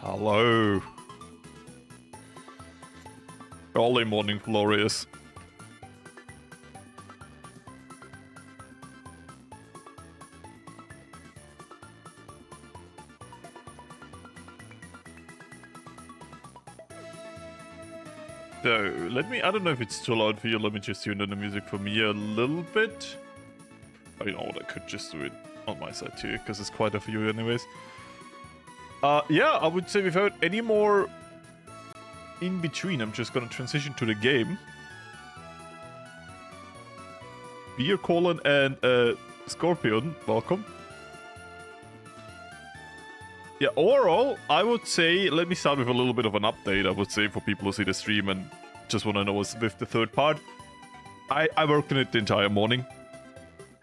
Hello. Early morning, Florius. So, I don't know if it's too loud for you, let me just tune down the music for me a little bit. Oh, you know what, I could just do it on my side too, because it's quite a few anyways. Yeah, I would say without any more in between, I'm just gonna transition to the game. Beer Colon and Scorpion, welcome. Yeah, overall, I would say, let me start with a little bit of an update, I would say, for people who see the stream and just want to know what's with the third part. I worked on it the entire morning.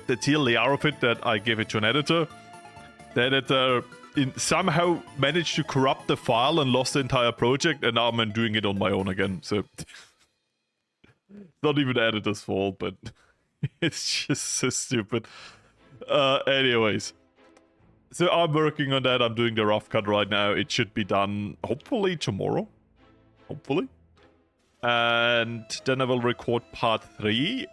The TLDR of it, that I gave it to an editor. The editor somehow managed to corrupt the file and lost the entire project, and now I'm doing it on my own again, so... Not even the editor's fault, but... it's just so stupid. Anyways. So I'm working on that, I'm doing the rough cut right now. It should be done, hopefully, tomorrow. Hopefully. And then I will record part 3,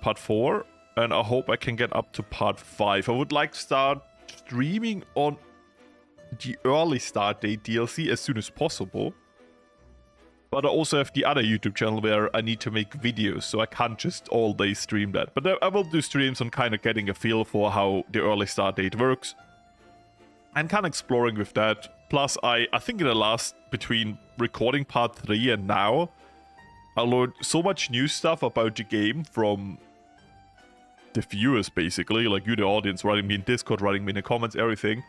part 4, and I hope I can get up to part 5. I would like to start streaming on the early start date DLC as soon as possible. But I also have the other YouTube channel where I need to make videos, so I can't just all day stream that. But I will do streams on kind of getting a feel for how the early start date works. I'm kind of exploring with that. Plus, I think in the last, between recording part 3 and now, I learned so much new stuff about the game from the viewers, basically. Like you, the audience, writing me in Discord, writing me in the comments, everything.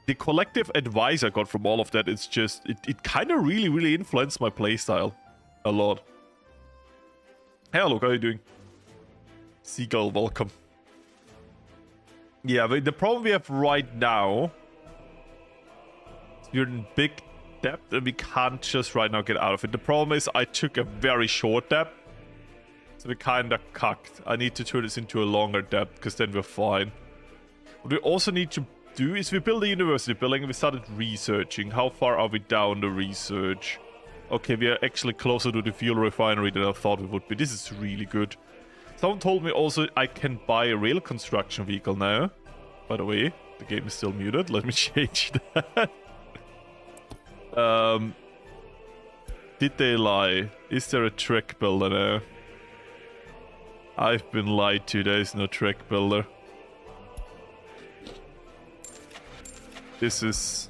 The collective advice I got from all of that, it's just, it kind of really influenced my playstyle a lot. Hey, hello, how are you doing? Seagull, welcome. Yeah, but the problem we have right now, we're in big depth and we can't just right now get out of it. The problem is I took a very short depth, so we kind of cucked. I need to turn this into a longer depth, because then we're fine. What we also need to do is we build a university building and we started researching. How far are we down the research? Okay, we are actually closer to the fuel refinery than I thought we would be. This is really good. Someone told me also I can buy a rail construction vehicle now. By the way, the game is still muted. Let me change that. Did they lie? Is there a track builder now? I've been lied to. There is no track builder. This is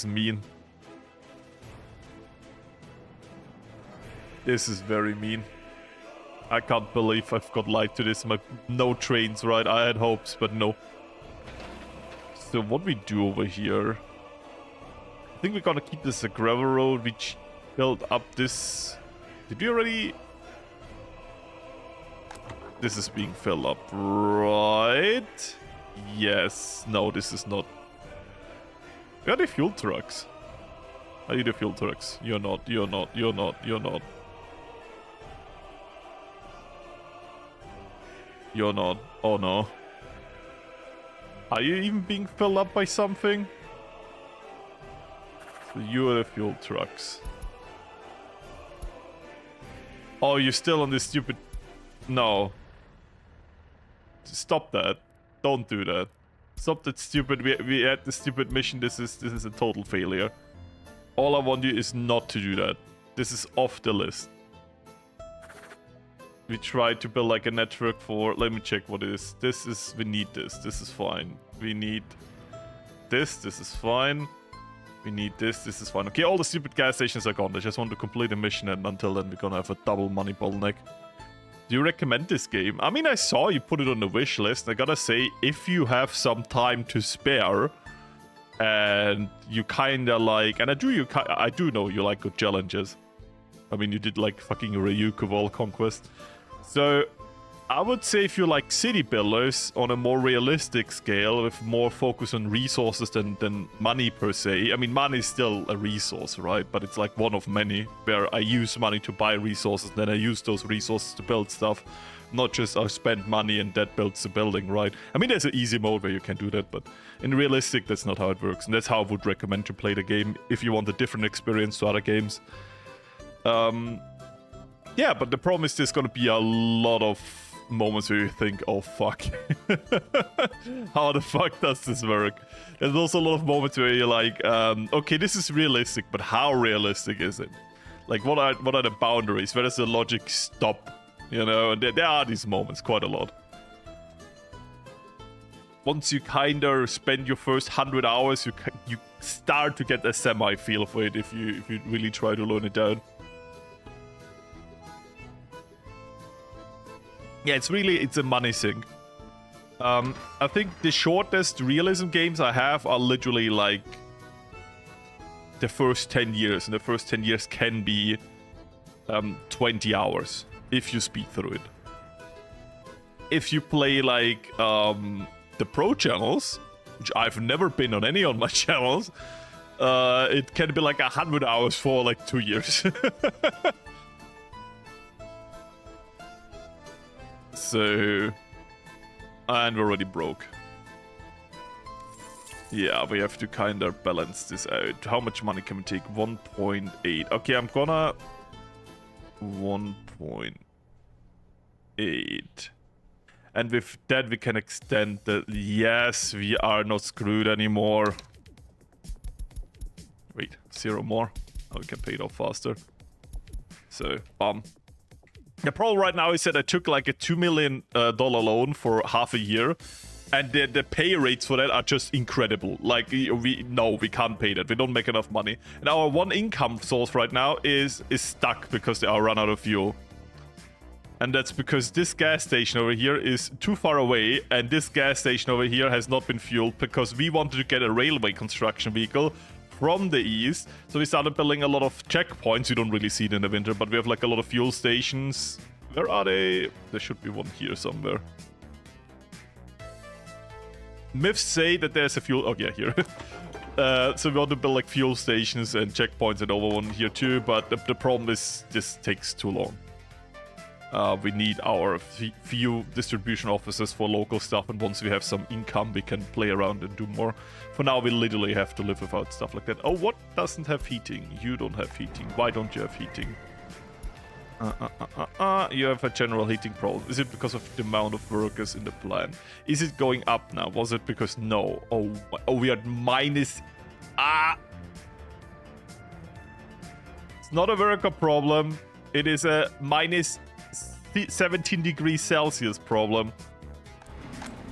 mean. This is very mean. I can't believe I've got lied to this. No trains, right? I had hopes, but no. So what we do over here... I think we're gonna keep this a gravel road. We build up this... Did we already... This is being filled up, right? Yes. No, this is not. We are the fuel trucks. Are you the fuel trucks? You're not, you're not, you're not, you're not. You're not. Oh no. Are you even being filled up by something? So you are the fuel trucks. Oh, you're still on this stupid... No. Stop that. Don't do that. Stop that stupid... We had the stupid mission. This is a total failure. All I want you is not to do that. This is off the list. We tried to build like a network for... Let me check what it is. This is... We need this. This is fine. We need this. This is fine. We need this. This is fine. Okay, all the stupid gas stations are gone. I just want to complete the mission, and until then we're gonna have a double money bottleneck. Do you recommend this game? I mean, I saw you put it on the wish list. I gotta say, if you have some time to spare, and you kinda like... And I do know you like good challenges. I mean, you did like fucking Ryuk of all Conquest. So, I would say if you like city builders on a more realistic scale with more focus on resources than money per se. I mean, money is still a resource, right? But it's like one of many where I use money to buy resources, then I use those resources to build stuff. Not just I spend money and that builds the building, right? I mean, there's an easy mode where you can do that, but in realistic, that's not how it works. And that's how I would recommend to play the game if you want a different experience to other games. Yeah, but the problem is there's gonna be a lot of moments where you think, oh fuck, how the fuck does this work? There's also a lot of moments where you're like, okay, this is realistic, but how realistic is it? Like, what are the boundaries? Where does the logic stop? You know, and there are these moments quite a lot. Once you kind of spend your first 100 hours, you start to get a semi-feel for it if you really try to learn it down. Yeah, it's a money thing. I think the shortest realism games I have are literally like the first 10 years, and the first 10 years can be 20 hours if you speed through it. If you play like the pro channels, which I've never been on any on my channels, it can be like 100 hours for like 2 years. So, and we're already broke. Yeah, we have to kind of balance this out. How much money can we take? 1.8. Okay, I'm gonna 1.8. And with that, we can extend the... Yes, we are not screwed anymore. Wait, 0 more. Oh, we can pay it off faster. So, the problem right now is that I took like a $2 million loan for half a year, and the pay rates for that are just incredible. Like, we can't pay that. We don't make enough money. And our one income source right now is stuck because they are run out of fuel. And that's because this gas station over here is too far away, and this gas station over here has not been fueled because we wanted to get a railway construction vehicle from the east. So we started building a lot of checkpoints. You don't really see it in the winter, but we have like a lot of fuel stations. Where are they? There should be one here somewhere. Myths say that there's a fuel... Oh yeah, here. So we want to build like fuel stations and checkpoints and over one here too, but the problem is this takes too long. We need our few distribution offices for local stuff, and once we have some income, we can play around and do more. For now, we literally have to live without stuff like that. Oh, what doesn't have heating? You don't have heating. Why don't you have heating? You have a general heating problem. Is it because of the amount of workers in the plant? Is it going up now? Was it because... No. Oh, we are minus... It's not a worker problem. It is a minus 17 degrees Celsius problem.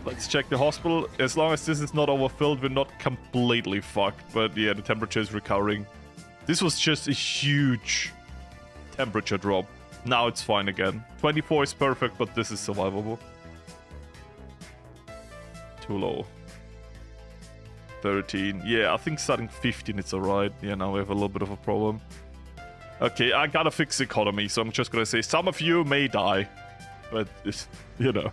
Let's check the hospital. As long as this is not overfilled, we're not completely fucked. But yeah, the temperature is recovering. This was just a huge temperature drop. Now it's fine again. 24 is perfect, but this is survivable. Too low. 13. Yeah, I think starting 15 it's alright. Yeah, now we have a little bit of a problem. Okay, I gotta fix the economy, so I'm just gonna say some of you may die. But, it's, you know.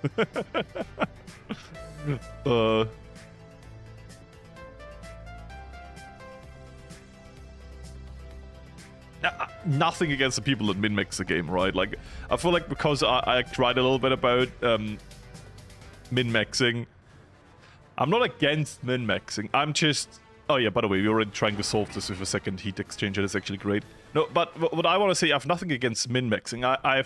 Nothing against the people that min-max the game, right? Like, I feel like because I tried a little bit about min-maxing, I'm not against min-maxing. I'm just... Oh yeah, by the way, we were already trying to solve this with a second heat exchanger. That's actually great. No, but what I want to say, I have nothing against min-maxing. I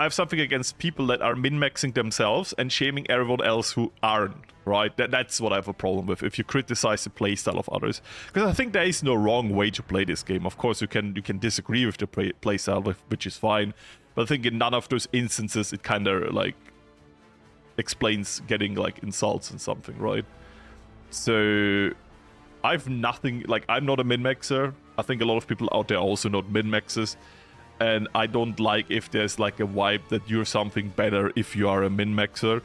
have something against people that are min-maxing themselves and shaming everyone else who aren't, right? That's what I have a problem with, if you criticize the playstyle of others. Because I think there is no wrong way to play this game. Of course, you can disagree with the playstyle, which is fine. But I think in none of those instances, it kind of, like, explains getting, like, insults and something, right? So... I've nothing, like, I'm not a min-maxer. I think a lot of people out there are also not min-maxers. And I don't like if there's, like, a vibe that you're something better if you are a min-maxer.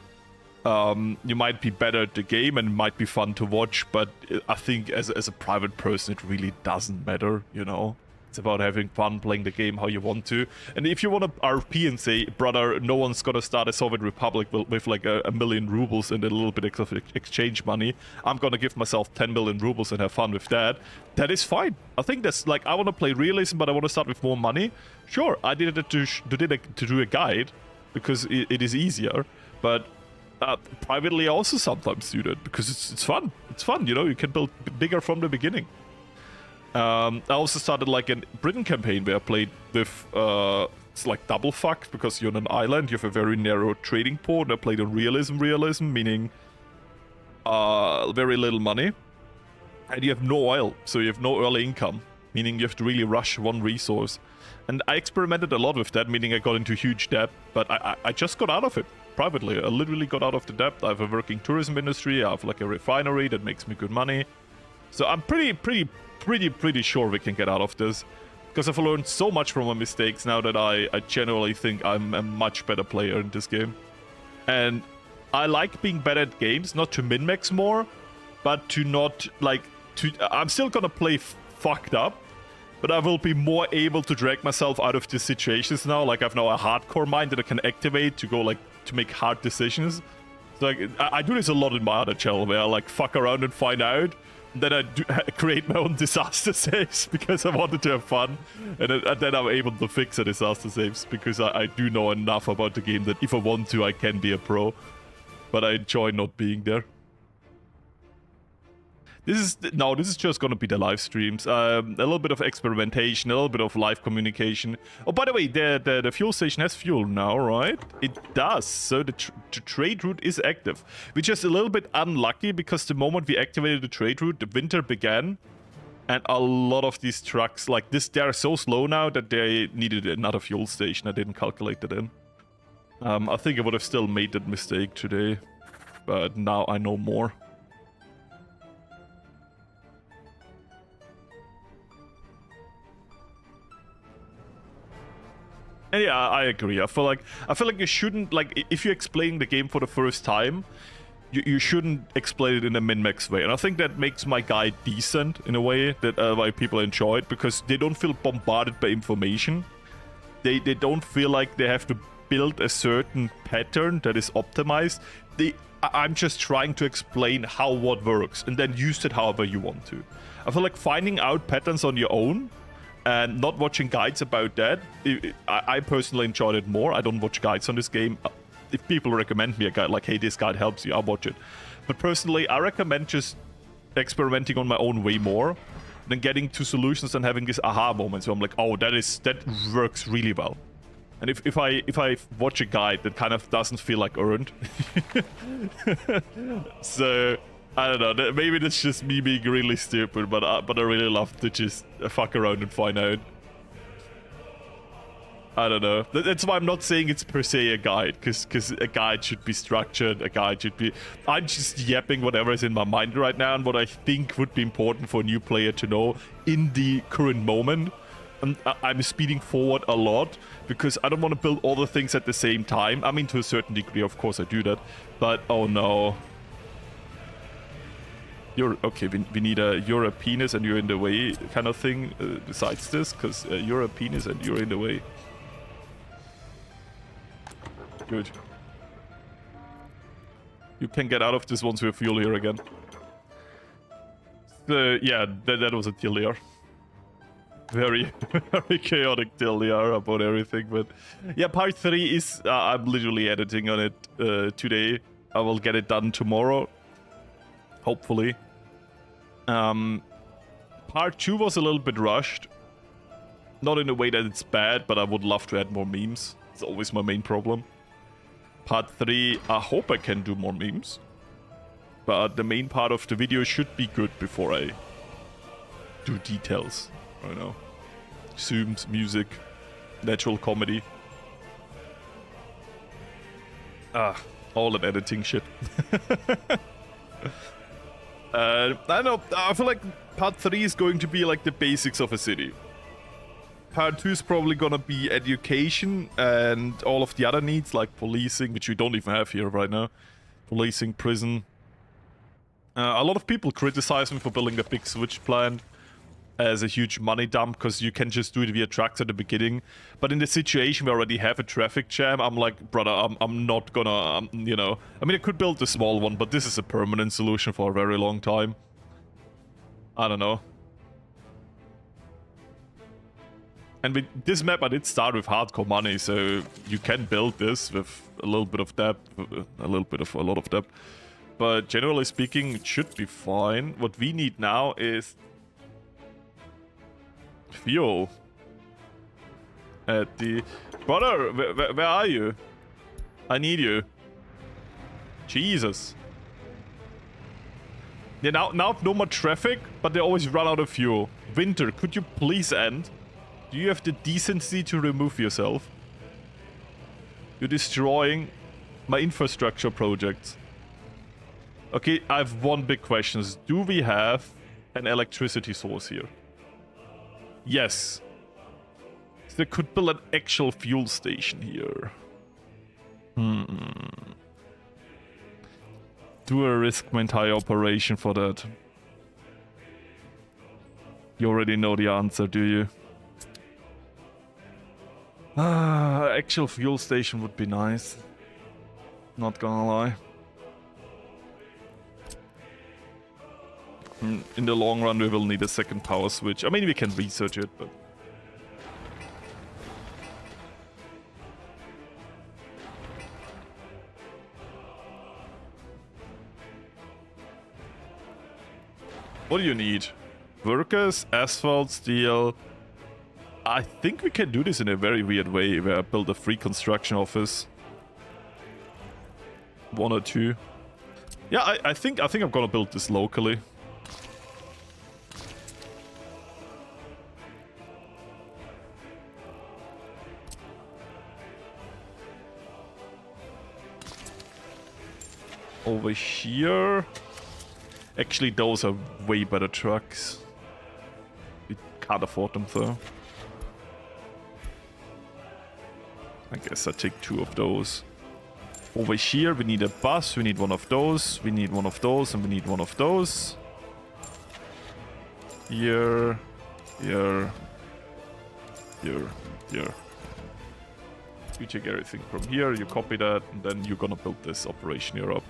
You might be better at the game and it might be fun to watch, but I think as a private person, it really doesn't matter, you know? It's about having fun, playing the game how you want to. And if you want to RP and say, brother, no one's gonna start a Soviet Republic with like a million rubles and a little bit of exchange money, I'm gonna give myself 10 million rubles and have fun with that, that is fine. I think that's like, I want to play realism, but I want to start with more money. Sure, I did it to do a guide, because it is easier, but privately I also sometimes do that, because it's fun. It's fun, you know, you can build bigger from the beginning. I also started like a Britain campaign where I played with, it's like double fucked, because you're on an island, you have a very narrow trading port, and I played on realism, meaning very little money, and you have no oil, so you have no early income, meaning you have to really rush one resource. And I experimented a lot with that, meaning I got into huge debt, but I just got out of it privately. I literally got out of the debt. I have a working tourism industry, I have like a refinery that makes me good money. So I'm pretty sure we can get out of this, because I've learned so much from my mistakes now that I generally think I'm a much better player in this game. And I like being better at games, not to min-max more, but to not, like, I'm still gonna play fucked up, but I will be more able to drag myself out of these situations now. Like, I've now a hardcore mind that I can activate to go, like, to make hard decisions. So, like, I do this a lot in my other channel, where I, like, fuck around and find out. Then I create my own disaster saves because I wanted to have fun, and then I'm able to fix the disaster saves because I do know enough about the game that if I want to, I can be a pro, but I enjoy not being there. This is just gonna be the live streams, a little bit of experimentation, a little bit of live communication. Oh, by the way, the fuel station has fuel now, right? It does, so the trade route is active. We're just a little bit unlucky because the moment we activated the trade route, the winter began, and a lot of these trucks, like this, they're so slow now that they needed another fuel station. I didn't calculate that in. I think I would have still made that mistake today, but now I know more. And yeah, I agree. I feel like you shouldn't, like, if you're explaining the game for the first time, you shouldn't explain it in a min-max way. And I think that makes my guide decent in a way that why people enjoy it, because they don't feel bombarded by information. They don't feel like they have to build a certain pattern that is optimized. I'm just trying to explain how what works, and then use it however you want to. I feel like finding out patterns on your own and not watching guides about that, I personally enjoyed it more. I don't watch guides on this game. If people recommend me a guide, like, hey, this guide helps you, I'll watch it. But personally, I recommend just experimenting on my own way more than getting to solutions and having this aha moment. So I'm like, oh, that works really well. And if I watch a guide that kind of doesn't feel like earned, so I don't know, maybe that's just me being really stupid, but I really love to just fuck around and find out. I don't know. That's why I'm not saying it's per se a guide, because a guide should be structured, a guide should be... I'm just yapping whatever is in my mind right now and what I think would be important for a new player to know in the current moment. And I'm speeding forward a lot because I don't want to build all the things at the same time. I mean, to a certain degree, of course I do that, but oh no. Okay, we need a you're a penis and you're in the way kind of thing besides this, because you're a penis and you're in the way. Good. You can get out of this once we have fuel here again. Yeah, that was a TLDR. Very, very chaotic TLDR about everything, but yeah, part 3 is, I'm literally editing on it today. I will get it done tomorrow, hopefully. Part 2 was a little bit rushed. Not in a way that it's bad, but I would love to add more memes. It's always my main problem. Part 3, I hope I can do more memes. But the main part of the video should be good before I do details. I don't know. Zooms, music, natural comedy. All that editing shit. I don't know, I feel like part 3 is going to be like the basics of a city. Part 2 is probably gonna be education and all of the other needs, like policing, which we don't even have here right now. Policing, prison. A lot of people criticize me for building a big switch plant. as a huge money dump because you can just do it via trucks at the beginning. But in the situation we already have a traffic jam, I'm like, brother, I'm not gonna, you know. I mean, I could build a small one, but this is a permanent solution for a very long time. I don't know. And with this map, I did start with hardcore money, so you can build this with a little bit of debt, a lot of debt. But generally speaking, it should be fine. What we need now is fuel. At the... Brother, where are you? I need you. Jesus. Yeah, now no more traffic, but they always run out of fuel. Winter, could you please end? Do you have the decency to remove yourself? You're destroying my infrastructure projects. Okay, I have one big question. Do we have an electricity source here? Yes. So they could build an actual fuel station here. Do I risk my entire operation for that? You already know the answer, do you? Actual fuel station would be nice. Not gonna lie. In the long run, we will need a second power switch. I mean, we can research it, but... What do you need? Workers, asphalt, steel... I think we can do this in a very weird way, where I build a free construction office. 1 or 2. Yeah, I think I'm gonna build this locally. Over here... Actually, those are way better trucks. We can't afford them though. I guess I take 2 of those. Over here, we need a bus, we need one of those, we need one of those, and we need one of those. Here, here, here, here. You take everything from here, you copy that, and then you're gonna build this operation here up.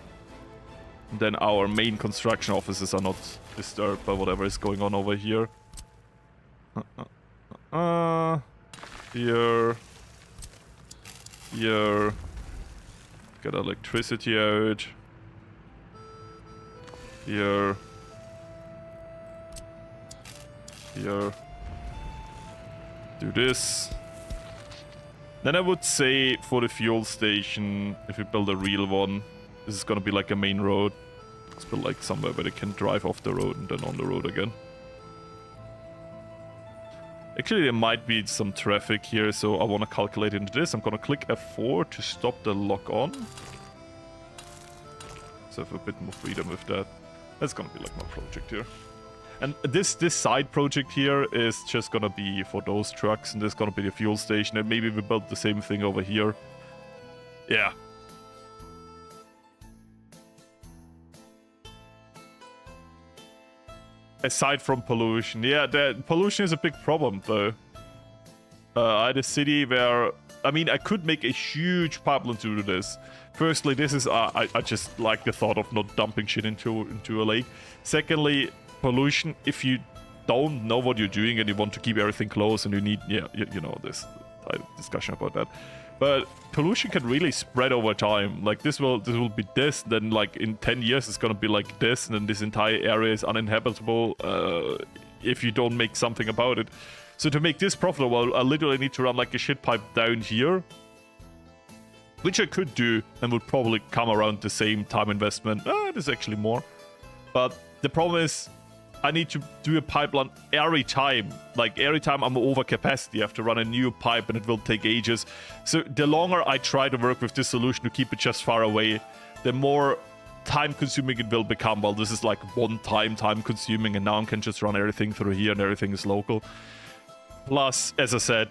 And then our main construction offices are not disturbed by whatever is going on over here. Here. Here. Get electricity out. Here. Here. Do this. Then I would say for the fuel station, if we build a real one, this is gonna be like a main road. Let's build like somewhere where they can drive off the road and then on the road again. Actually, there might be some traffic here, so I want to calculate into this. I'm gonna click F4 to stop the lock on. So I have a bit more freedom with that. That's gonna be like my project here. And this side project here is just gonna be for those trucks, and this is gonna be the fuel station, and maybe we build the same thing over here. Yeah. Aside from pollution. Yeah, the pollution is a big problem, though. I had a city where... I mean, I could make a huge pipeline to do this. Firstly, this is... I just like the thought of not dumping shit into a lake. Secondly, pollution, if you don't know what you're doing and you want to keep everything close and you need... Yeah, you know, this discussion about that. But pollution can really spread over time. Like, this will be this, then like in 10 years it's gonna be like this, and then this entire area is uninhabitable if you don't make something about it. So to make this profitable, I literally need to run like a shit pipe down here, which I could do and would probably come around the same time investment. It is actually more. But the problem is, I need to do a pipeline every time. Like, every time I'm over capacity, I have to run a new pipe and it will take ages. So the longer I try to work with this solution to keep it just far away, the more time consuming it will become. Well, this is like one time consuming, and now I can just run everything through here and everything is local. Plus, as I said,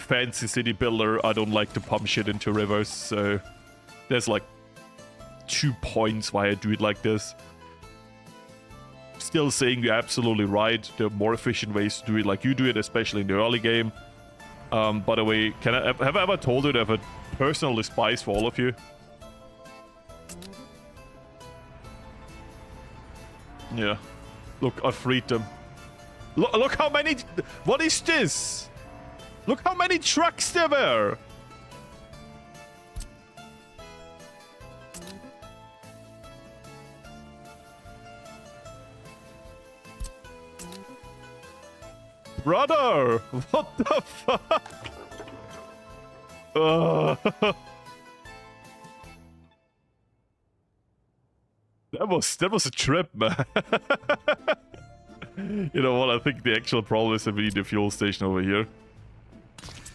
fancy city builder, I don't like to pump shit into rivers, so there's like 2 points why I do it like this. still saying you're absolutely right. There are more efficient ways to do it, like you do it, especially in the early game. By the way, have I ever told you that I have a personal despise for all of you? Yeah. Look, I freed them. Look how many... What is this? Look how many trucks there were! Brother! What the fuck? That was a trip, man. You know what? I think the actual problem is that we need a fuel station over here.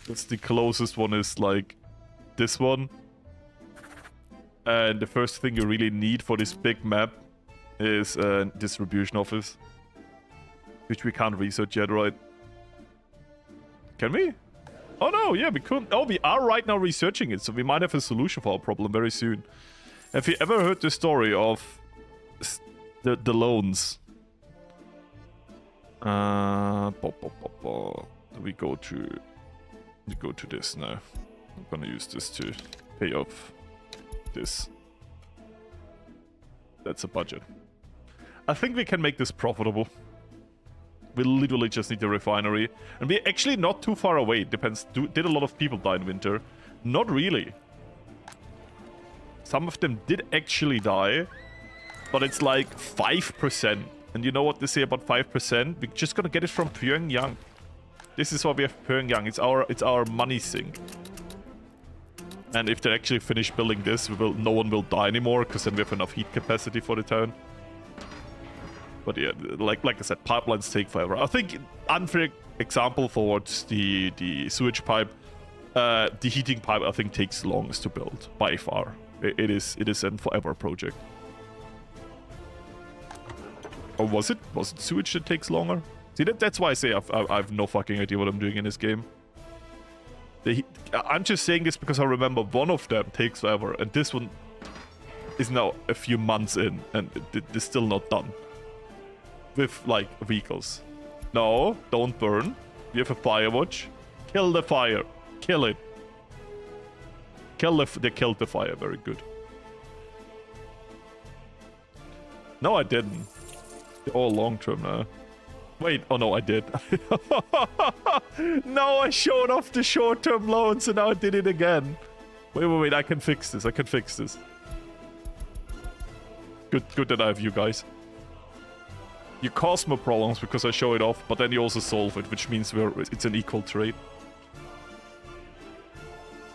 That's the closest one is like this one. And the first thing you really need for this big map is a distribution office. Which we can't research yet, right? Can we? Oh no, yeah, we couldn't. Oh, we are right now researching it, so we might have a solution for our problem very soon. Have you ever heard the story of the loans? We go to this now. I'm gonna use this to pay off this. That's a budget. I think we can make this profitable. We literally just need a refinery. And we're actually not too far away. Depends. Did a lot of people die in winter? Not really. Some of them did actually die. But it's like 5%. And you know what they say about 5%? We're just gonna get it from Pyongyang. This is why we have Pyongyang. It's our money sink. And if they actually finish building this, no one will die anymore, because then we have enough heat capacity for the town. But yeah, like I said, pipelines take forever. I think unfair example for what the sewage pipe, the heating pipe, I think takes longest to build by far. It is a forever project. Or was it sewage that takes longer? See, that's why I say I have no fucking idea what I'm doing in this game. I'm just saying this because I remember one of them takes forever, and this one is now a few months in, and it's still not done. With, like, vehicles. No, don't burn. We have a fire watch. Kill the fire. Kill it. They killed the fire. Very good. No, I didn't. They're all long-term now. Wait, oh no, I did. No, I showed off the short-term loans and now I did it again. Wait, I can fix this. Good that I have you guys. You cause more problems because I show it off, but then you also solve it, which means it's an equal trade.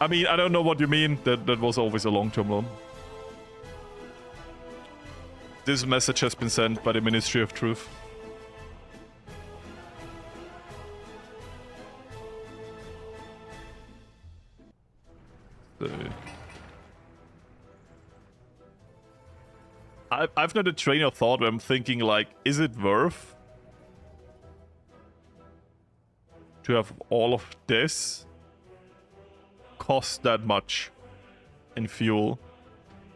I mean, I don't know what you mean. That was always a long-term loan. This message has been sent by the Ministry of Truth. I've not a train of thought where I'm thinking, like, is it worth to have all of this cost that much in fuel?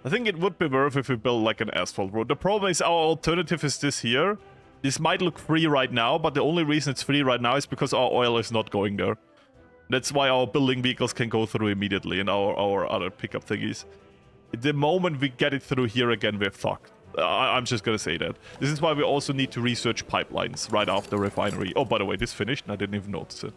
I think it would be worth if we build like an asphalt road. The problem is our alternative is this here. This might look free right now, but the only reason it's free right now is because our oil is not going there. That's why our building vehicles can go through immediately and our other pickup thingies. The moment we get it through here again, we're fucked. I'm just gonna say that. This is why we also need to research pipelines right after refinery. Oh, by the way, this finished and I didn't even notice it.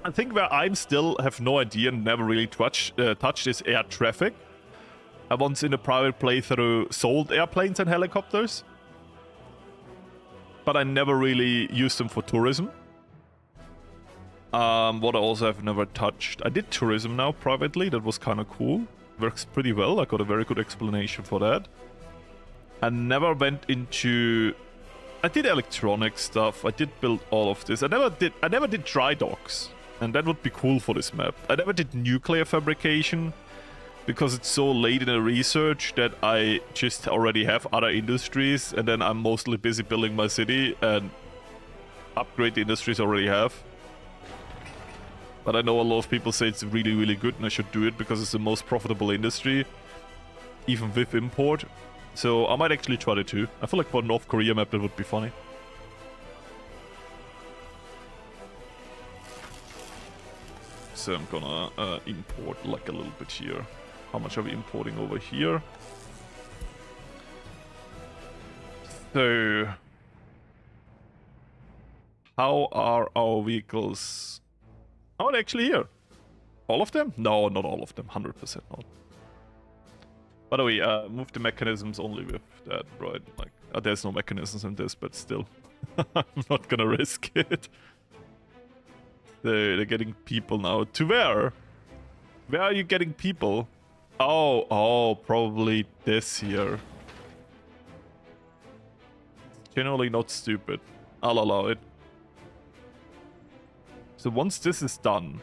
I think where I'm still have no idea and never really touched is air traffic. I once in a private playthrough sold airplanes and helicopters. But I never really used them for tourism. What I also have never touched. I did tourism now privately. That was kind of cool. Works pretty well. I got a very good explanation for that. I never went into... I did electronic stuff. I did build all of this. I never did dry docks. And that would be cool for this map. I never did nuclear fabrication. Because it's so late in the research that I just already have other industries. And then I'm mostly busy building my city. And upgrade the industries I already have. But I know a lot of people say it's really, really good and I should do it because it's the most profitable industry. even with import. So I might actually try it too. I feel like for a North Korea map that would be funny. So I'm gonna import like a little bit here. How much are we importing over here? So how are our vehicles? Oh, they're actually here. All of them? No, not all of them. 100% not. By the way, move the mechanisms only with that, right? Like, there's no mechanisms in this, but still. I'm not gonna risk it. They're getting people now. To where? Where are you getting people? Oh, probably this here. Generally not stupid. I'll allow it. So once this is done,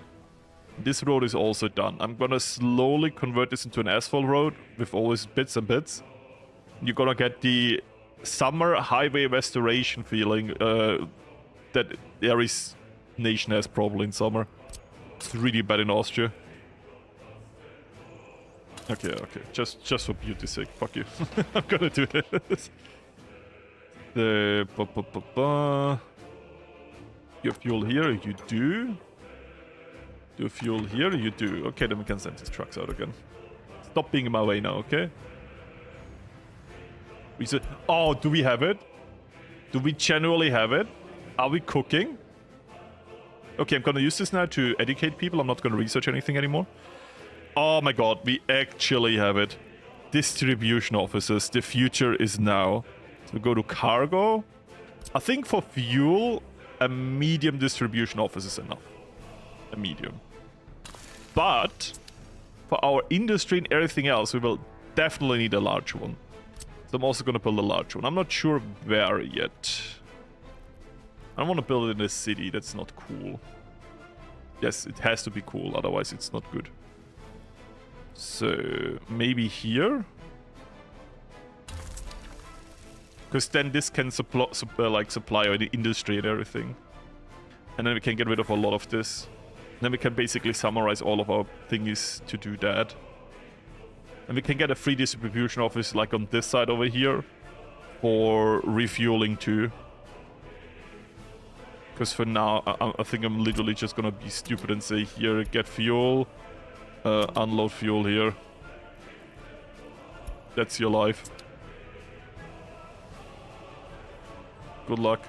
this road is also done. I'm gonna slowly convert this into an asphalt road with all these bits and bits. You're gonna get the summer highway restoration feeling that Aries nation has probably in summer. It's really bad in Austria. Okay. Just for beauty's sake. Fuck you. I'm gonna do this. The Your fuel here, you do. Your fuel here, you do. Okay, then we can send these trucks out again. Stop being in my way now, okay? We said, oh, do we have it? Do we genuinely have it? Are we cooking? Okay, I'm gonna use this now to educate people. I'm not gonna research anything anymore. Oh my god, we actually have it. Distribution offices, the future is now. So we go to cargo. I think for fuel, a medium distribution office is enough. A medium. But for our industry and everything else, we will definitely need a large one. So I'm also gonna build a large one. I'm not sure where yet. I don't want to build it in a city. That's not cool. Yes, it has to be cool. Otherwise, it's not good. So maybe here, because then this can supply the industry and everything, and then we can get rid of a lot of this. Then we can basically summarize all of our thingies to do that, and we can get a free distribution office like on this side over here for refueling too. Because for now, I think I'm literally just gonna be stupid and say, here, get fuel, unload fuel here. That's your life. Good luck.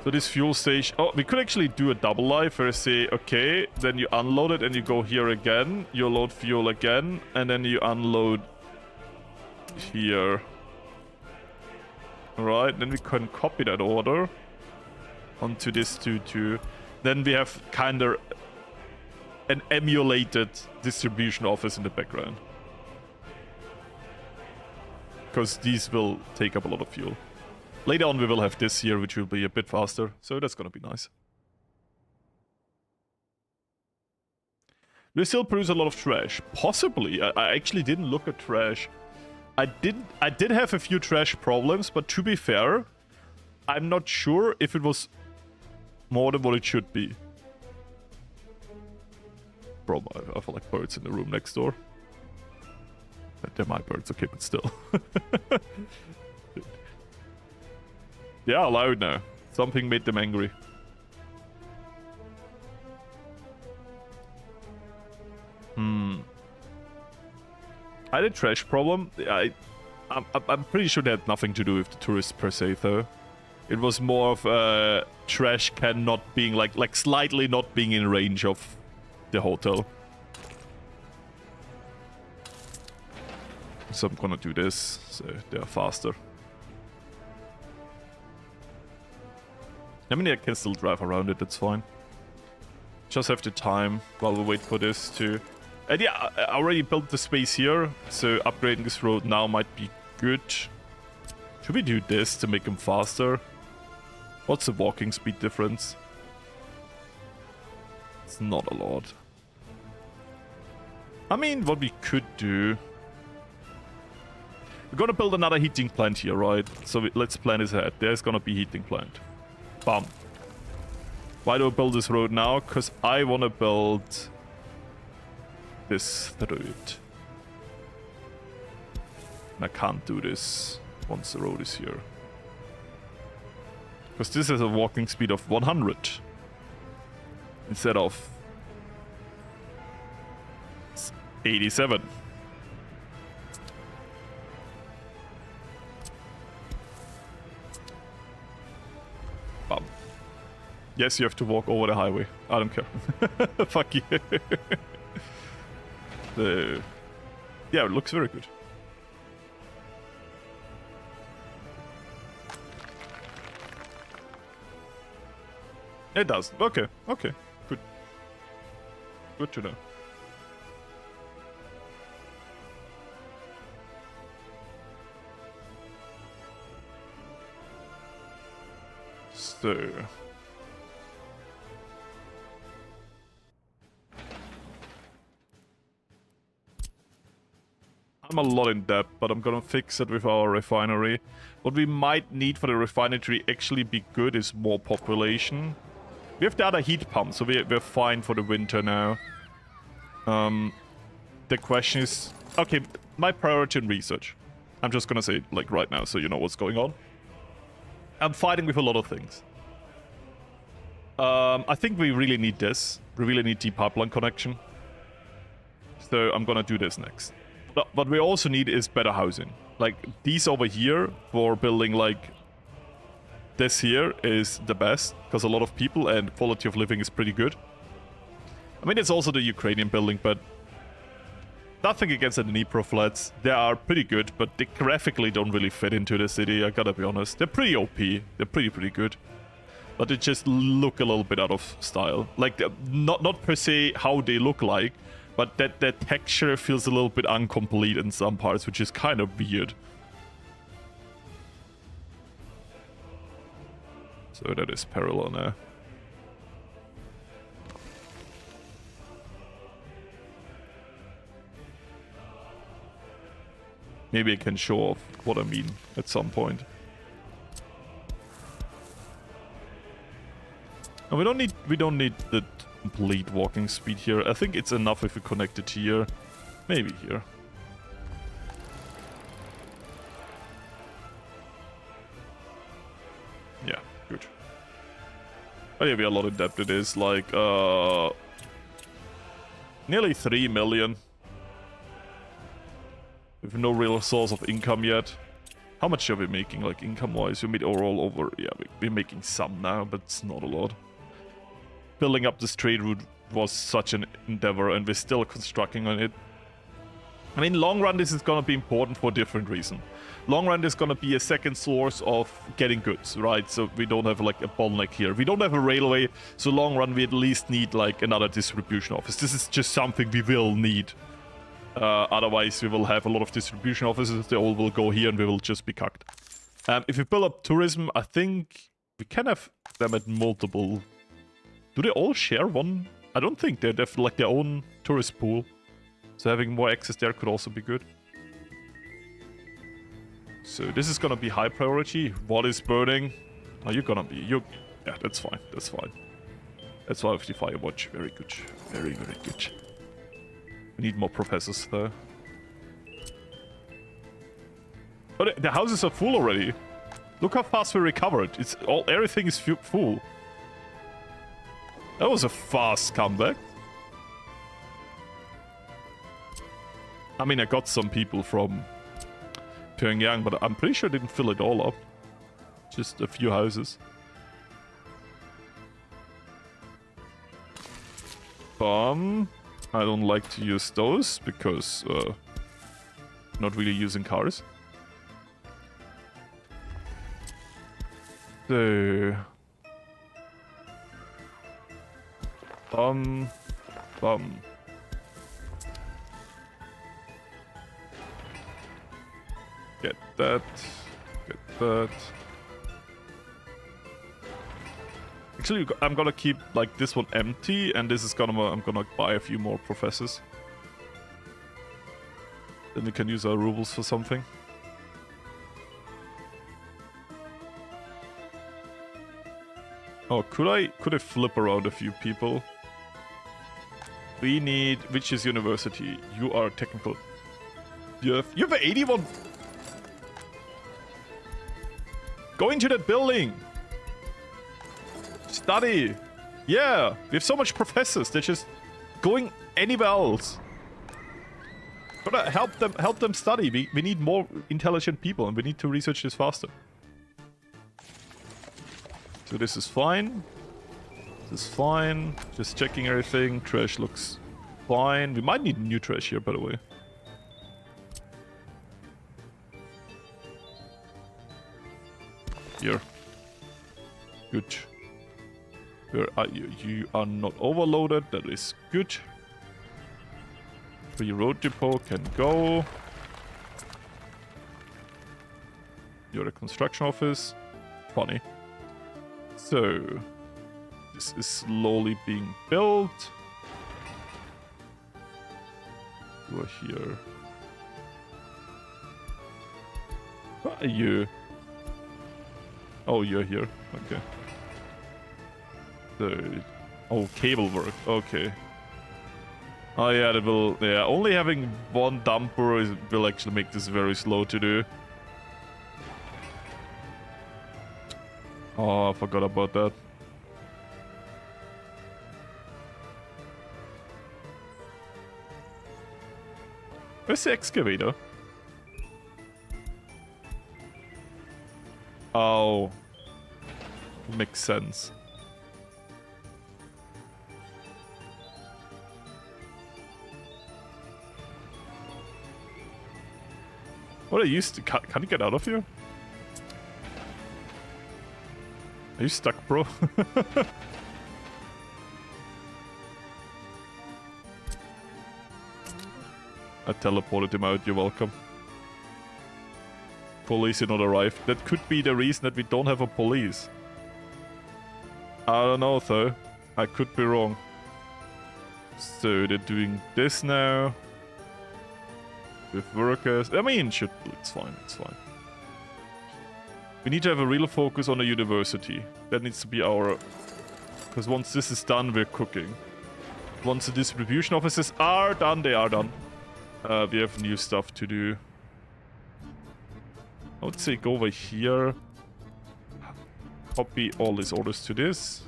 So this fuel station... Oh, we could actually do a double life where I say, okay, then you unload it and you go here again, you load fuel again, and then you unload here. Alright, then we can copy that order onto this 2-2. Then we have kind of an emulated distribution office in the background. Because these will take up a lot of fuel. Later on we will have this here, which will be a bit faster, so that's gonna be nice. We still produce a lot of trash. Possibly. I actually didn't look at trash. I did have a few trash problems, but to be fair, I'm not sure if it was more than what it should be. Bro, I feel like birds in the room next door. They're my birds, okay, but still. Yeah, loud now. Something made them angry. I had a trash problem. I'm pretty sure that had nothing to do with the tourists per se, though. It was more of trash can not being like slightly not being in range of the hotel. So I'm gonna do this, so they're faster. I mean, I can still drive around it, that's fine. Just have the time while we wait for this to... And yeah, I already built the space here, so upgrading this road now might be good. Should we do this to make them faster? What's the walking speed difference? It's not a lot. I mean, what we could do... We're gonna build another heating plant here, right? So let's plan this ahead. There's gonna be heating plant. Bam. Why do I build this road now? Because I want to build this through it. And I can't do this once the road is here. Because this has a walking speed of 100. Instead of 87. Bum. Yes, you have to walk over the highway. I don't care. Fuck you. Yeah, it looks very good. It does. Okay, okay. Good. Good to know. So... I'm a lot in debt, but I'm gonna fix it with our refinery. What we might need for the refinery to actually be good is more population. We have the other heat pump, so we're fine for the winter now. The question is... Okay, my priority in research. I'm just gonna say it like right now, so you know what's going on. I'm fighting with a lot of things. I think we really need this. We really need the pipeline connection. So I'm gonna do this next. But what we also need is better housing. Like, these over here for building, like... This here is the best, because a lot of people and quality of living is pretty good. I mean, it's also the Ukrainian building, but... Nothing against the Dnipro flats. They are pretty good, but they graphically don't really fit into the city, I gotta be honest. They're pretty OP. They're pretty good. But they just look a little bit out of style. Like, not per se how they look like, but that texture feels a little bit incomplete in some parts, which is kind of weird. So that is parallel now. Maybe I can show off what I mean at some point. And we don't need the complete walking speed here. I think it's enough if we connect it here. Maybe here. Yeah, good. Oh yeah, we are a lot in debt. It is like nearly 3 million. With no real source of income yet. How much are we making, like, income-wise? We made overall over... Yeah, we're making some now, but it's not a lot. Building up this trade route was such an endeavor, and we're still constructing on it. I mean, long run, this is gonna be important for a different reason. Long run is gonna be a second source of getting goods, right? So we don't have, like, a bottleneck here. We don't have a railway, so long run, we at least need, like, another distribution office. This is just something we will need. Otherwise, we will have a lot of distribution offices. They all will go here and we will just be cucked. If we build up tourism, I think we can have them at multiple... Do they all share one? I don't think they have like their own tourist pool. So having more access there could also be good. So this is gonna be high priority. What is burning? Are you gonna be? Yeah, that's fine. That's fine. That's why with the Firewatch. Very good. Very good. We need more professors though. But the houses are full already. Look how fast we recovered. Everything is full. That was a fast comeback. I mean, I got some people from Pyongyang, but I'm pretty sure I didn't fill it all up. Just a few houses. I don't like to use those because not really using cars. So Get that. Actually, I'm gonna keep like this one empty, and this is I'm gonna buy a few more professors. Then we can use our rubles for something. Oh, could I flip around a few people? We need... Which is university? You are technical. You have 81... Go into that building! Study! Yeah! We have so much professors. They're just going anywhere else. Gotta help them study. We need more intelligent people and we need to research this faster. So this is fine. This is fine. Just checking everything. Trash looks fine. We might need new trash here, by the way. Here. Good. Where are you? You are not overloaded. That is good. Free road depot can go. You're a construction office. Funny. So, this is slowly being built. You are here. Where are you? Oh, you're here. Okay. So, oh, cable work. Okay. Oh yeah, that will. Yeah, only having one dumper will actually make this very slow to do. Oh, I forgot about that. Where's the excavator? Oh. Makes sense. What are you? Can you get out of here? Are you stuck, bro? I teleported him out, you're welcome. Police did not arrive. That could be the reason that we don't have a police. I don't know though. I could be wrong. So they're doing this now. With workers. I mean, it's fine, it's fine. We need to have a real focus on the university. That needs to be our... Because once this is done, we're cooking. Once the distribution offices are done, they are done. We have new stuff to do. I would say go over here. Copy all these orders to this.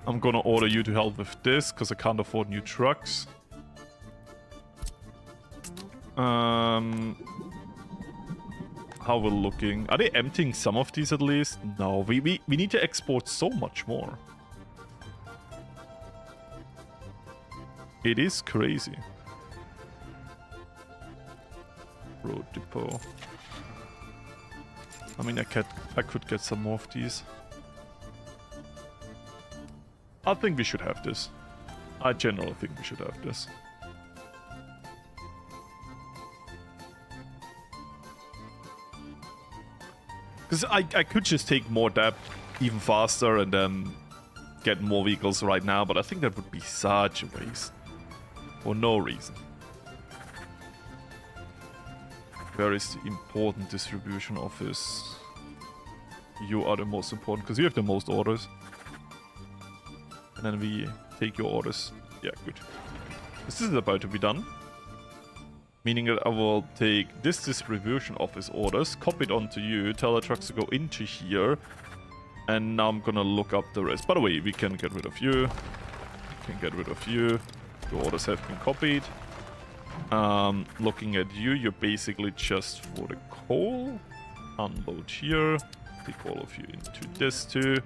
I'm gonna order you to help with this, because I can't afford new trucks. How we're looking. Are they emptying some of these at least? No, we need to export so much more. It is crazy. Road depot. I mean, I could get some more of these. I think we should have this. I generally think we should have this. Because I could just take more debt even faster and then get more vehicles right now, but I think that would be such a waste. For no reason. Where is the important distribution office? You are the most important, because you have the most orders. And then we take your orders. Yeah, good. This is about to be done. Meaning that I will take this distribution office orders, copy it onto you, tell the trucks to go into here, and now I'm gonna look up the rest. By the way, we can get rid of you. We can get rid of you. Your orders have been copied. Looking at you, you're basically just for the coal. Unload here. Take all of you into this too.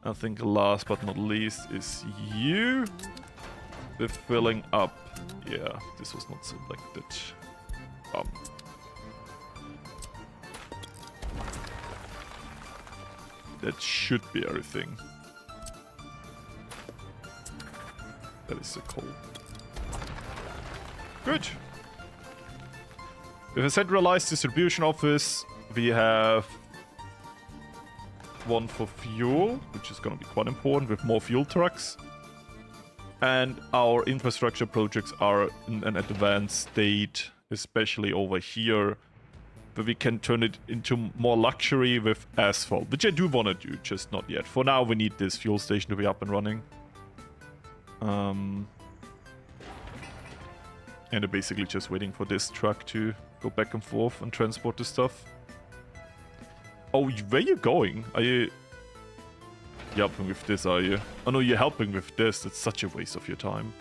I think last but not least is you. We're filling up. Yeah, this was not selected. That should be everything. That is the coal. Good. With a centralized distribution office, we have one for fuel, which is going to be quite important with more fuel trucks. And our infrastructure projects are in an advanced state, especially over here, where we can turn it into more luxury with asphalt, which I do want to do, just not yet. For now, we need this fuel station to be up and running. And they're basically just waiting for this truck to go back and forth and transport the stuff. Oh, where are you going? Are you helping with this, are you? Oh no, you're helping with this. That's such a waste of your time.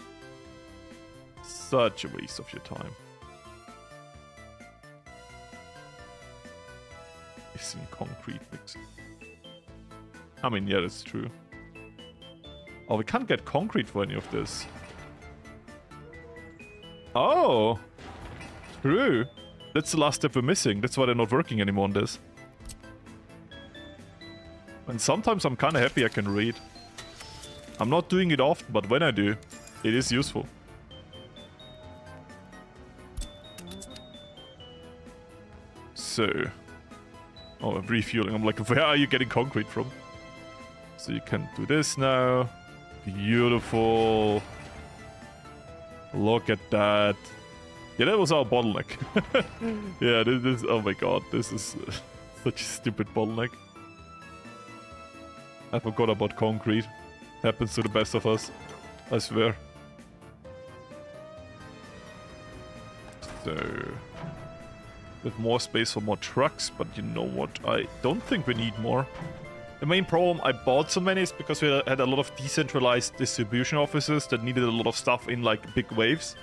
Such a waste of your time. Missing concrete mix. I mean, yeah, that's true. Oh, we can't get concrete for any of this. Oh! True. That's the last step we're missing. That's why they're not working anymore on this. And sometimes I'm kind of happy I can read. I'm not doing it often, but when I do, it is useful. So... Oh, I'm refueling. I'm like, where are you getting concrete from? So you can do this now. Beautiful. Look at that. Yeah, that was our bottleneck. Yeah, this oh my god, this is such a stupid bottleneck. I forgot about concrete. Happens to the best of us, I swear. So... with more space for more trucks, but you know what? I don't think we need more. The main problem I bought so many is because we had a lot of decentralized distribution offices that needed a lot of stuff in like big waves.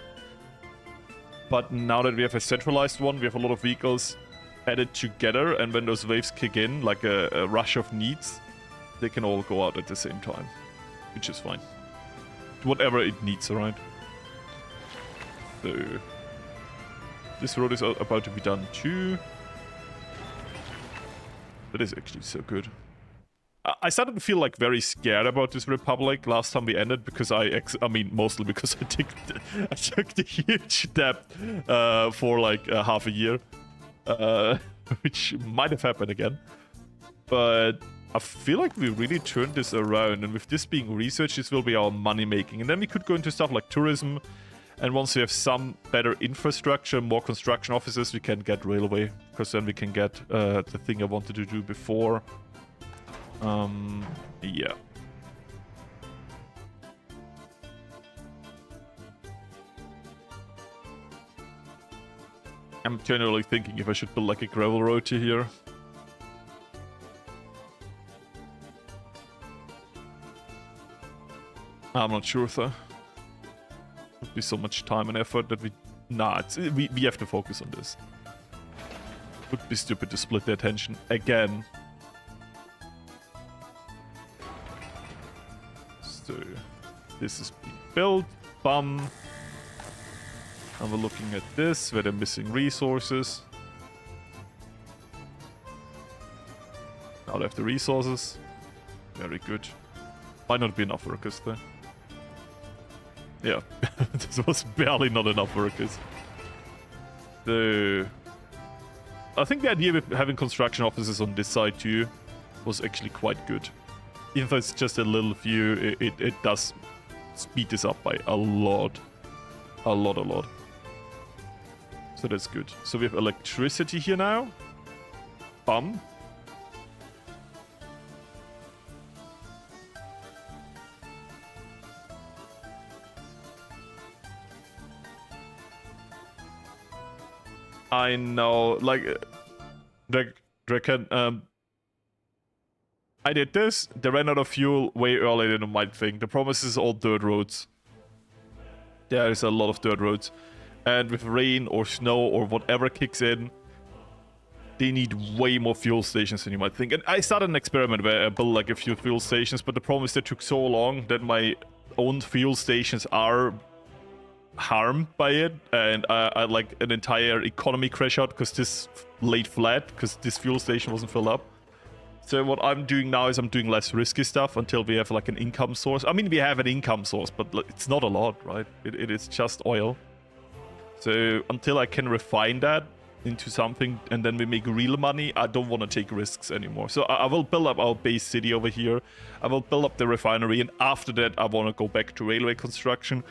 But now that we have a centralized one, we have a lot of vehicles added together, and when those waves kick in, like a rush of needs, they can all go out at the same time, which is fine. Whatever it needs, alright? So... this road is about to be done too. That is actually so good. I started to feel like very scared about this Republic last time we ended because I mean, mostly because I took the huge debt for like half a year. Which might have happened again. But I feel like we really turned this around, and with this being research, this will be our money making. And then we could go into stuff like tourism. And once we have some better infrastructure, more construction offices, we can get railway. Because then we can get the thing I wanted to do before. Yeah. I'm generally thinking if I should build like a gravel road to here. I'm not sure though. Would be so much time and effort that we... Nah, we have to focus on this. Would be stupid to split the attention again. So, this is being built. Bum. And we're looking at this, where they're missing resources. Now they have the resources. Very good. Might not be enough workers there. Yeah, this was barely not enough workers. I think the idea of having construction offices on this side too was actually quite good. Even though it's just a little few, it does speed this up by a lot. A lot. So that's good. So we have electricity here now. Bum. I know, like, Draken, I did this, they ran out of fuel way earlier than you might think. The promise is all dirt roads. There is a lot of dirt roads. And with rain or snow or whatever kicks in, they need way more fuel stations than you might think. And I started an experiment where I built like a few fuel stations, but the problem is they took so long that my own fuel stations are harmed by it, and I like an entire economy crash out because this laid flat because this fuel station wasn't filled up. So what I'm doing now is I'm doing less risky stuff until we have like an income source. I mean, we have an income source, but it's not a lot, right? It is just oil. So until I can refine that into something and then we make real money, I don't want to take risks anymore. So I will build up our base city over here. I will build up the refinery, and after that I want to go back to railway construction.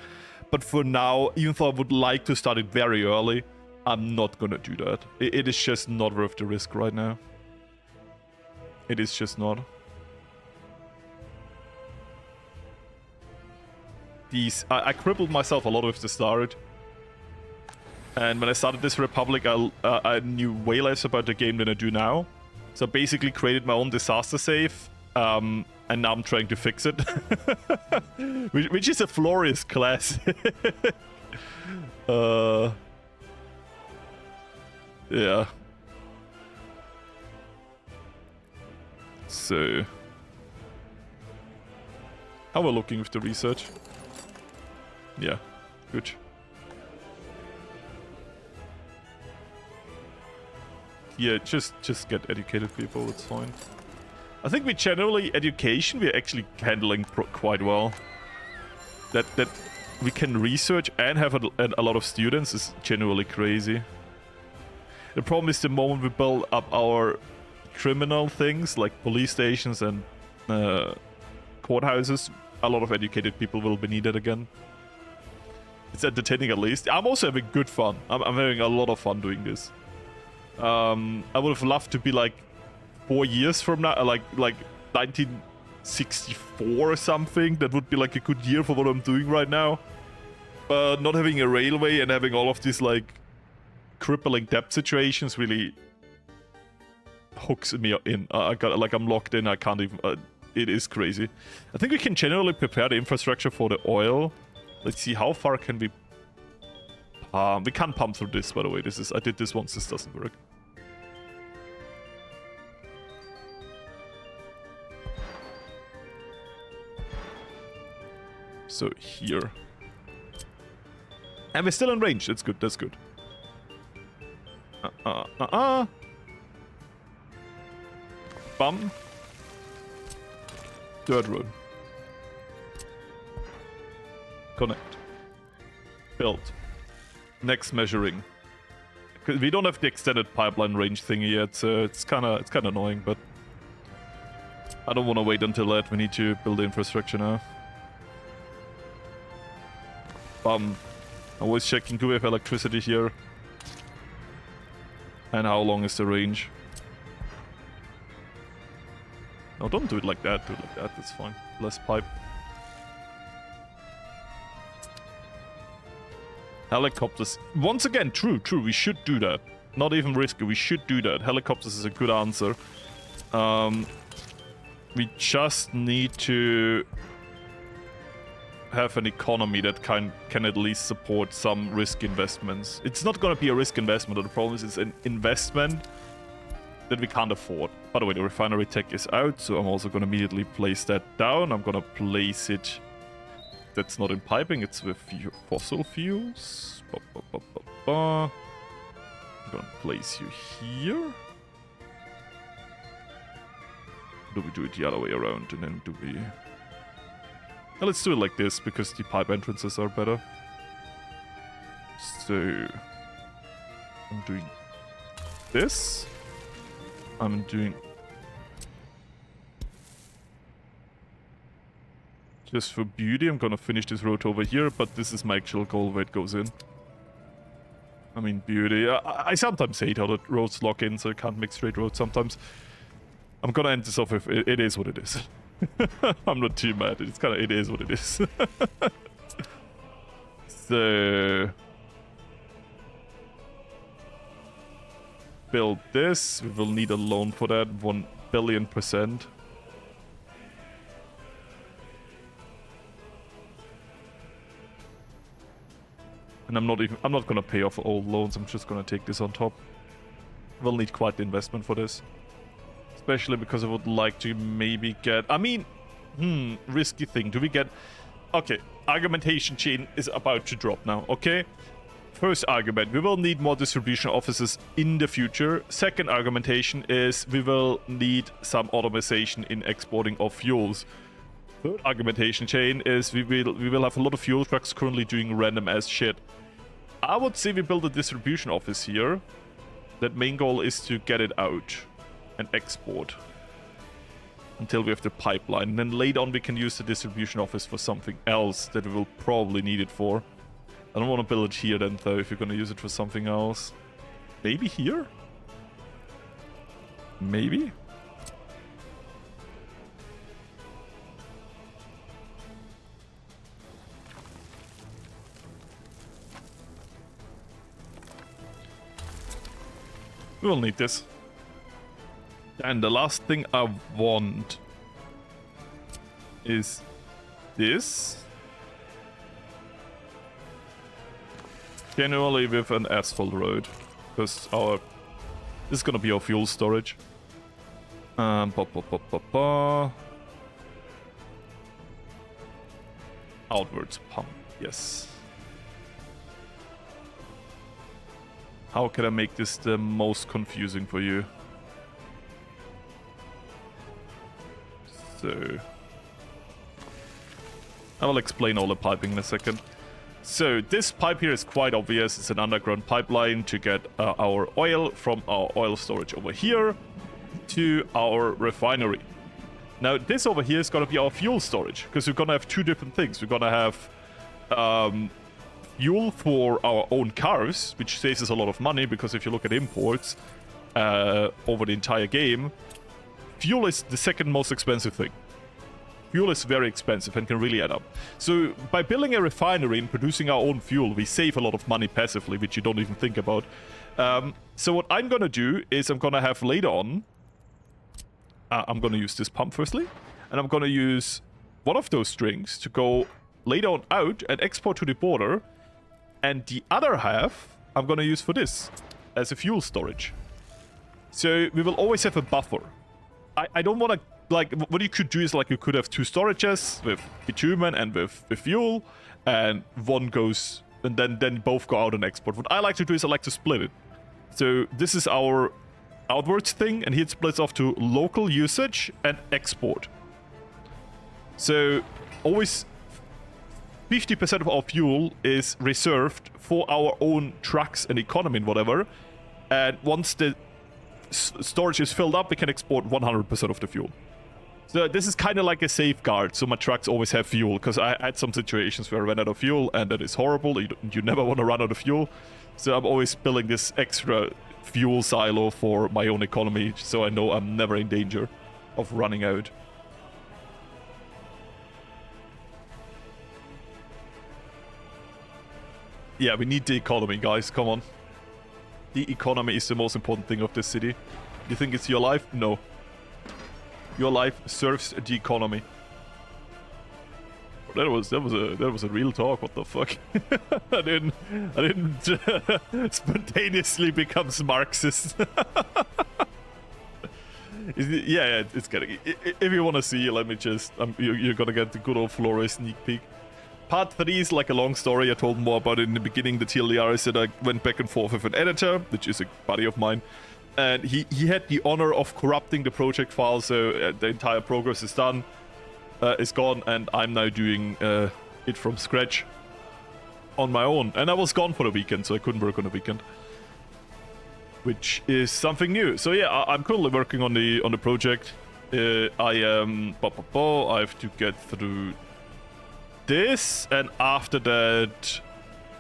But for now, even though I would like to start it very early, I'm not gonna do that. It is just not worth the risk right now. It is just not. these... I crippled myself a lot with the start. And when I started this Republic, I knew way less about the game than I do now. So I basically created my own disaster save. And now I'm trying to fix it. which is a Florius class. Yeah. So... how we're looking with the research? Yeah, good. Yeah, just get educated people, it's fine. I think we generally, education, we're actually handling quite well. That we can research and have a lot of students is genuinely crazy. The problem is the moment we build up our criminal things, like police stations and courthouses, a lot of educated people will be needed again. It's entertaining at least. I'm also having good fun. I'm having a lot of fun doing this. I would have loved to be like 4 years from now, like 1964 or something. That would be like a good year for what I'm doing right now. But not having a railway and having all of these like crippling debt situations really hooks me in. I'm locked in. I can't even. It is crazy. I think we can generally prepare the infrastructure for the oil. Let's see, how far can we pump? We can't pump through this, by the way. I did this once. This doesn't work. So here. And we're still in range. That's good. That's good. Bum. Third road. Connect. Build. Next measuring. We don't have the extended pipeline range thingy yet, so it's kind of annoying, but I don't want to wait until that. We need to build the infrastructure now. Always checking, do we have electricity here? And how long is the range? No, don't do it like that. Do it like that. That's fine. Less pipe. Helicopters. Once again, true. We should do that. Not even risky. We should do that. Helicopters is a good answer. We just need to have an economy that can at least support some risk investments. It's not going to be a risk investment. The problem is it's an investment that we can't afford. By the way, the refinery tech is out, so I'm also going to immediately place that down. I'm going to place it... That's not in piping, it's with fossil fuels. I'm going to place you here. Do we do it the other way around, and then do we... Well, let's do it like this, because the pipe entrances are better. So... I'm doing this. I'm doing... Just for beauty, I'm gonna finish this road over here, but this is my actual goal where it goes in. I mean, beauty. I sometimes hate how the roads lock in, so I can't make straight roads sometimes. I'm gonna end this off with, it is what it is. I'm not too mad, it's kinda, it is what it is. So... Build this, we will need a loan for that, 1 billion%. And I'm not gonna pay off all loans, I'm just gonna take this on top. We'll need quite the investment for this. Especially because I would like to maybe get... I mean, risky thing. Do we get... Okay, argumentation chain is about to drop now, okay? First argument, we will need more distribution offices in the future. Second argumentation is we will need some automation in exporting of fuels. Third argumentation chain is we will have a lot of fuel trucks currently doing random ass shit. I would say we build a distribution office here. That main goal is to get it out and export until we have the pipeline. And then later on we can use the distribution office for something else that we will probably need it for. I don't want to build it here then though, if you're going to use it for something else. Maybe here? Maybe? We will need this. And the last thing I want is this. Generally with an asphalt road. Because this is gonna be our fuel storage. Outwards pump, yes. How can I make this the most confusing for you? So I will explain all the piping in a second. So this pipe here is quite obvious. It's an underground pipeline to get our oil from our oil storage over here to our refinery. Now this over here is going to be our fuel storage, because we're going to have two different things. We're going to have fuel for our own cars, which saves us a lot of money, because if you look at imports over the entire game, fuel is the second most expensive thing. Fuel is very expensive and can really add up. So by building a refinery and producing our own fuel, we save a lot of money passively, which you don't even think about. So what I'm going to do is I'm going to have later on, I'm going to use this pump firstly, and I'm going to use one of those strings to go later on out and export to the border, and the other half I'm going to use for this as a fuel storage. So we will always have a buffer. I don't want to, like, what you could do is, like, you could have two storages with bitumen and with fuel, and one goes, and then both go out and export. What I like to do is I like to split it. So this is our outwards thing, and here it splits off to local usage and export. So always 50% of our fuel is reserved for our own trucks and economy and whatever, and once the storage is filled up, we can export 100% of the fuel. So this is kind of like a safeguard, so my trucks always have fuel, because I had some situations where I ran out of fuel, and that is horrible. You never want to run out of fuel. So I'm always building this extra fuel silo for my own economy, so I know I'm never in danger of running out. Yeah, we need the economy, guys, come on. The economy is the most important thing of this city. You think it's your life? No. Your life serves the economy. That was a real talk. What the fuck? I didn't spontaneously become Marxist. Yeah, it's getting. If you want to see, let me just. You're gonna get the good old Florius sneak peek. Part 3 is like a long story. I told more about it in the beginning. The TLDR is that I went back and forth with an editor, which is a buddy of mine. And he had the honor of corrupting the project file, so the entire progress is done, is gone, and I'm now doing it from scratch on my own. And I was gone for the weekend, so I couldn't work on the weekend, which is something new. So yeah, I'm currently working on the project. I have to get through this, and after that,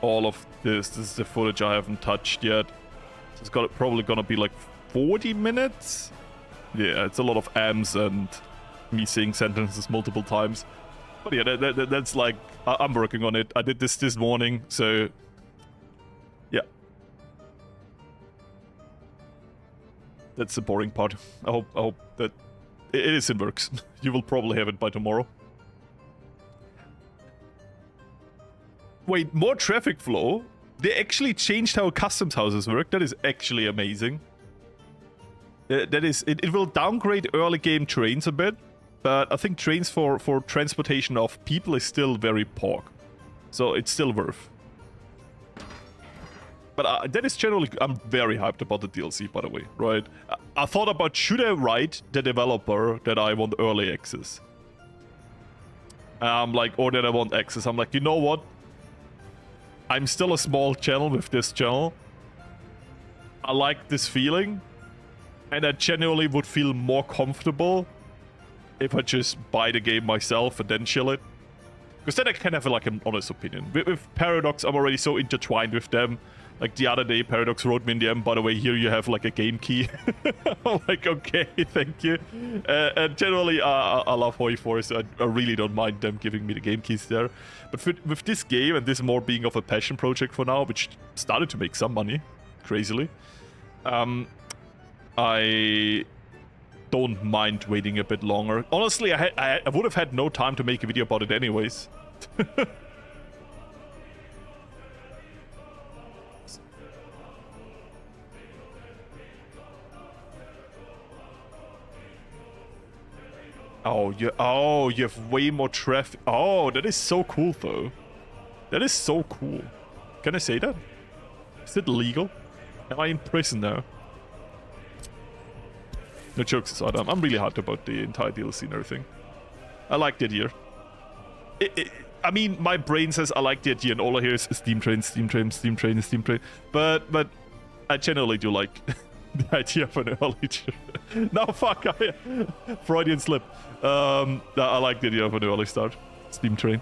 all of this is the footage I haven't touched yet. It's probably gonna be like 40 minutes. Yeah, it's a lot of M's and me saying sentences multiple times. But yeah, that's like, I'm working on it. I did this morning, so yeah. That's the boring part. I hope that it is in works. You will probably have it by tomorrow. Wait, more traffic flow? They actually changed how customs houses work. That is actually amazing. It will downgrade early game trains a bit, but I think trains for transportation of people is still very pork. So it's still worth. But that is generally, I'm very hyped about the DLC, by the way, right? I thought about, should I write the developer that I want early access? Or that I want access. I'm like, you know what? I'm still a small channel with this channel. I like this feeling. And I genuinely would feel more comfortable if I just buy the game myself and then chill it. Because then I can have like an honest opinion. With Paradox, I'm already so intertwined with them. Like the other day, Paradox wrote me in the DM, by the way, here you have like a game key. I'm like, okay, thank you. And generally, I love Hoi4, so I really don't mind them giving me the game keys there. But with this game, and this more being of a passion project for now, which started to make some money, crazily, I don't mind waiting a bit longer. Honestly, I would have had no time to make a video about it anyways. Oh, you have way more traffic. Oh, that is so cool, though. That is so cool. Can I say that? Is it legal? Am I in prison now? No jokes aside, I'm really hyped about the entire DLC and everything. I like the idea. I mean, my brain says I like the idea, and all I hear is Steam Train, Steam Train, Steam Train, Steam Train. But I generally do like the idea of an early... No, fuck, Freudian slip. I like the idea of an early start. Steam Train.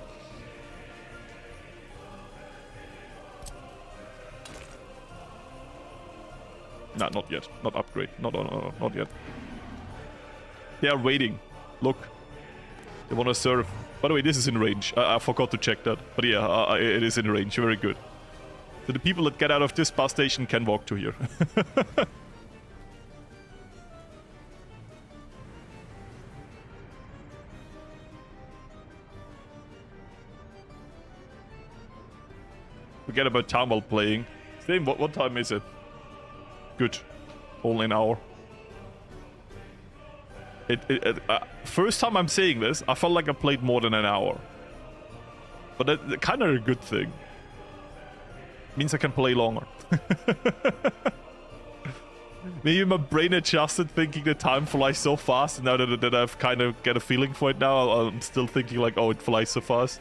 Nah, not yet. Not upgrade. No, not yet. They are waiting. Look. They want to serve. By the way, this is in range. I forgot to check that. But yeah, it is in range. Very good. So the people that get out of this bus station can walk to here. Forget about time while playing. Same, what time is it? Good. Only an hour. First time I'm saying this, I felt like I played more than an hour. But that's kind of a good thing. Means I can play longer. Maybe my brain adjusted thinking the time flies so fast, and now that I've kind of get a feeling for it now, I'm still thinking like, oh, it flies so fast.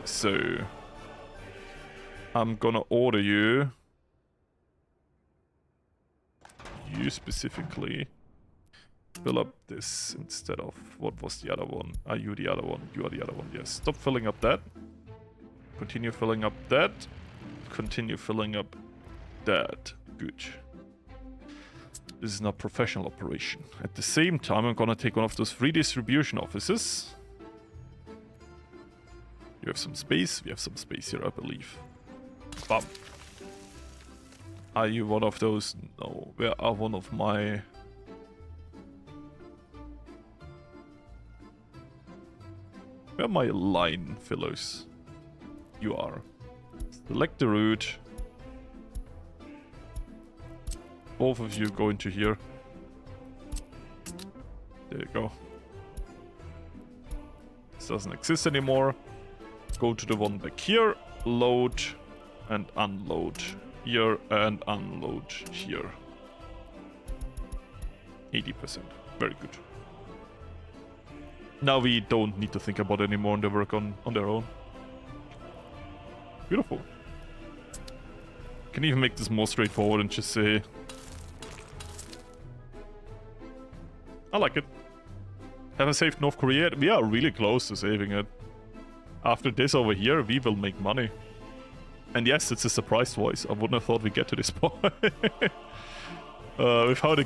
So... I'm gonna order you... You specifically fill up this instead of what was the other one? Are you the other one? You are the other one. Yes. Stop filling up that. Continue filling up that. Continue filling up that. Good. This is not professional operation. At the same time, I'm gonna take one of those free distribution offices. You have some space. We have some space here, I believe. Bam. Are you one of those? No. Where are one of my... Where are my line fillers? You are. Select the route. Both of you go into here. There you go. This doesn't exist anymore. Go to the one back here. Load and unload. Here and unload here. 80%. Very good. Now we don't need to think about it anymore and they work on their own. Beautiful. Can even make this more straightforward and just say... I like it. Have I saved North Korea? We are really close to saving it. After this over here, we will make money. And yes, it's a surprise voice. I wouldn't have thought we'd get to this point. With how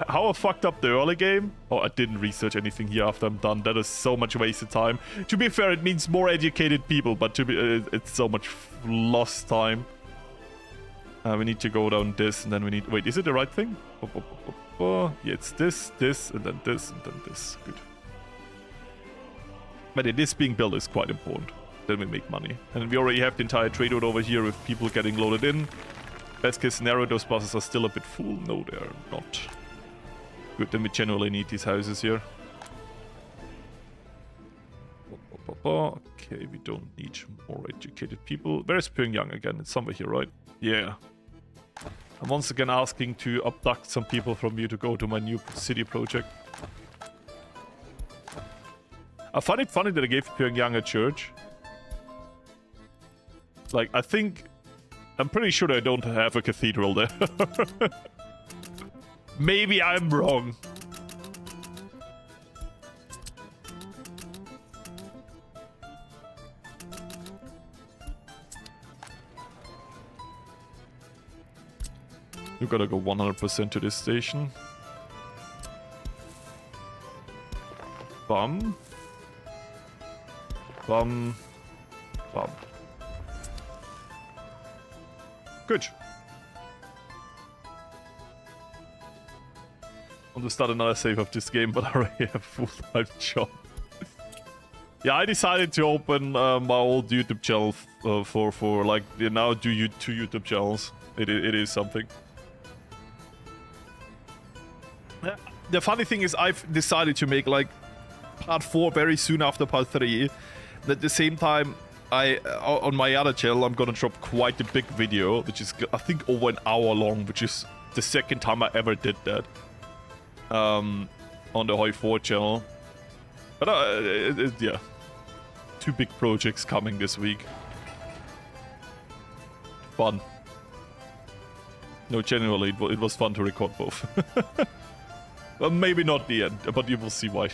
how I fucked up the early game. Oh, I didn't research anything here after I'm done. That is so much wasted time. To be fair, it means more educated people, but to be, it's so much lost time. We need to go down this, and then we need... Wait, is it the right thing? Yeah, it's this, and then this, and then this. Good. But it is being built is quite important. Then we make money. And we already have the entire trade route over here with people getting loaded in. Best case scenario, those buses are still a bit full. No, they're not. Good, then we generally need these houses here. Okay, we don't need more educated people. Where's Pyongyang again? It's somewhere here, right? Yeah. I'm once again asking to abduct some people from you to go to my new city project. I find it funny that I gave Pyongyang a church. Like, I'm pretty sure I don't have a cathedral there. Maybe I'm wrong. You gotta go 100% to this station. Bum. Bum. Bum. Good. want to start another save of this game, but I already have a full-time job. Yeah, I decided to open my old YouTube channel for like, now do you 2 YouTube channels. It is something. The funny thing is I've decided to make like part 4 very soon after part 3. At the same time, on my other channel, I'm gonna drop quite a big video, which is, I think, over an hour long, which is the second time I ever did that. On the Hoi 4 channel. But yeah. 2 big projects coming this week. Fun. No, genuinely, it was fun to record both. Well, maybe not the end, but you will see why.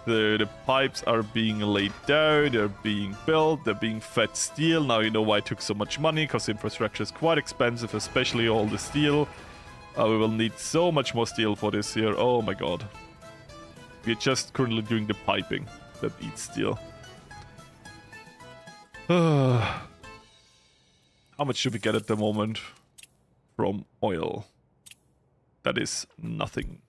The pipes are being laid down, they're being built, they're being fed steel. Now you know why it took so much money, because infrastructure is quite expensive, especially all the steel. We will need so much more steel for this here. Oh my god. We're just currently doing the piping that eats steel. How much should we get at the moment from oil? That is nothing.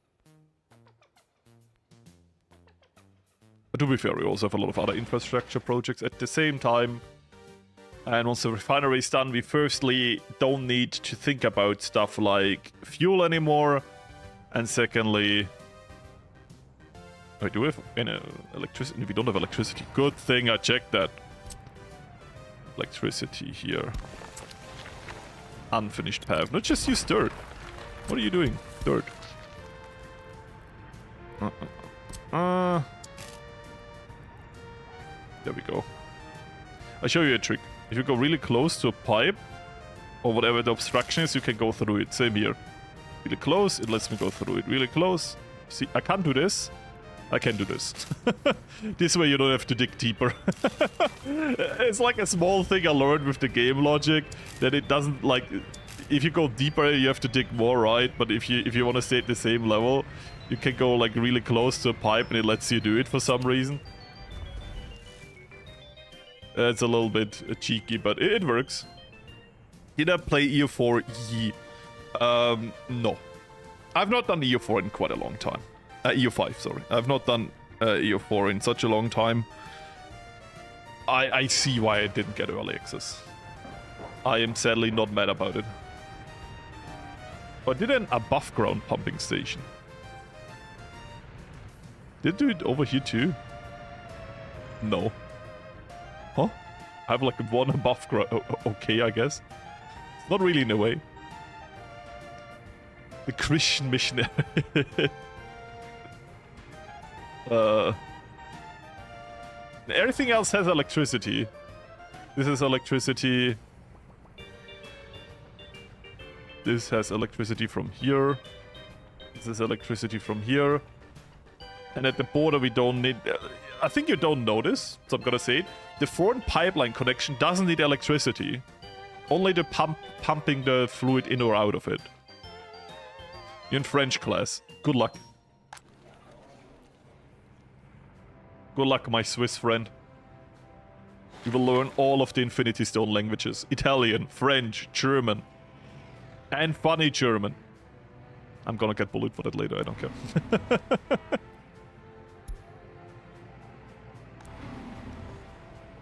But to be fair, we also have a lot of other infrastructure projects at the same time. And once the refinery is done, we firstly don't need to think about stuff like fuel anymore. And secondly... Wait, do we have any electricity? We don't have electricity. Good thing I checked that. Electricity here. Unfinished path. Not just use dirt. What are you doing? Dirt. There we go. I'll show you a trick. If you go really close to a pipe, or whatever the obstruction is, you can go through it. Same here. Really close, it lets me go through it. Really close. See, I can't do this. I can do this. This way you don't have to dig deeper. It's like a small thing I learned with the game logic, that it doesn't, like, if you go deeper you have to dig more, right? But if you want to stay at the same level, you can go like really close to a pipe and it lets you do it for some reason. It's a little bit cheeky, but it works. Did I play EU4? No. I've not done EU4 in quite a long time. EU5, sorry. I've not done EU4 in such a long time. I see why I didn't get early access. I am sadly not mad about it. But did an above ground pumping station. Did it do it over here too? No. Huh? I have like one above ground. Okay, I guess. It's not really in a way. The Christian missionary. Everything else has electricity. This is electricity. This has electricity from here. This is electricity from here. And at the border we don't need... I think you don't notice, so I'm gonna say it. The foreign pipeline connection doesn't need electricity. Only the pumping the fluid in or out of it. You're in French class. Good luck. Good luck, my Swiss friend. You will learn all of the Infinity Stone languages. Italian, French, German. And funny German. I'm gonna get bullied for that later, I don't care.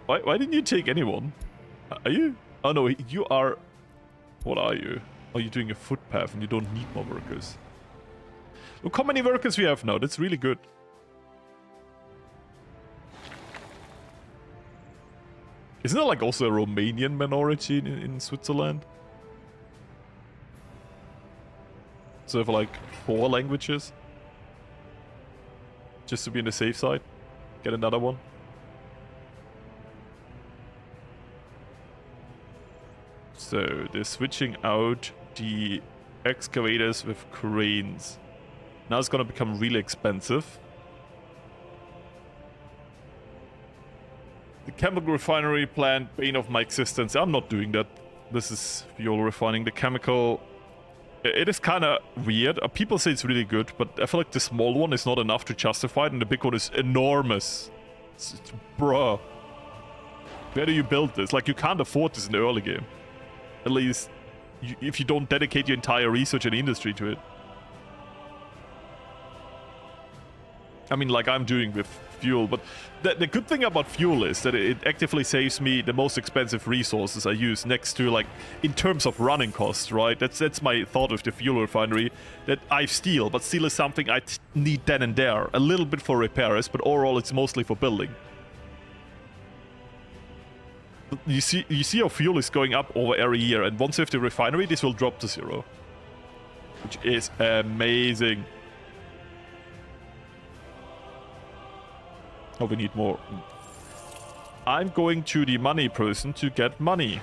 Why didn't you take anyone? Are you? Oh no, you are... What are you? Oh, you're doing a footpath and you don't need more workers. Look how many workers we have now, that's really good. Isn't there like also a Romanian minority in Switzerland? So have like 4 languages? Just to be on the safe side? Get another one? So they're switching out the excavators with cranes. Now it's gonna become really expensive. The chemical refinery plant, bane of my existence. I'm not doing that. This is fuel refining. The chemical... It is kind of weird. People say it's really good, but I feel like the small one is not enough to justify it, and the big one is enormous. Bruh. Where do you build this? Like, you can't afford this in the early game. At least if you don't dedicate your entire research and industry to it. I mean, like I'm doing with fuel, but the good thing about fuel is that it actively saves me the most expensive resources I use next to, like, in terms of running costs, right? That's my thought with the fuel refinery, that I have steel, but steel is something I need then and there. A little bit for repairs, but overall it's mostly for building. You see how fuel is going up over every year, and once you have the refinery, this will drop to 0. Which is amazing. Oh, we need more. I'm going to the money person to get money.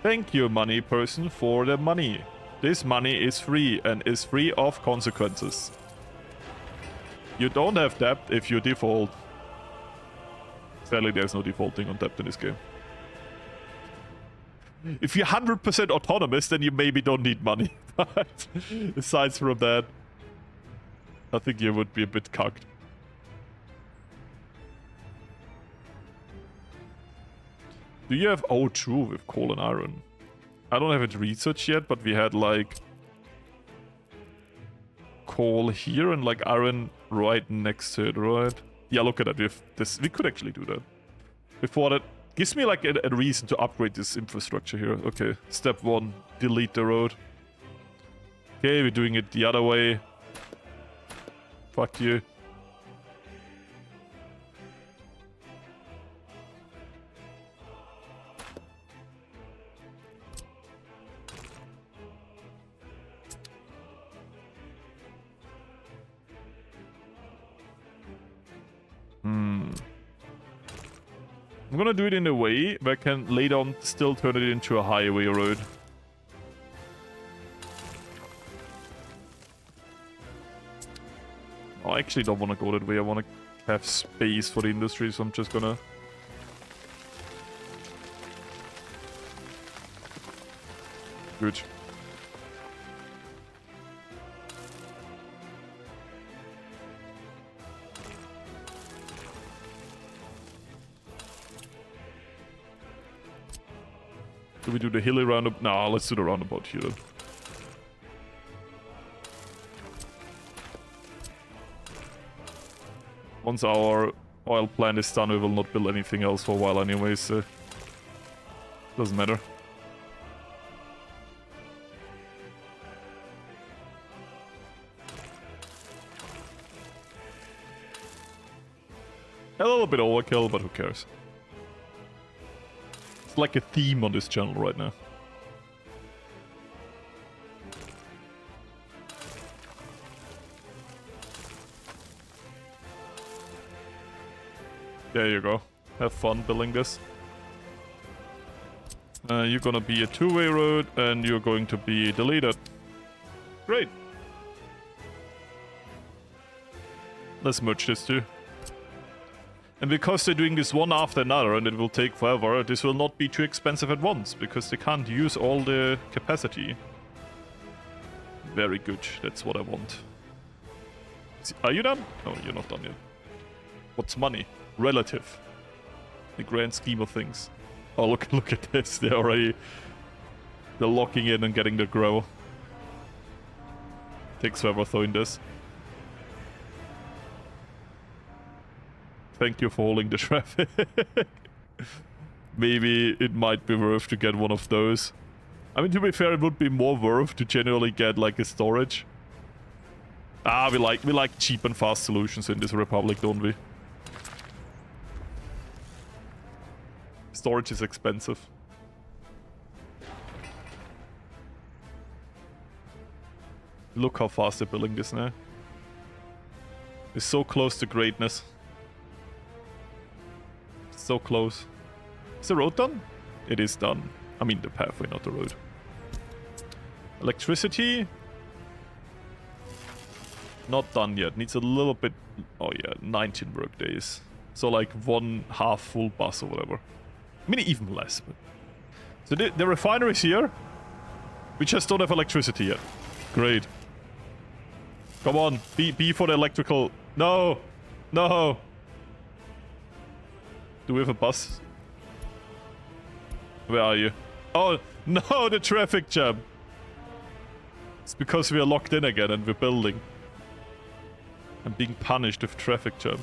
Thank you, money person, for the money. This money is free and is free of consequences. You don't have debt if you default. Sadly, there's no defaulting on debt in this game. If you're 100% autonomous, then you maybe don't need money. But aside from that, I think you would be a bit cucked. Do you have... Oh, true, with coal and iron. I don't have it researched yet, but we had, like, coal here and, like, iron right next to it, right? Yeah, look at that. We could actually do that. Before that, gives me, like, a reason to upgrade this infrastructure here. Okay, step 1, delete the road. Okay, we're doing it the other way. Fuck you. I'm gonna do it in a way where I can later on still turn it into a highway road. Oh, I actually don't want to go that way. I want to have space for the industry, so I'm just gonna... Good. Do we do the hilly roundabout? No, let's do the roundabout here then. Once our oil plant is done, we will not build anything else for a while anyway, so... Doesn't matter. A little bit overkill, but who cares? It's like a theme on this channel right now. There you go. Have fun building this. You're gonna be a two-way road, and you're going to be deleted. Great. Let's merge this too. And because they're doing this one after another and it will take forever, this will not be too expensive at once, because they can't use all the capacity. Very good, that's what I want. Are you done? No, you're not done yet. What's money? Relative. The grand scheme of things. Oh, look at this, they're locking in and getting the grow. Takes forever throwing this. Thank you for holding the traffic. Maybe it might be worth to get one of those. I mean, to be fair, it would be more worth to generally get like a storage. Ah, we like cheap and fast solutions in this republic, don't we? Storage is expensive. Look how fast they're building this now. It's so close to greatness. So close. Is the road done? It is done. I mean the pathway, not the road. Electricity? Not done yet. Needs a little bit... Oh yeah, 19 work days. So like 1/2 full bus or whatever. I mean even less. But... So the refinery's here. We just don't have electricity yet. Great. Come on, be for the electrical... No! No! Do we have a bus? Where are you? Oh, No, the traffic jam. It's because we are locked in again and we're building. I'm being punished with traffic jam.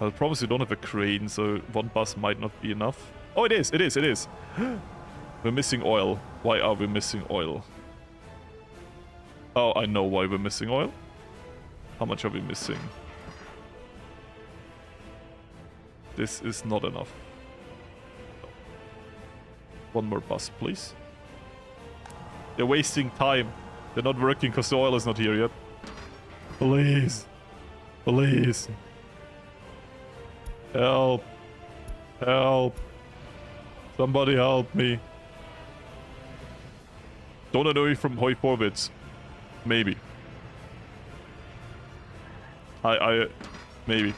I promise you don't have a crane, so one bus might not be enough. Oh, it is, it is, it is. We're missing oil. Why are we missing oil? Oh, I know why we're missing oil. How much are we missing? This is not enough. One more bus, please. They're wasting time. They're not working because the oil is not here yet. Please. Please. Help. Help. Somebody help me. Don't I know you from Heuporwitz? Maybe. Maybe.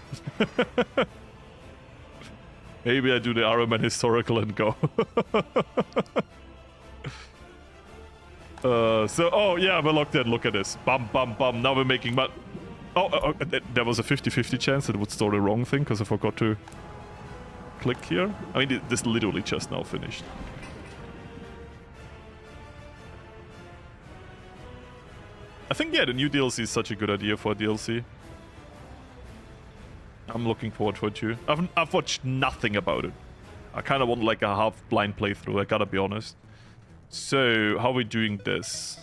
Maybe I do the Ironman historical and go. Oh yeah, we're locked in. Look at this. Bum, bum, bum. Now we're making but there was a 50-50 chance that it would store the wrong thing because I forgot to click here. I mean, this literally just now finished. I think, yeah, the new DLC is such a good idea for a DLC. I'm looking forward to it too. I've watched nothing about it. I kind of want like a half-blind playthrough, I gotta be honest. So, how are we doing this?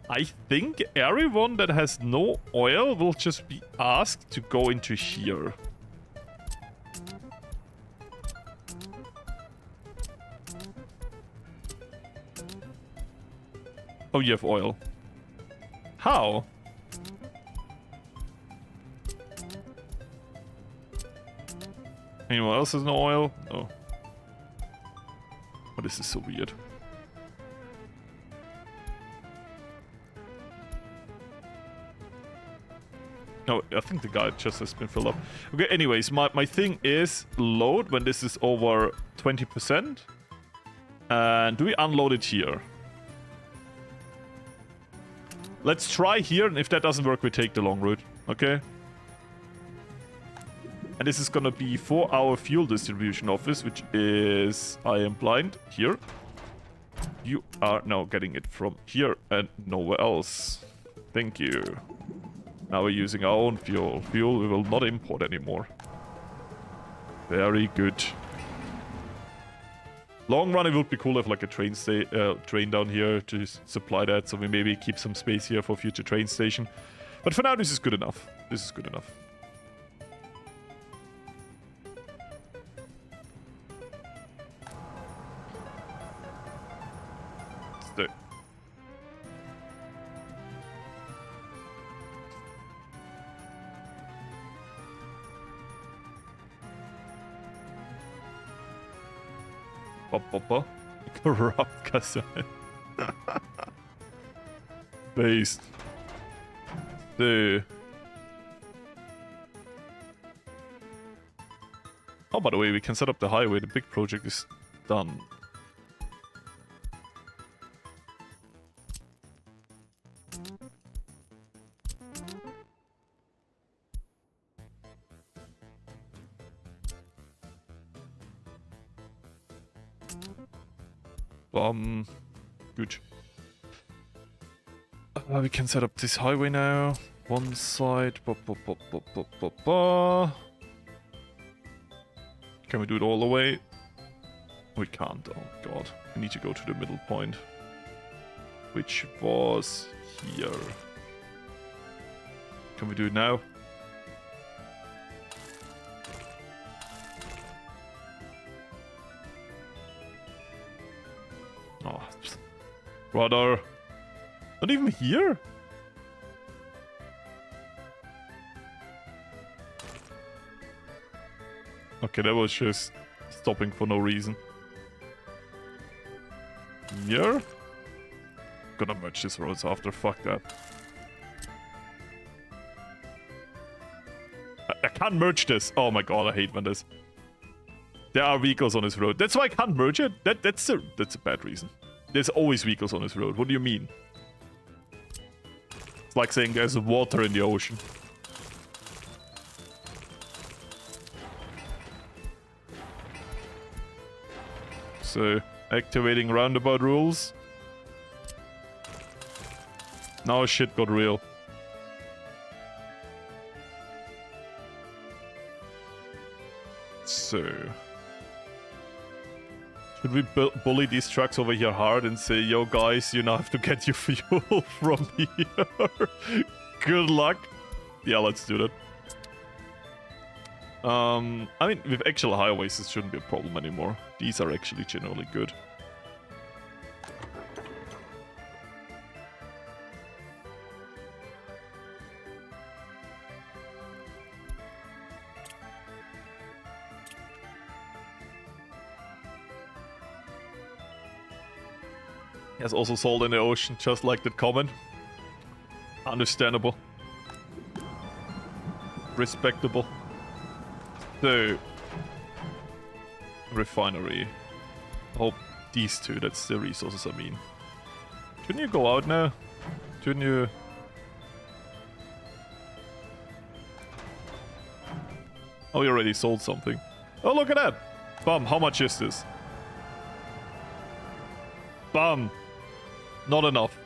I think everyone that has no oil will just be asked to go into here. Oh, you have oil. How? Anyone else has no oil? No. Oh, this is so weird. No, I think the guide just has been filled up. Okay, anyways, my thing is load when this is over 20%. And do we unload it here? Let's try here, and if that doesn't work, we take the long route. Okay? And this is gonna be for our fuel distribution office, which is, I am blind, here. You are now getting it from here and nowhere else. Thank you. Now we're using our own fuel. Fuel we will not import anymore. Very good. Long run, it would be cool if like a train down here to supply that, so we maybe keep some space here for future train station. But for now, this is good enough. This is good enough. Papa. Corrupt Kasse. Based. So. Oh, by the way, we can set up the highway. The big project is done. Good. We can set up this highway now. One side. Can we do it all the way? We can't. Oh god. We need to go to the middle point. Which was here. Can we do it now? Oh, brother. Not even here? Okay, that was just stopping for no reason. Here? Gonna merge these roads after, fuck that. I can't merge this. Oh my god, I hate when this. There are vehicles on this road. That's why I can't merge it? That's a bad reason. There's always vehicles on this road. What do you mean? It's like saying there's water in the ocean. So, activating roundabout rules. Now shit got real. So... should we bully these trucks over here hard and say, yo guys, you now have to get your fuel from here? Good luck. Yeah, let's do that. I mean, with actual highways, this shouldn't be a problem anymore. These are actually generally good. Has also sold in the ocean, just like that comment. Understandable. Respectable. So... Refinery. Oh, these two, that's the resources I mean. Shouldn't you go out now? Shouldn't you... Oh, you already sold something. Oh, look at that! Bum, how much is this? Bum! Not enough.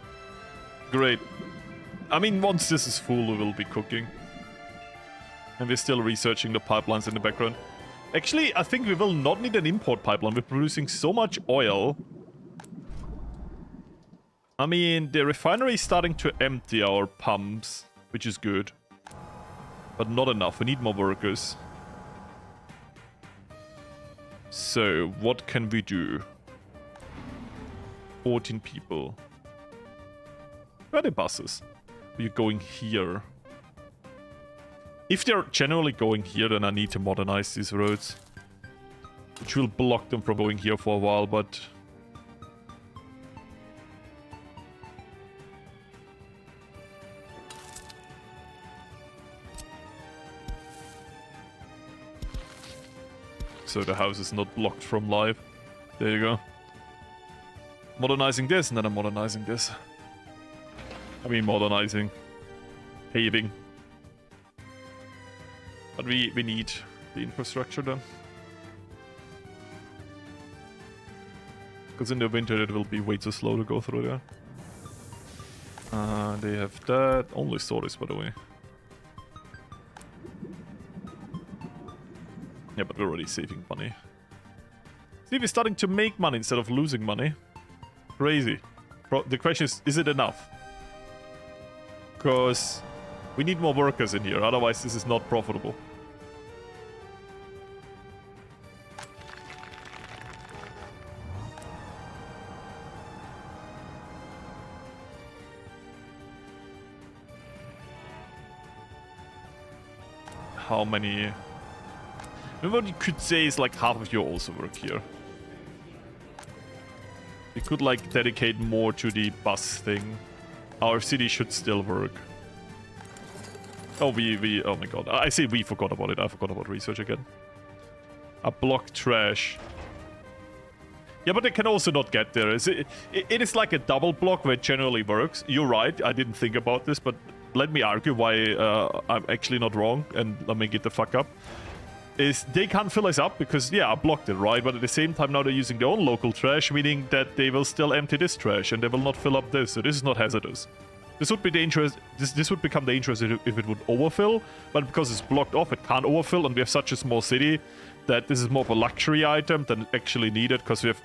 Great. I mean, once this is full, we will be cooking. And we're still researching the pipelines in the background. Actually, I think we will not need an import pipeline. We're producing so much oil. I mean, the refinery is starting to empty our pumps, which is good. But not enough. We need more workers. So, what can we do? 14 people. Where are the buses? We're going here. If they're generally going here, then I need to modernize these roads. Which will block them from going here for a while, but... So the house is not blocked from live. There you go. Modernizing this, and then I'm modernizing this. I mean, modernizing. Paving. But we need the infrastructure then. Because in the winter it will be way too slow to go through there. They have that. Only stories, by the way. Yeah, but we're already saving money. See, we're starting to make money instead of losing money. Crazy. The question is it enough? Because we need more workers in here, otherwise this is not profitable. How many... What you could say is like half of you also work here. We could like dedicate more to the bus thing. Our city should still work. Oh, oh my god. I say we forgot about it. I forgot about research again. A block trash. Yeah, but they can also not get there. It is like a double block where it generally works. You're right. I didn't think about this, but let me argue why I'm actually not wrong and let me get the fuck up. Is they can't fill us up because, yeah, I blocked it, right? But at the same time, now they're using their own local trash, meaning that they will still empty this trash and they will not fill up this. So this is not hazardous. This would be dangerous. This would become dangerous if it would overfill, but because it's blocked off, it can't overfill, and we have such a small city that this is more of a luxury item than actually needed, because we have,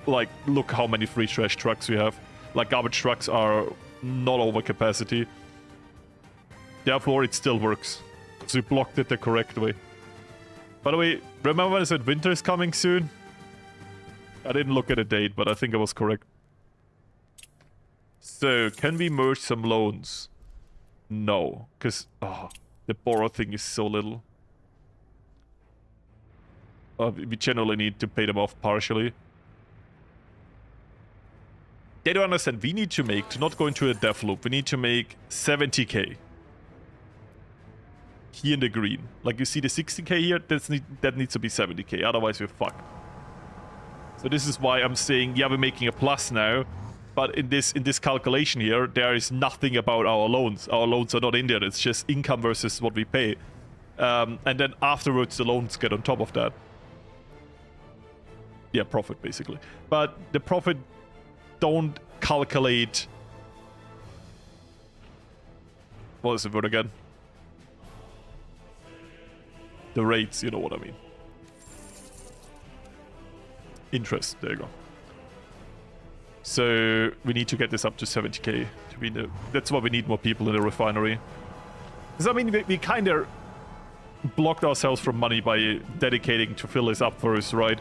like, look how many free trash trucks we have. Like, garbage trucks are not over capacity. Therefore, it still works. So we blocked it the correct way. By the way, remember when I said winter is coming soon? I didn't look at a date, but I think I was correct. So, can we merge some loans? No, because the borrow thing is so little. We generally need to pay them off partially. They don't understand. We need to make, to not go into a death loop, we need to make 70k. Here in the green. Like you see the 60k here, that needs to be 70k, otherwise we're fucked. So this is why I'm saying, yeah, we're making a plus now. But in this calculation here, there is nothing about our loans. Our loans are not in there. It's just income versus what we pay. And then afterwards, the loans get on top of that. Yeah, profit, basically. But the profit don't calculate... What is the word again? The rates, you know what I mean. Interest, there you go. So we need to get this up to 70k to be the... That's why we need more people in the refinery. Because I mean, we kind of blocked ourselves from money by dedicating to fill this up first, right?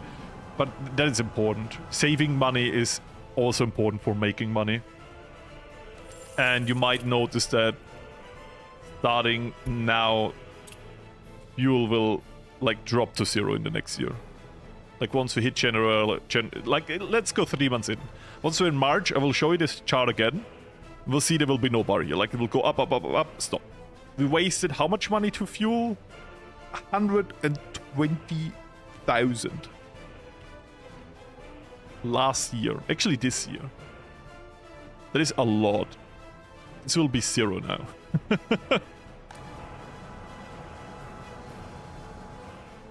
But that is important. Saving money is also important for making money. And you might notice that starting now, fuel will like drop to 0 in the next year. Like once we hit let's go 3 months in. Once we're in March, I will show you this chart again. We'll see there will be no bar here. Like it will go up, up, up, up, up, stop. We wasted how much money to fuel? 120,000. Last year. Actually this year. That is a lot. This will be 0 now.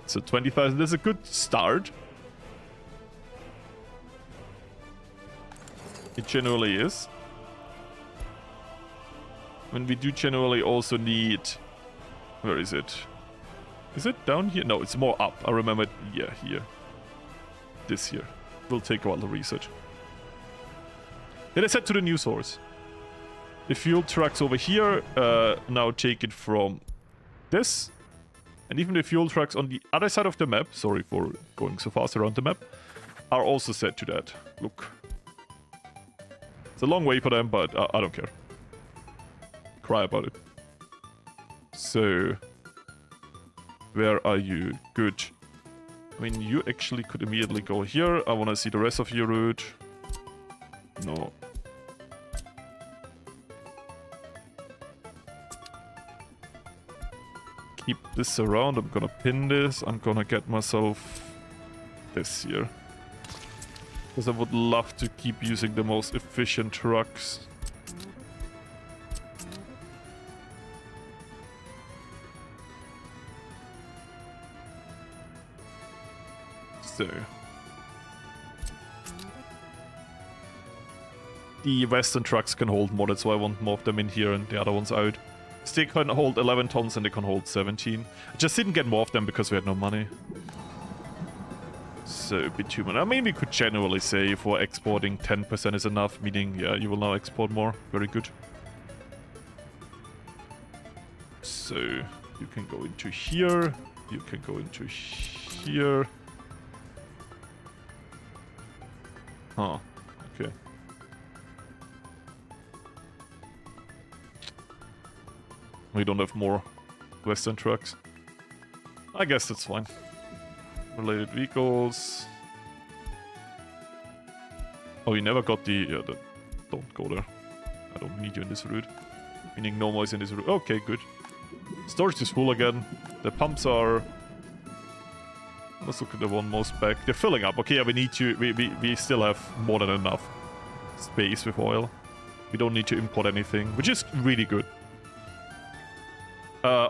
So 20,000 is a good start. It generally is. And we do generally also need... Where is it? Is it down here? No, it's more up. I remember it. Yeah, here. This here. Will take a while to research. Then I said to the news source. The fuel trucks over here now take it from this. And even the fuel trucks on the other side of the map, sorry for going so fast around the map, are also set to that. Look. It's a long way for them, but I don't care. Cry about it. So, where are you? Good. I mean, you actually could immediately go here. I want to see the rest of your route. No. Keep this around. I'm gonna pin this. I'm gonna get myself this here. Because I would love to keep using the most efficient trucks. So. The western trucks can hold more, that's why I want more of them in here and the other ones out. They can hold 11 tons and they can hold 17. I just didn't get more of them because we had no money. So, bitumen. I mean, we could generally say for exporting 10% is enough, meaning, yeah, you will now export more. Very good. So, you can go into here. You can go into here. Huh. Okay. We don't have more western trucks. I guess that's fine. Related vehicles. Oh, you never got the... Yeah, don't go there. I don't need you in this route. Meaning no more is in this route. Okay, good. Storage is full again. The pumps are... Let's look at the one most back. They're filling up. Okay, yeah, we need to... We still have more than enough space with oil. We don't need to import anything, which is really good.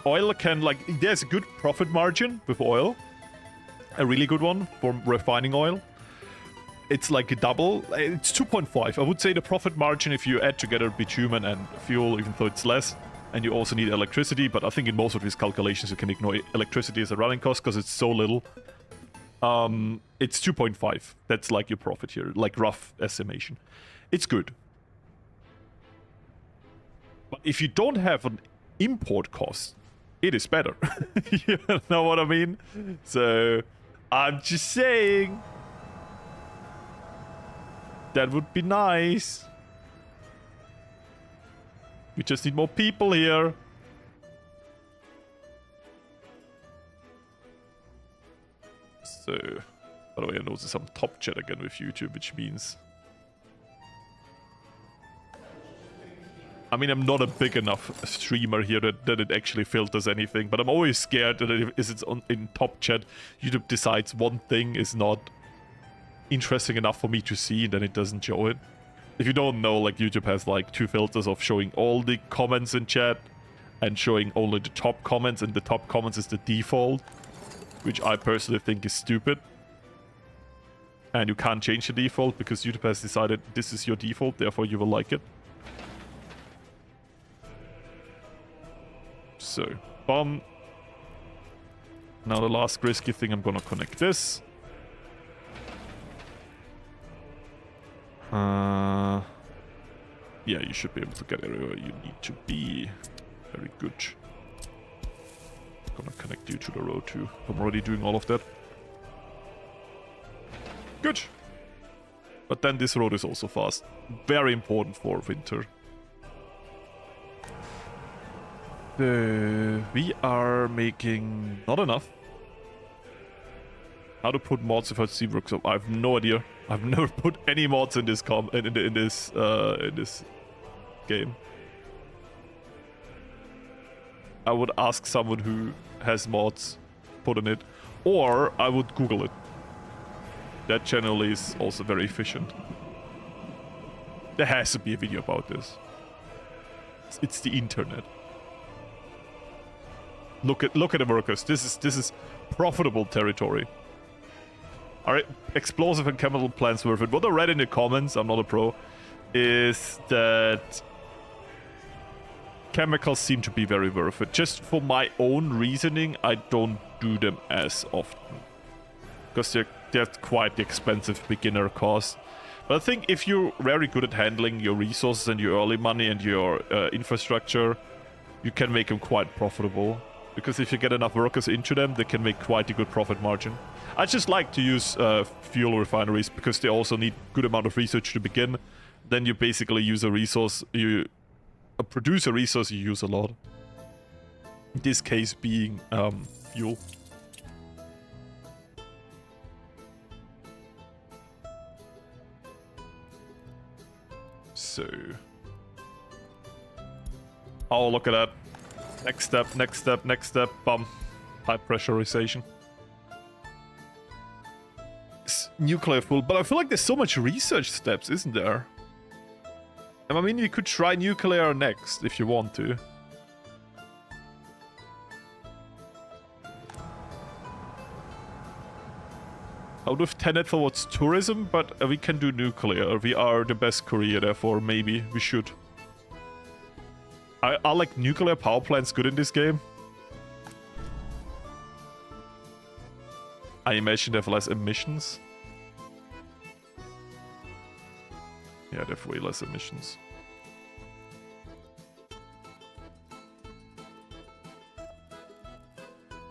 Oil can, like, there's a good profit margin with oil. A really good one for refining oil. It's like a double. It's 2.5. I would say the profit margin if you add together bitumen and fuel, even though it's less. And you also need electricity, but I think in most of these calculations you can ignore electricity as a running cost because it's so little. It's 2.5. That's like your profit here, like rough estimation. It's good. But if you don't have an import cost, it is better. You know what I mean? So, I'm just saying. That would be nice. We just need more people here. So, by the way, I noticed I'm top chat again with YouTube, which means... I mean, I'm not a big enough streamer here that it actually filters anything, but I'm always scared that if it's in top chat, YouTube decides one thing is not interesting enough for me to see, and then it doesn't show it. If you don't know, like, YouTube has like 2 filters of showing all the comments in chat and showing only the top comments, and the top comments is the default, which I personally think is stupid. And you can't change the default because YouTube has decided this is your default, therefore you will like it. So, bomb. Now the last risky thing, I'm gonna connect this. Yeah, you should be able to get everywhere you need to be. Very good. Gonna connect you to the road too. I'm already doing all of that. Good. But then this road is also fast. Very important for winter. We are making not enough. How to put mods without Steam Workshop? I have no idea. I've never put any mods in this in this game. I would ask someone who has mods put in it, or I would Google it. That generally is also very efficient. There has to be a video about this. It's the internet. Look at the workers. This is profitable territory. Alright, explosive and chemical plants worth it. What I read in the comments, I'm not a pro, is that chemicals seem to be very worth it. Just for my own reasoning, I don't do them as often. Because they're quite the expensive beginner cost. But I think if you're very good at handling your resources and your early money and your infrastructure, you can make them quite profitable. Because if you get enough workers into them, they can make quite a good profit margin. I just like to use fuel refineries because they also need good amount of research to begin. Then you basically use a resource, you produce a resource you use a lot. In this case being fuel. So... oh, look at that. Next step, next step, next step. Bum. High pressurization. It's nuclear fuel, but I feel like there's so much research steps, isn't there? I mean, you could try nuclear next if you want to. Out of 10 towards tourism, but we can do nuclear. We are the best Korea, therefore maybe we should. Are like nuclear power plants good in this game? I imagine they have less emissions. Yeah, they have way less emissions.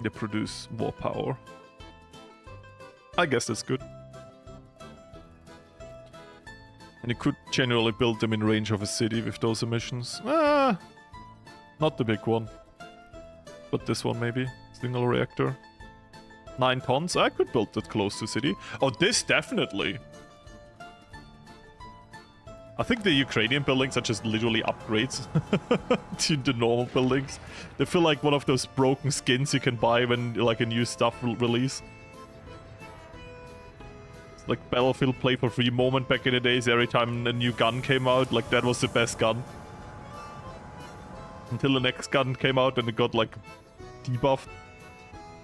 They produce more power. I guess that's good. And you could generally build them in range of a city with those emissions. Not the big one. But this one maybe. Single reactor. 9 tons. I could build that close to city. Oh, this definitely. I think the Ukrainian buildings are just literally upgrades to the normal buildings. They feel like one of those broken skins you can buy when like a new stuff will release. It's like Battlefield play for free moment back in the days. Every time a new gun came out, like that was the best gun. Until the next gun came out and it got like debuffed.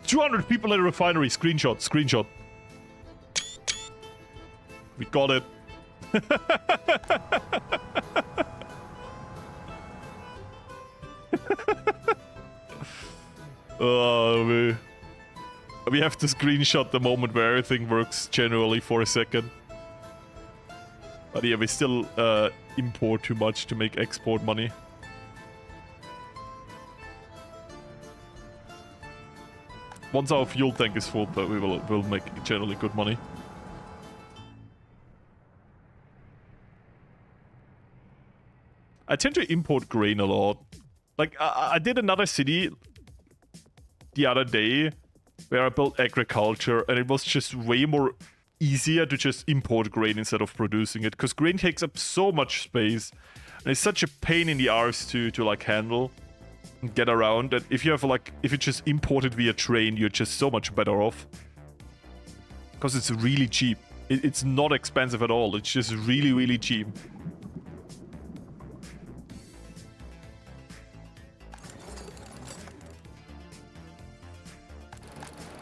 200 people at a refinery. Screenshot, screenshot. We got it. We have to screenshot the moment where everything works generally for a second. But yeah, we still import too much to make export money. Once our fuel tank is full, but we'll make generally good money. I tend to import grain a lot. Like, I did another city the other day where I built agriculture, and it was just way more easier to just import grain instead of producing it, because grain takes up so much space, and it's such a pain in the arse to like handle and get around, that if you have like, if you just import it via train, you're just so much better off. Because it's really cheap. It's not expensive at all, it's just really, really cheap.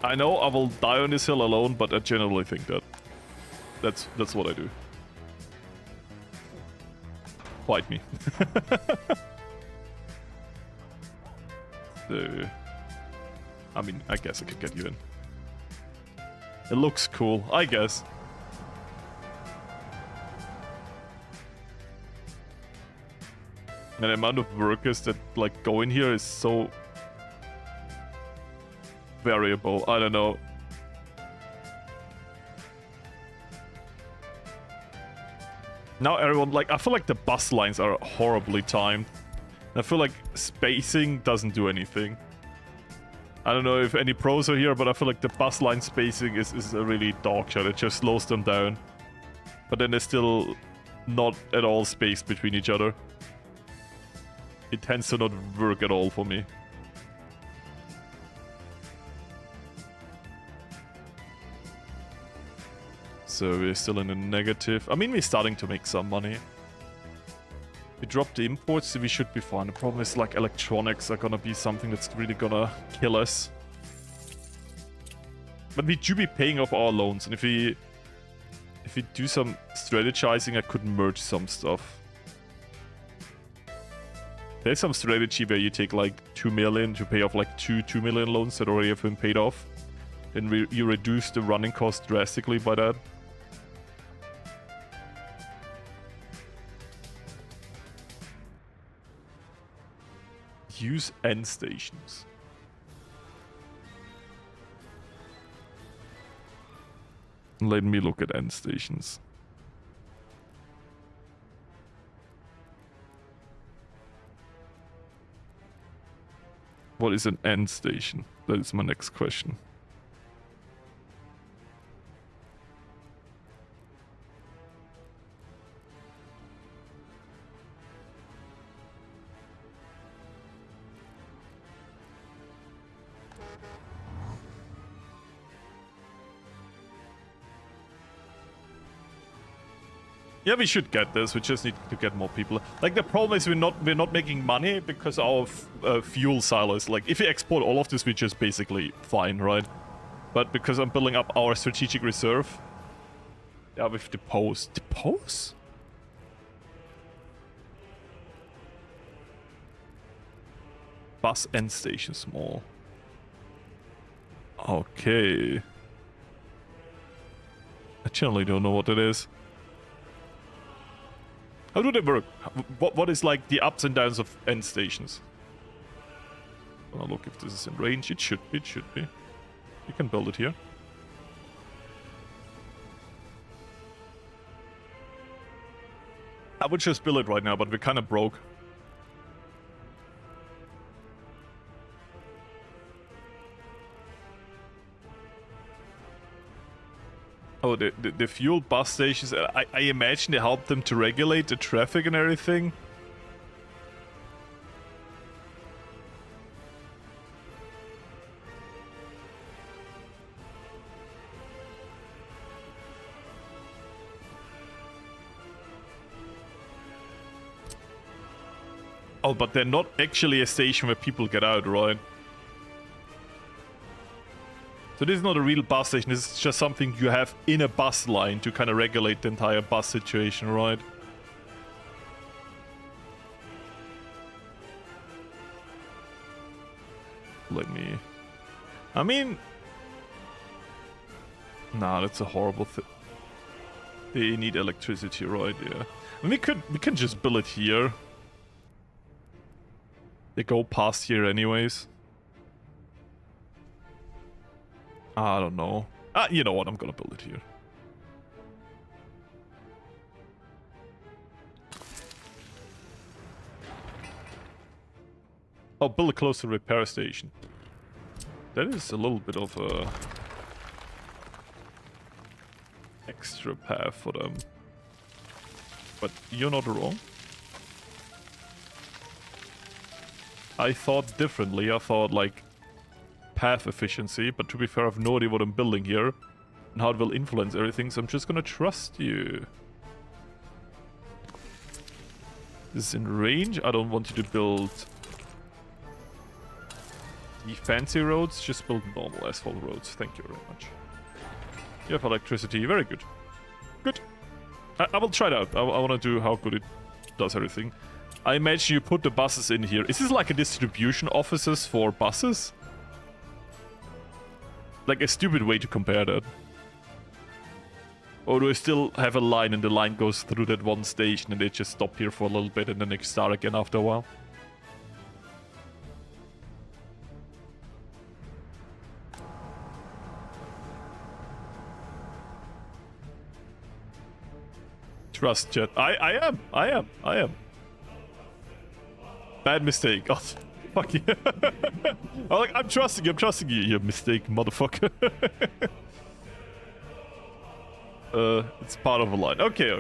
I know I will die on this hill alone, but I generally think that. That's what I do. Fight me. So, I mean, I guess I could get you in. It looks cool, I guess. And the amount of workers that like go in here is so variable. I don't know. Now everyone, like, I feel like the bus lines are horribly timed. I feel like spacing doesn't do anything. I don't know if any pros are here, but I feel like the bus line spacing is a really dog shot. It just slows them down. But then they're still not at all spaced between each other. It tends to not work at all for me. So we're still in a negative. I mean, we're starting to make some money. We dropped the imports, so we should be fine. The problem is, like, electronics are gonna be something that's really gonna kill us. But we do be paying off our loans, and if we do some strategizing, I could merge some stuff. There's some strategy where you take like 2 million to pay off like 2 million loans that already have been paid off. Then you reduce the running cost drastically by that. Use end stations. Let me look at end stations. What is an end station? That is my next question. Yeah, we should get this. We just need to get more people. Like, the problem is we're not making money because our fuel silos. Like, if we export all of this, we're just basically fine, right? But because I'm building up our strategic reserve, yeah, with depose. Depose? Bus end station small. Okay. I generally don't know what it is. How do they work? What is like the ups and downs of end stations? I'll look if this is in range. It should be, it should be. You can build it here. I would just build it right now, but we're kind of broke. Oh, the fuel bus stations, I imagine they help them to regulate the traffic and everything. Oh, but they're not actually a station where people get out, right? So this is not a real bus station, this is just something you have in a bus line to kind of regulate the entire bus situation, right? Let me... I mean... Nah, that's a horrible thing. They need electricity, right? Yeah. I mean, we can just build it here. They go past here anyways. I don't know. You know what? I'm gonna build it here. Oh, build a closer repair station. That is a little bit of a extra path for them. But you're not wrong. I thought differently. I thought like path efficiency, but to be fair, I have no idea what I'm building here and how it will influence everything, so I'm just gonna trust you. This is in range. I don't want you to build the fancy roads, just build normal asphalt roads. Thank you very much. You have electricity, very good. Good. I will try it out. I want to do how good it does everything. I imagine you put the buses in here. Is this like a distribution offices for buses? Like a stupid way to compare that. Or do I still have a line and the line goes through that one station and they just stop here for a little bit and then they start again after a while? Trust, chat. I am. Bad mistake. Oh, fuck you. I'm trusting you, you mistake, motherfucker. It's part of a line. Okay.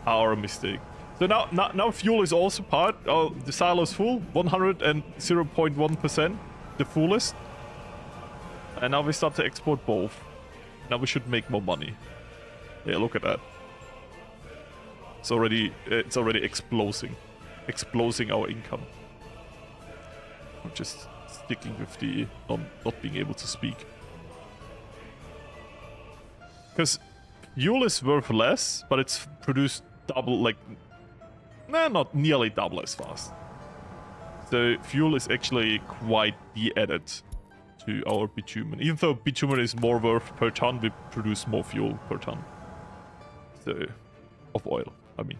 Our mistake. So now fuel is also part. Oh, the silo is full. 100.1%. The fullest. And now we start to export both. Now we should make more money. Yeah, look at that. It's already exploding our income. I'm just sticking with the not being able to speak. Because fuel is worth less, but it's produced double, like, not nearly double as fast. So fuel is actually quite de-added to our bitumen. Even though bitumen is more worth per ton, we produce more fuel per ton. So, of oil, I mean.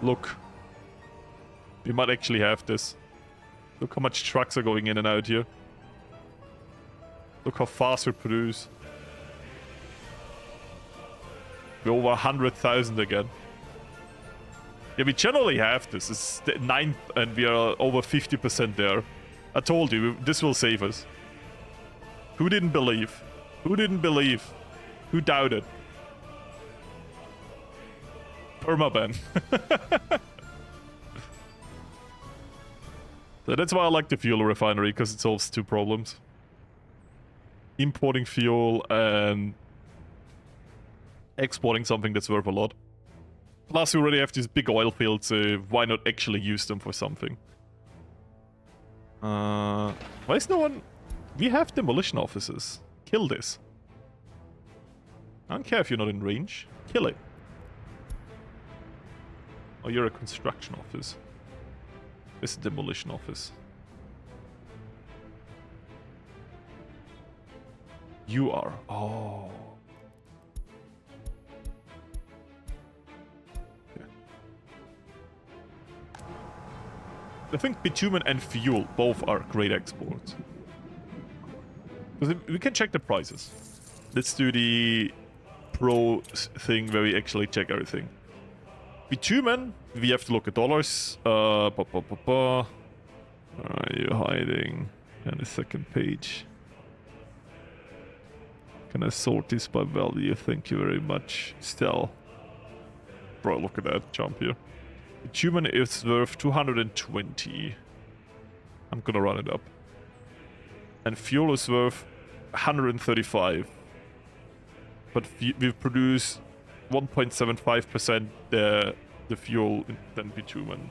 Look. We might actually have this. Look how much trucks are going in and out here. Look how fast we produce. We're over 100,000 again. Yeah, we generally have this. It's the 9th and we are over 50% there. I told you, this will save us. Who didn't believe? Who didn't believe? Who doubted? Permaban. So that's why I like the fuel refinery, because it solves two problems. Importing fuel and exporting something that's worth a lot. Plus we already have these big oil fields, so why not actually use them for something? Why is no one... We have demolition offices. Kill this. I don't care if you're not in range. Kill it. Oh, you're a construction office. This is a demolition office. You are. Oh. Okay. I think bitumen and fuel both are great exports. We can check the prices. Let's do the pro thing where we actually check everything. Bitumen, we have to look at dollars. Where are you hiding? And the second page. Can I sort this by value? Thank you very much. Still. Bro, look at that jump here. Bitumen is worth 220. I'm gonna run it up. And fuel is worth 135. But we produce 1.75% the fuel than bitumen.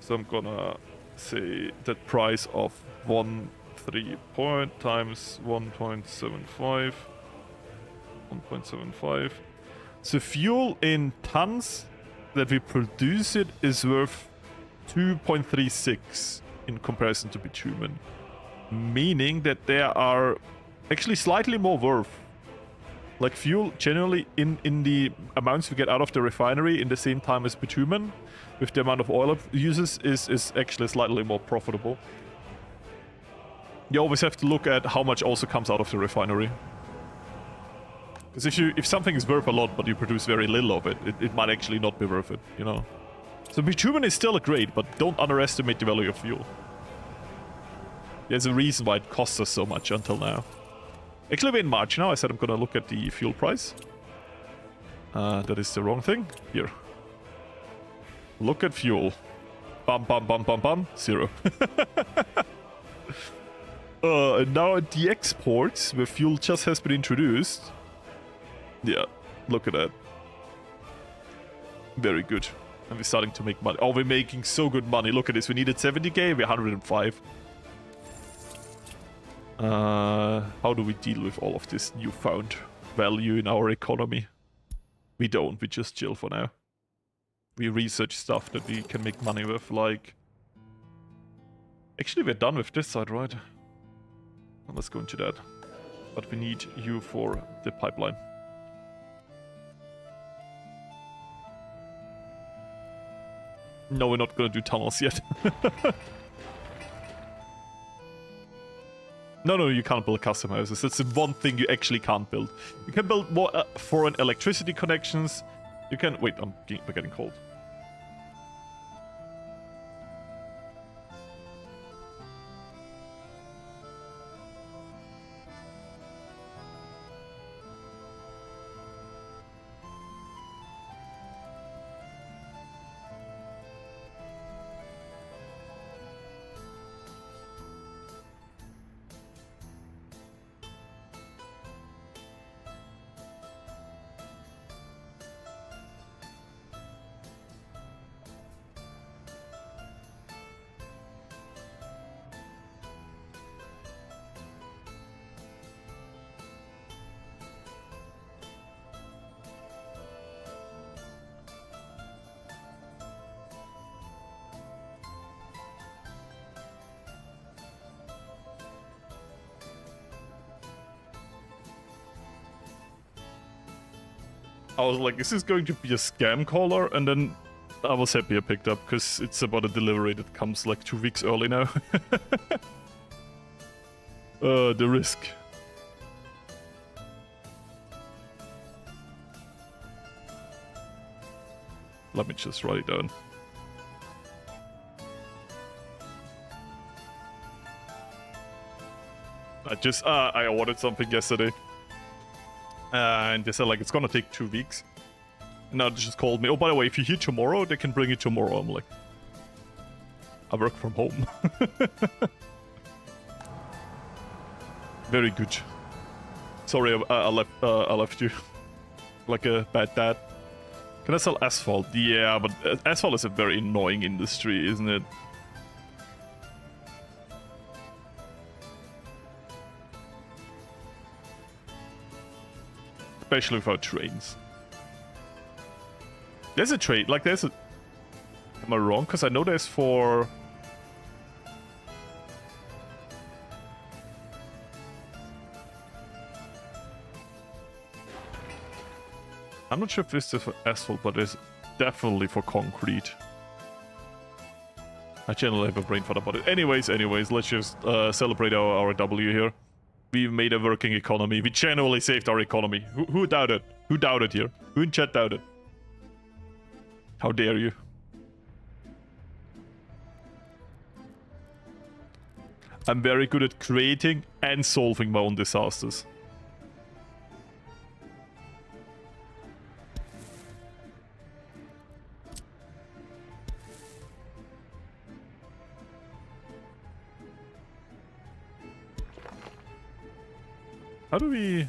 So I'm gonna say that price of 1.3 times 1.75. 1.75. So fuel in tons that we produce it is worth 2.36 in comparison to bitumen. Meaning that there are actually slightly more worth. Like fuel generally in the amounts we get out of the refinery in the same time as bitumen, with the amount of oil it uses, is actually slightly more profitable. You always have to look at how much also comes out of the refinery. Because if something is worth a lot but you produce very little of it, it might actually not be worth it, you know. So bitumen is still great, but don't underestimate the value of fuel. There's a reason why it costs us so much until now. Actually, we're in March now. I said I'm gonna look at the fuel price. That is the wrong thing. Here. Look at fuel. Bum, bum, bum, bum, bum. 0. And now at the exports, where fuel just has been introduced. Yeah, look at that. Very good. And we're starting to make money. Oh, we're making so good money. Look at this. We needed 70k. We're 105. How do we deal with all of this newfound value in our economy? We don't. We just chill for now. We research stuff that we can make money with, like... Actually, we're done with this side, right? Well, let's go into that. But we need you for the pipeline. No, we're not gonna do tunnels yet. No, you can't build custom houses. That's the one thing you actually can't build. You can build more foreign electricity connections. You can... Wait, we're getting cold. I was like, is this going to be a scam caller? And then I was happy I picked up, because it's about a delivery that comes like 2 weeks early now. The risk. Let me just write it down. I ordered something yesterday. And they said, like, it's gonna take 2 weeks. And now they just called me. Oh, by the way, if you're here tomorrow, they can bring it tomorrow. I'm like, I work from home. Very good. Sorry, I left you like a bad dad. Can I sell asphalt? Yeah, but asphalt is a very annoying industry, isn't it? Especially without trains. There's a train, like there's a... Am I wrong? Because I know there's for... I'm not sure if this is for asphalt, but it's definitely for concrete. I generally have a brain fart about it. Anyways, let's just celebrate our W here. We made a working economy. We genuinely saved our economy. Who doubted? Who doubted here? Who in chat doubted? How dare you? I'm very good at creating and solving my own disasters. How do we...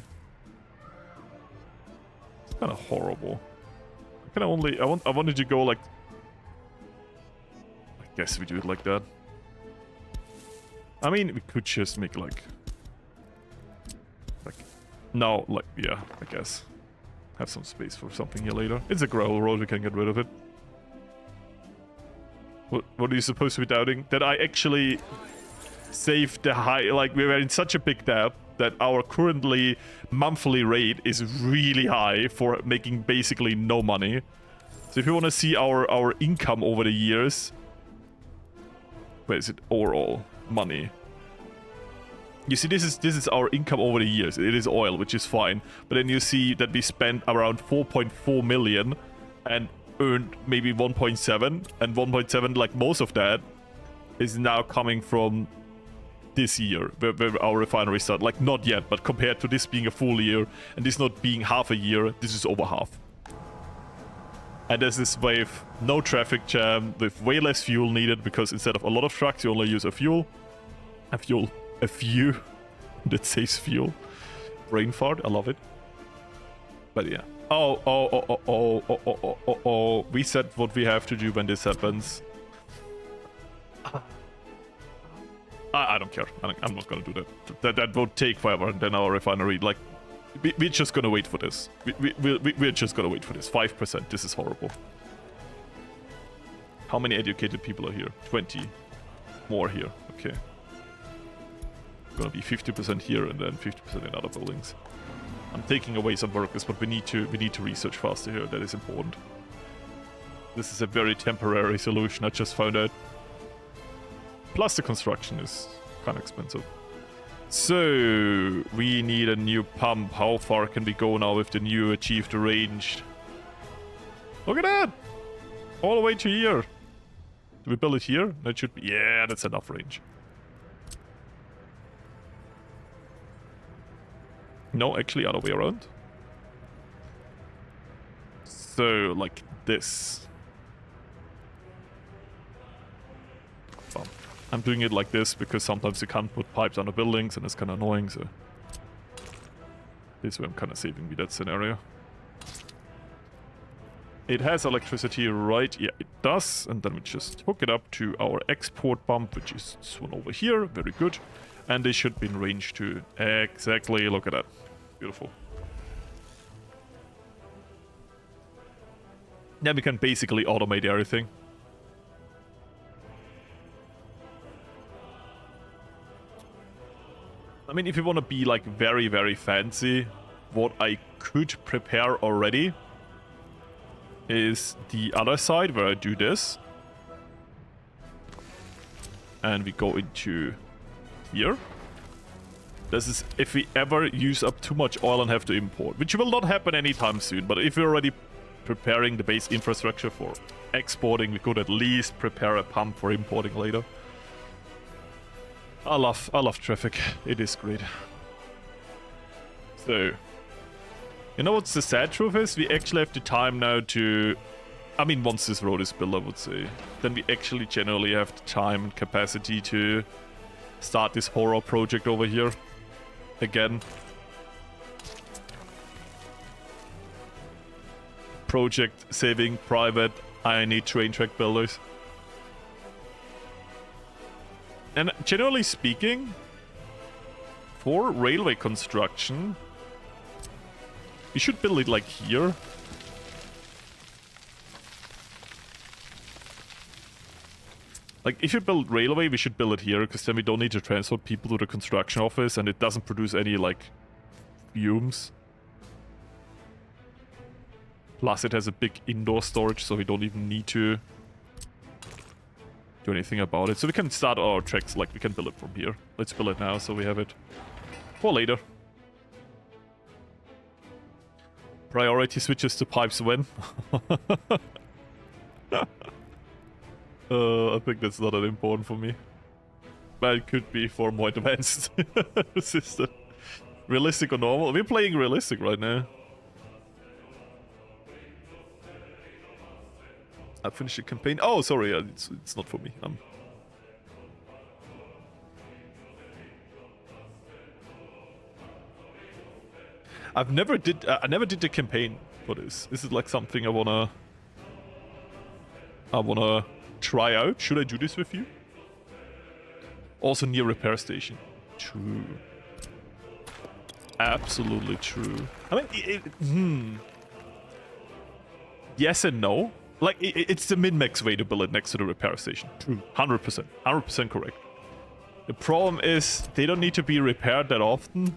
It's kind of horrible. I wanted to go like... I guess we do it like that. I mean, we could just make like... No, like, yeah, I guess. Have some space for something here later. It's a gravel road, we can get rid of it. What are you supposed to be doubting? That I actually saved the high... Like, we were in such a big debt that our currently monthly rate is really high for making basically no money. So if you want to see our income over the years... Where is it? Overall money. You see, this is our income over the years. It is oil, which is fine. But then you see that we spent around 4.4 million and earned maybe 1.7. And 1.7, like most of that, is now coming from this year, where our refinery started. Like, not yet, but compared to this being a full year and this not being half a year, this is over half. And there's this with no traffic jam, with way less fuel needed, because instead of a lot of trucks, you only use a few that saves fuel. Brain fart, I love it. But yeah. Oh. We said what we have to do when this happens. I don't care. I'm not gonna do that. That will take forever, and then our refinery, like, we're just gonna wait for this. We're just gonna wait for this. 5%. This is horrible. How many educated people are here? 20. More here. Okay. Gonna be 50% here and then 50% in other buildings. I'm taking away some workers, but we need to research faster here. That is important. This is a very temporary solution. I just found out. Plus the construction is kind of expensive. So we need a new pump. How far can we go now with the new achieved range? Look at that! All the way to here. Do we build it here? That should be... Yeah, that's enough range. No, actually other way around. So, like this. Bump. I'm doing it like this because sometimes you can't put pipes under buildings and it's kind of annoying, so... This way I'm kind of saving me that scenario. It has electricity, right? Yeah, it does. And then we just hook it up to our export pump, which is this one over here. Very good. And they should be in range to... Exactly, look at that. Beautiful. Then we can basically automate everything. I mean, if you want to be like very, very fancy, what I could prepare already is the other side where I do this. And we go into here. This is if we ever use up too much oil and have to import, which will not happen anytime soon, but if we're already preparing the base infrastructure for exporting, we could at least prepare a pump for importing later. I love traffic. It is great. So, you know what's the sad truth is? We actually have the time now to... I mean, once this road is built, I would say. Then we actually generally have the time and capacity to start this horror project over here. Again. Project saving private INE train track builders. And generally speaking, for railway construction, we should build it like here. Like, if you build railway, we should build it here, because then we don't need to transport people to the construction office, and it doesn't produce any, like, fumes. Plus, it has a big indoor storage, so we don't even need to do anything about it. So we can start our tracks, like, we can build it from here. Let's build it now, so we have it for later. Priority switches to pipes when? I think that's not that important for me. But it could be for more advanced system. Realistic or normal? We're playing realistic right now. I finished the campaign. Oh, sorry, it's not for me. I never did the campaign for this. This is like something I wanna try out. Should I do this with you? Also near repair station. True. Absolutely true. I mean, yes and no. Like, it's the min-max way to build it next to the repair station. True. 100%. 100% correct. The problem is, they don't need to be repaired that often.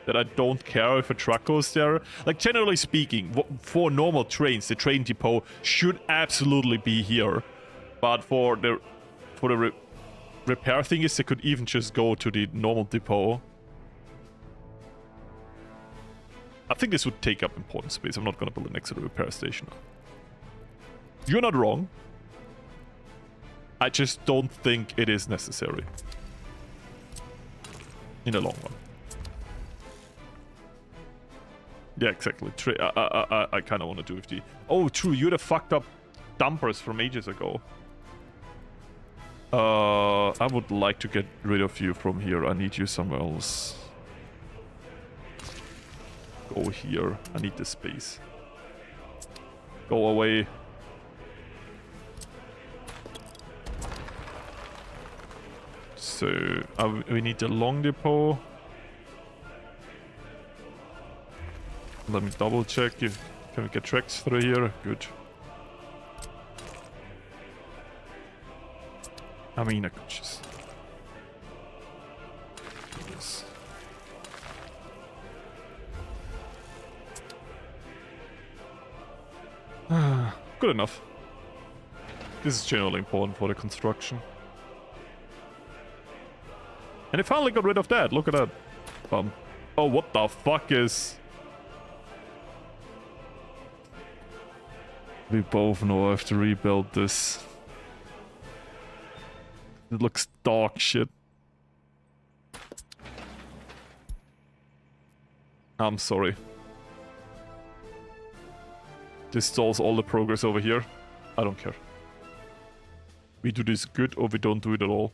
That I don't care if a truck goes there. Like, generally speaking, for normal trains, the train depot should absolutely be here. But for the repair thing is, they could even just go to the normal depot. I think this would take up important space. I'm not gonna build it next to the repair station. You're not wrong. I just don't think it is necessary. In the long run. Yeah, exactly. I kind of want to do with the... Oh, true. You're the fucked up dumpers from ages ago. I would like to get rid of you from here. I need you somewhere else. Go here. I need the space. Go away. So, we need the long depot. Let me double check if can we get tracks through here. Good. I mean, I could just... Yes. Good enough. This is generally important for the construction. And they finally got rid of that. Look at that. Oh, what the fuck is... We both know I have to rebuild this. It looks dog shit. I'm sorry. This stalls all the progress over here. I don't care. We do this good or we don't do it at all.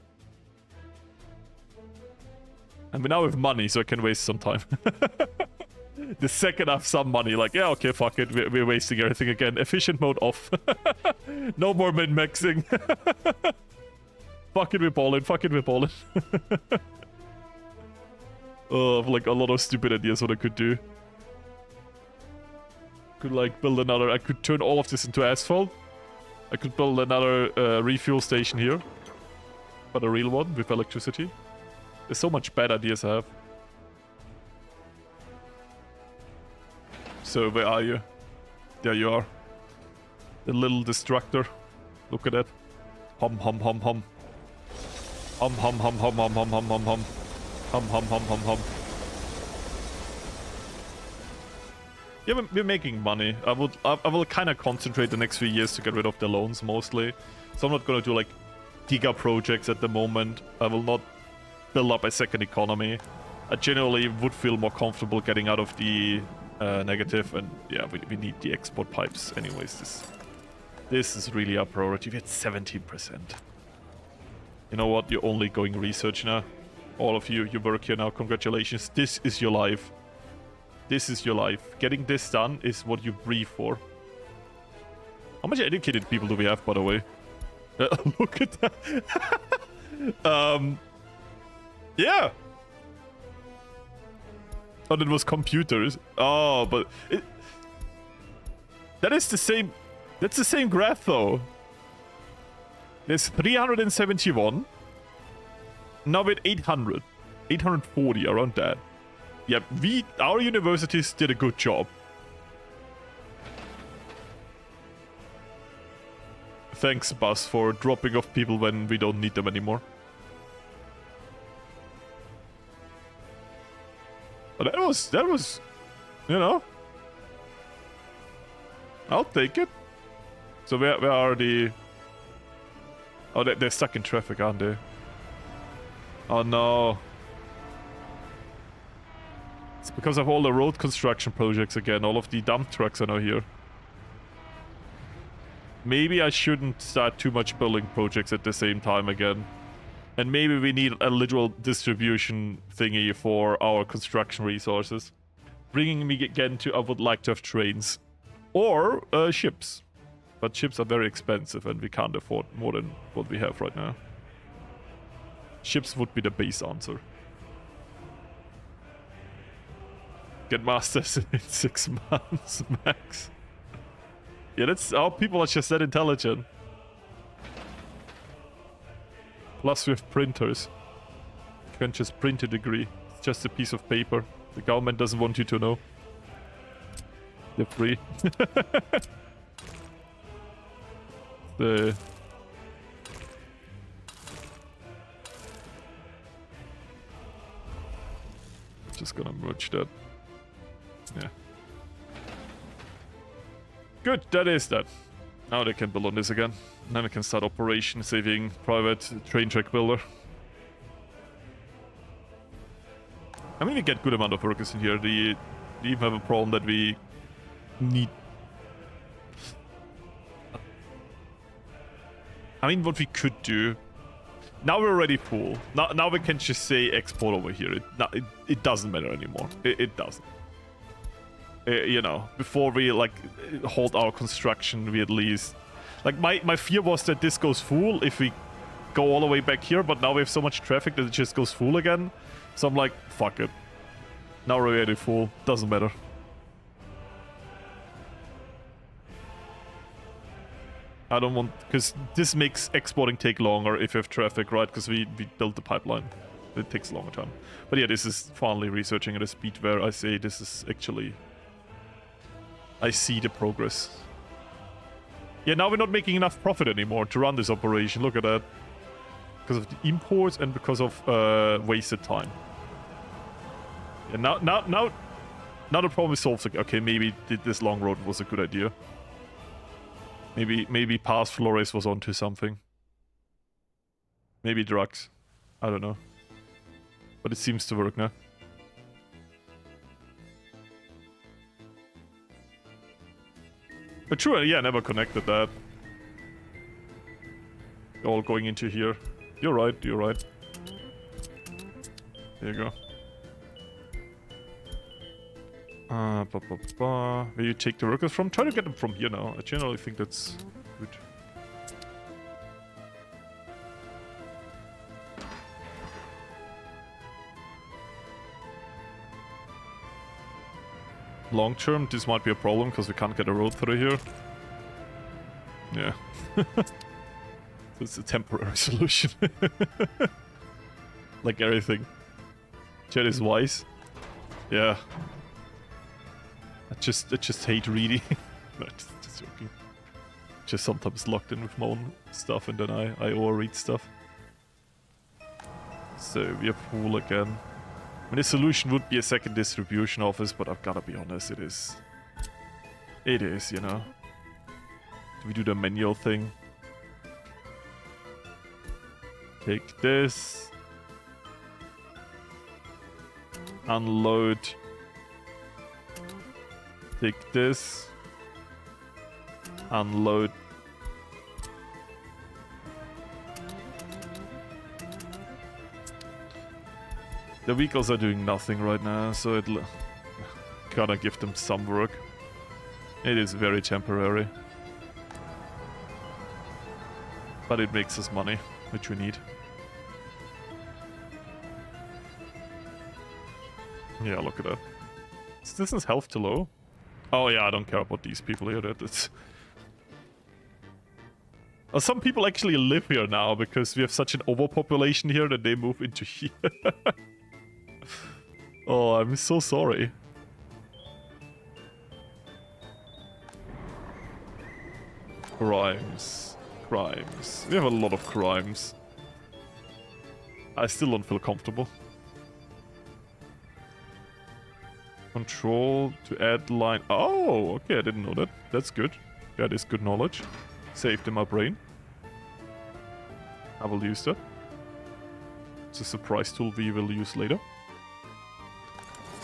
And we now have money, so I can waste some time. The second I have some money, like, yeah, okay, fuck it, we're wasting everything again. Efficient mode off. No more min-maxing. Fuck it, we're balling, fuck it, we're balling. Oh, I have like a lot of stupid ideas what I could do. Could like build another, I could turn all of this into asphalt. I could build another refuel station here. But a real one with electricity. There's so much bad ideas I have. So where are you? There you are. The little destructor. Look at that. Hum hum hum hum. Hum hum hum hum hum hum hum hum hum. Hum hum hum hum hum. Yeah, we're making money. I will kind of concentrate the next few years to get rid of the loans mostly. So I'm not gonna do like giga projects at the moment. I will not build up a second economy. I generally would feel more comfortable getting out of the negative, and yeah, we need the export pipes anyways. This is really our priority. We had 17%. You know what? You're only going research now. All of you, you work here now. Congratulations. This is your life. This is your life. Getting this done is what you breathe for. How much educated people do we have, by the way? Look at that. Yeah. Oh, that was computers. Oh, but that is the same. That's the same graph, though. There's 371. Now we're at 800. 840, around that. Yeah, our universities did a good job. Thanks, Buzz, for dropping off people when we don't need them anymore. But that was, you know, I'll take it. So where are the... Oh, they're stuck in traffic, aren't they? Oh no. It's because of all the road construction projects again. All of the dump trucks are now here. Maybe I shouldn't start too much building projects at the same time again. And maybe we need a literal distribution thingy for our construction resources. Bringing me again to, I would like to have trains. Or ships. But ships are very expensive and we can't afford more than what we have right now. Ships would be the base answer. Get masters in 6 months max. Yeah, that's our people are just that intelligent. Plus we have printers. You can just print a degree. It's just a piece of paper. The government doesn't want you to know. They're free. Just gonna merge that. Yeah. Good, that is that. Now they can build on this again. Then we can start operation, saving private train track builder. I mean, we get good amount of workers in here. We even have a problem that we need... I mean, what we could do... Now we're already full. Now we can just say export over here. It doesn't matter anymore. It doesn't. You know, before we like hold our construction, we at least like my fear was that this goes full if we go all the way back here, but now we have so much traffic that it just goes full again. So I'm like, fuck it. Now we're already full. Doesn't matter. I don't want, because this makes exporting take longer if you have traffic, right? Because we built the pipeline. It takes a longer time. But yeah, this is finally researching at a speed where I say this is actually... I see the progress. Yeah, now we're not making enough profit anymore to run this operation. Look at that. Because of the imports and because of wasted time. Yeah, now the problem is solved. Like, okay, maybe this long road was a good idea. Maybe past Florius was onto something. Maybe drugs. I don't know. But it seems to work now. But true, yeah, I never connected that. All going into here. You're right, you're right. There you go. Where you take the workers from? Try to get them from here now. I generally think that's good. Long term, this might be a problem because we can't get a road through here. Yeah. It's a temporary solution. Like everything. Jet is wise. Yeah. I just hate reading. No, just joking. Just sometimes locked in with my own stuff and then I overread stuff. So we are full again. I mean, the solution would be a second distribution office, but I've gotta be honest, it is. It is, you know. Do we do the manual thing? Take this. Unload. Take this. Unload. The vehicles are doing nothing right now, so it gotta give them some work. It is very temporary. But it makes us money, which we need. Yeah, look at that. Is distance health too low? Oh yeah, I don't care about these people here. That's... Some people actually live here now because we have such an overpopulation here that they move into here. Oh, I'm so sorry. Crimes. Crimes. We have a lot of crimes. I still don't feel comfortable. Control to add line. Oh, okay, I didn't know that. That's good. That is good knowledge. Saved in my brain. I will use that. It's a surprise tool we will use later.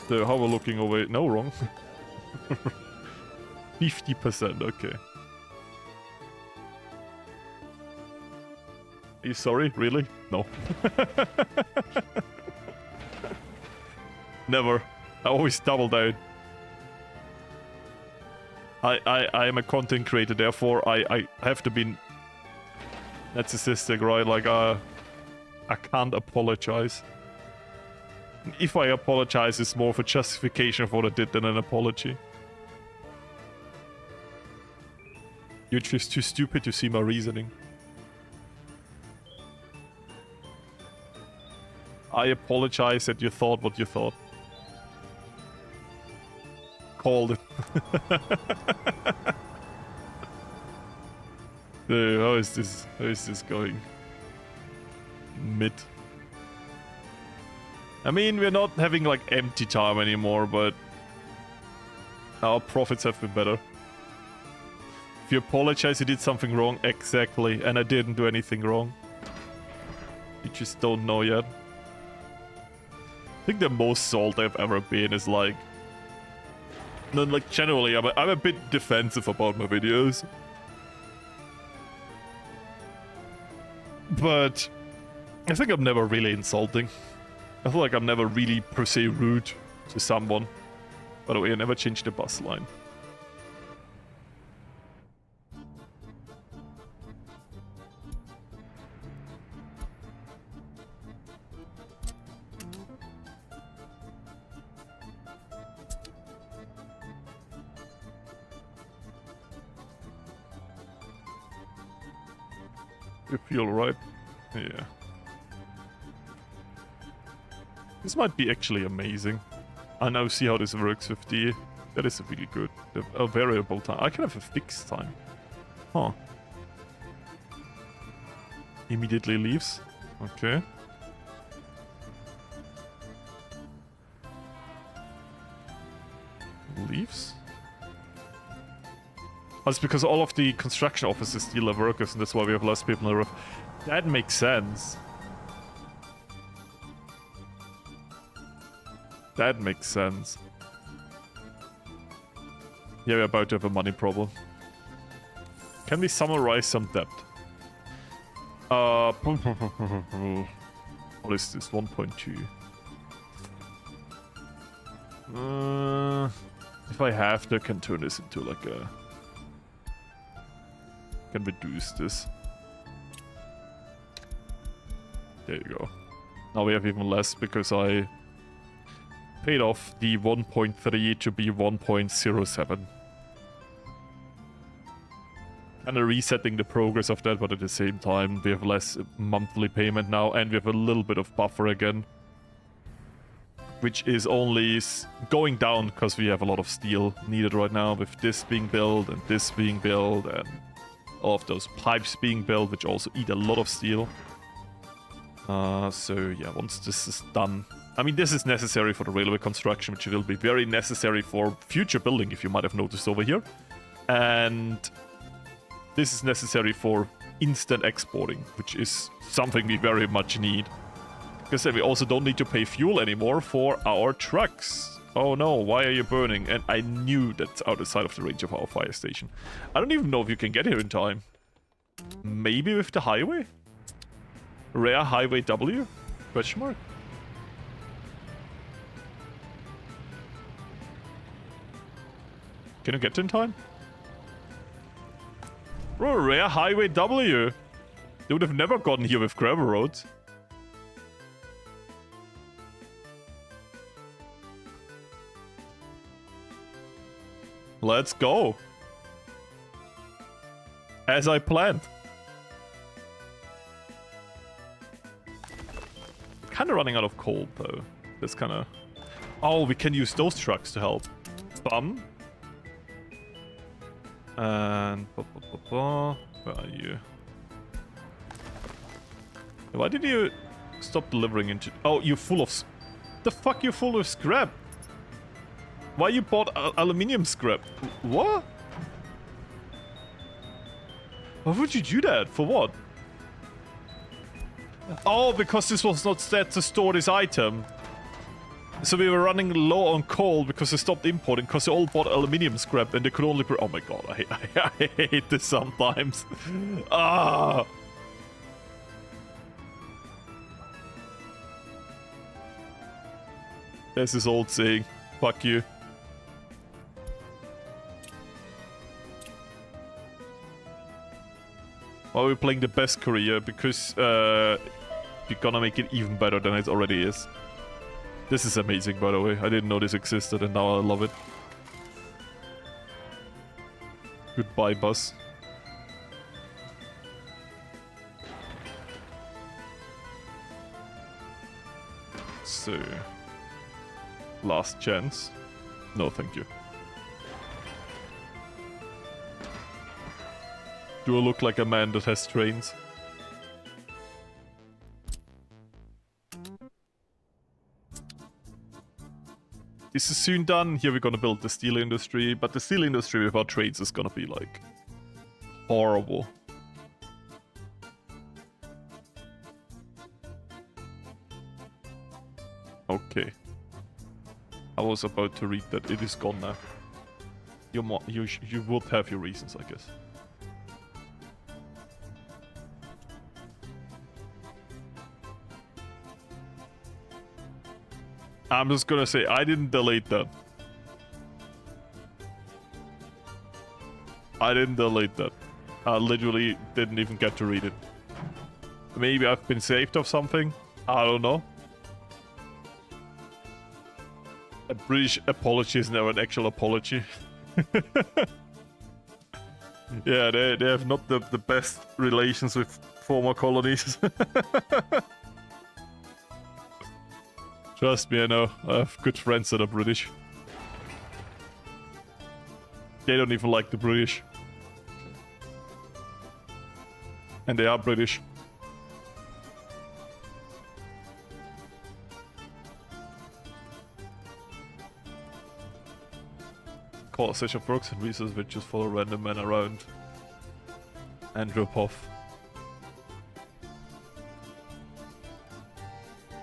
So how we're looking over... No, wrong. 50%, okay. Are you sorry? Really? No. Never. I always double down. I am a content creator, therefore I have to be narcissistic, right? Like, I can't apologize. If I apologize, it's more of a justification of what I did than an apology. You're just too stupid to see my reasoning. I apologize that you thought what you thought. Called it. So, how is this going? Mid. I mean, we're not having like empty time anymore, but our profits have been better. If you apologize, you did something wrong. Exactly, and I didn't do anything wrong. You just don't know yet. I think the most salt I've ever been is like... No, like generally, I'm a bit defensive about my videos. But I think I'm never really insulting. I feel like I'm never really per se rude to someone. By the way, I never changed the bus line. You feel right? Yeah. This might be actually amazing. I now see how this works with the... That is really good. A variable time. I can have a fixed time. Huh. Immediately leaves. Okay. Leaves? That's because all of the construction offices still have workers, and that's why we have less people on the roof. That makes sense. That makes sense. Yeah, we're about to have a money problem. Can we summarize some debt? What is this? 1.2. If I have to, I can turn this into like a... Can reduce this. There you go. Now we have even less because I paid off the 1.3 to be 1.07. Kind of resetting the progress of that, but at the same time we have less monthly payment now, and we have a little bit of buffer again. Which is only going down because we have a lot of steel needed right now, with this being built and this being built and all of those pipes being built, which also eat a lot of steel. So yeah, once this is done... I mean, this is necessary for the railway construction, which will be very necessary for future building, if you might have noticed over here. And this is necessary for instant exporting, which is something we very much need. Because we also don't need to pay fuel anymore for our trucks. Oh no, why are you burning? And I knew that's outside of the range of our fire station. I don't even know if you can get here in time. Maybe with the highway? Rare highway W? Question mark? Can you get in time? Bro, rare highway W! They would have never gotten here with gravel roads. Let's go. As I planned. Kinda running out of coal though. That's kinda... Oh, we can use those trucks to help. Bum. And... Where are you? Why did you stop delivering into... Oh, you're full of... The fuck, you're full of scrap? Why you bought aluminium scrap? What? Why would you do that? For what? Oh, because this was not set to store this item. So we were running low on coal because they stopped importing, because they all bought aluminium scrap and they could only... Oh my god, I hate this sometimes. Ah! There's this old saying, fuck you. Well, we're playing the best career because we're gonna make it even better than it already is. This is amazing, by the way. I didn't know this existed and now I love it. Goodbye, bus. So... Last chance. No, thank you. Do I look like a man that has trains? This is soon done. Here we're gonna build the steel industry, but the steel industry without trades is gonna be like... horrible. Okay. I was about to read that. It is gone now. You would have your reasons, I guess. I'm just gonna say, I didn't delete that. I didn't delete that. I literally didn't even get to read it. Maybe I've been saved of something. I don't know. A British apology is never an actual apology. Yeah, they have not the best relations with former colonies. Trust me, I know. I have good friends that are British. They don't even like the British. And they are British. Call a session of works and resource which just follow random men around and drop off.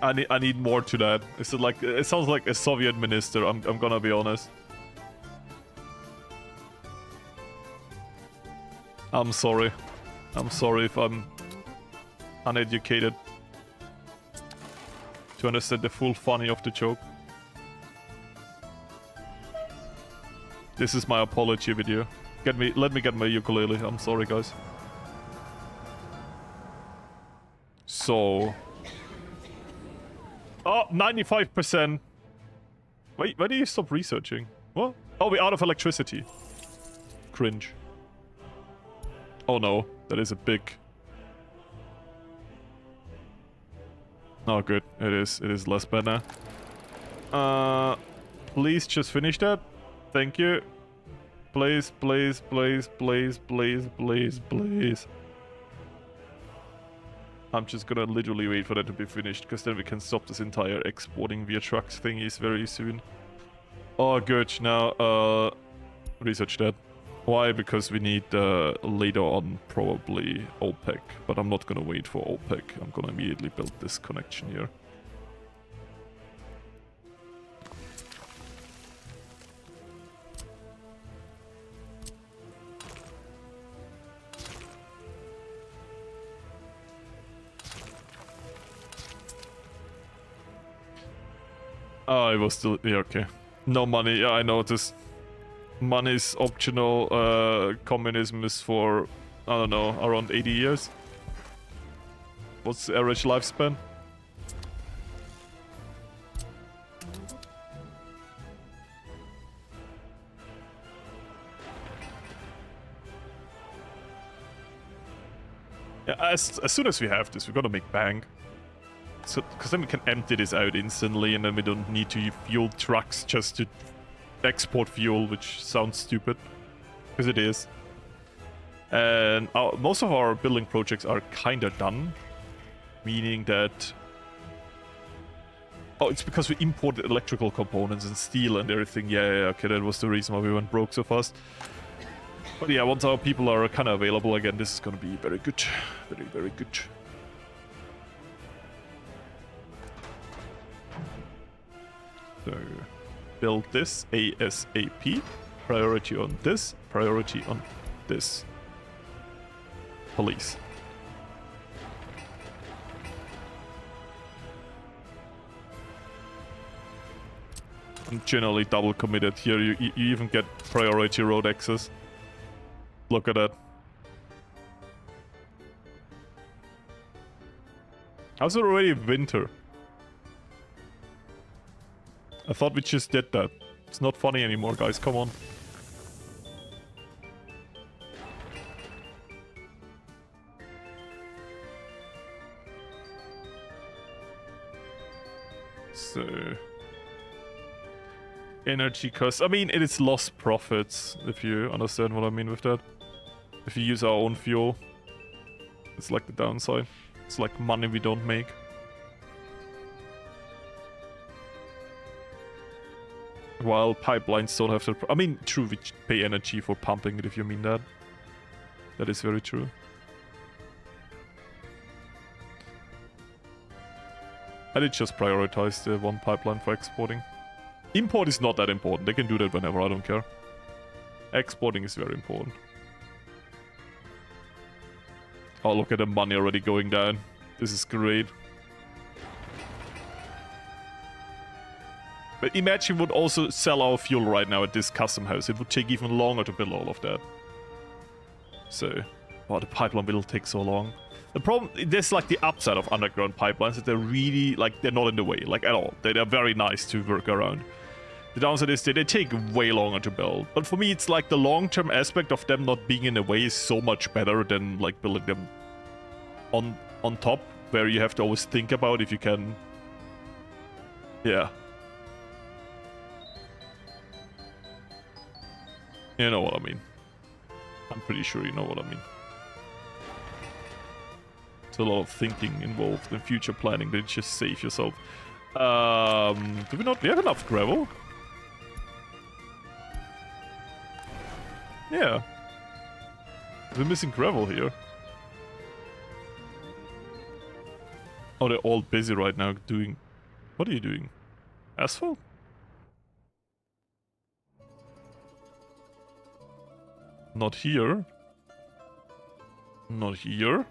I need more to that. Is it like, it sounds like a Soviet minister, I'm gonna be honest. I'm sorry. I'm sorry if I'm uneducated to understand the full funny of the joke. This is my apology video. Let me get my ukulele. I'm sorry, guys. So... Oh, 95%. Wait, why do you stop researching? What? Oh, we're out of electricity. Cringe. Oh no, that is a big... Oh good, it is less bad now. Please just finish that. Thank you. Please, please, please, please, please, please, please. I'm just gonna literally wait for that to be finished, because then we can stop this entire exporting via trucks thingies very soon. Oh good, now research that. Why? Because we need later on probably OPEC, but I'm not gonna wait for OPEC. I'm gonna immediately build this connection here. Oh, it was still... Yeah, okay. No money. Yeah, I noticed. Money is optional. Communism is for, I don't know, around 80 years. What's the average lifespan? Yeah, as soon as we have this, we're gonna make bank. So, because then we can empty this out instantly, and then we don't need to fuel trucks just to export fuel, which sounds stupid, because it is. And most of our building projects are kind of done, meaning that... Oh, it's because we imported electrical components and steel and everything. Yeah, okay, that was the reason why we went broke so fast. But yeah, once our people are kind of available again, this is going to be very good. Very, very good. So, build this ASAP. Priority on this. Priority on this. Police. I'm generally double committed here. You even get priority road access. Look at that. How's it already winter? I thought we just did that. It's not funny anymore, guys. Come on. So... energy costs. I mean, it is lost profits, if you understand what I mean with that. If you use our own fuel. It's like the downside. It's like money we don't make. While pipelines don't have to... I mean, true, we pay energy for pumping it, if you mean that. That is very true. I did just prioritize the one pipeline for exporting. Import is not that important. They can do that whenever, I don't care. Exporting is very important. Oh, look at the money already going down. This is great. But imagine we would also sell our fuel right now at this custom house. It would take even longer to build all of that. So, oh, the pipeline will take so long. The problem, there's like the upside of underground pipelines that they're really, like, they're not in the way, like, at all. They're very nice to work around. The downside is they take way longer to build. But for me, it's like the long-term aspect of them not being in the way is so much better than, like, building them on top, where you have to always think about if you can... Yeah. You know what I mean. I'm pretty sure you know what I mean. There's a lot of thinking involved in future planning. They just save yourself. Do we not... We have enough gravel? Yeah. We're missing gravel here. Oh, they're all busy right now doing... What are you doing? Asphalt? Not here. Not here.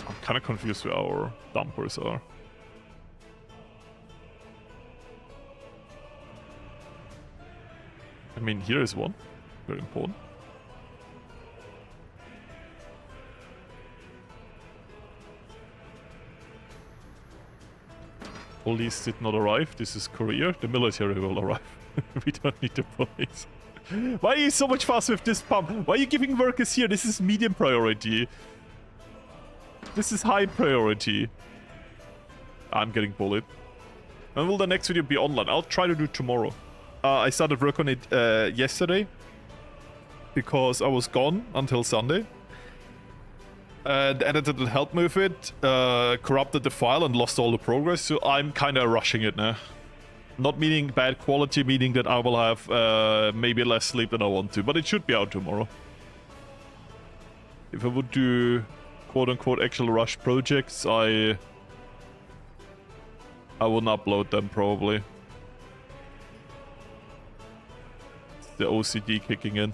I'm kind of confused where our dumpers are. I mean, here is one. Very important. Police did not arrive. This is Korea. The military will arrive. We don't need the police. Why are you so much faster with this pump? Why are you giving workers here? This is medium priority. This is high priority. I'm getting bullied. When will the next video be online? I'll try to do it tomorrow. I started work on it yesterday. Because I was gone until Sunday. The editor that helped me with it corrupted the file and lost all the progress, so I'm kind of rushing it now. Not meaning bad quality, meaning that I will have maybe less sleep than I want to, but it should be out tomorrow. If I would do quote-unquote actual rush projects, I wouldn't upload them probably. It's the OCD kicking in.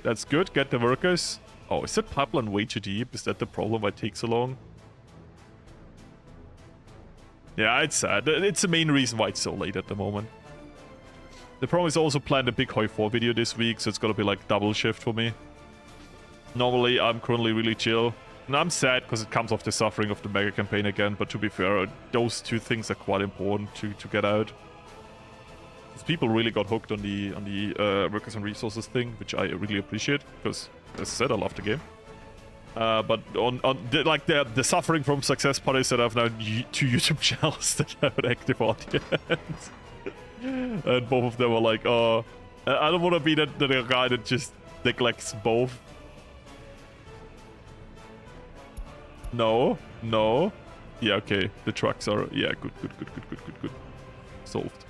That's good, get the workers. Oh, is that pipeline way too deep? Is that the problem why it takes so long? Yeah, it's sad. It's the main reason why it's so late at the moment. The problem is also planned a big Hoi 4 video this week, so it's gonna be like double shift for me. Normally, I'm currently really chill. And I'm sad because it comes off the suffering of the mega campaign again, but to be fair, those two things are quite important to get out. People really got hooked on the workers and resources thing, which I really appreciate because, as I said, I love the game. But on the suffering from success parties that have now 2 YouTube channels that have an active audience, and both of them are like, "Oh, I don't want to be that guy that just neglects both." No, no, yeah, okay. The trucks are good. Solved.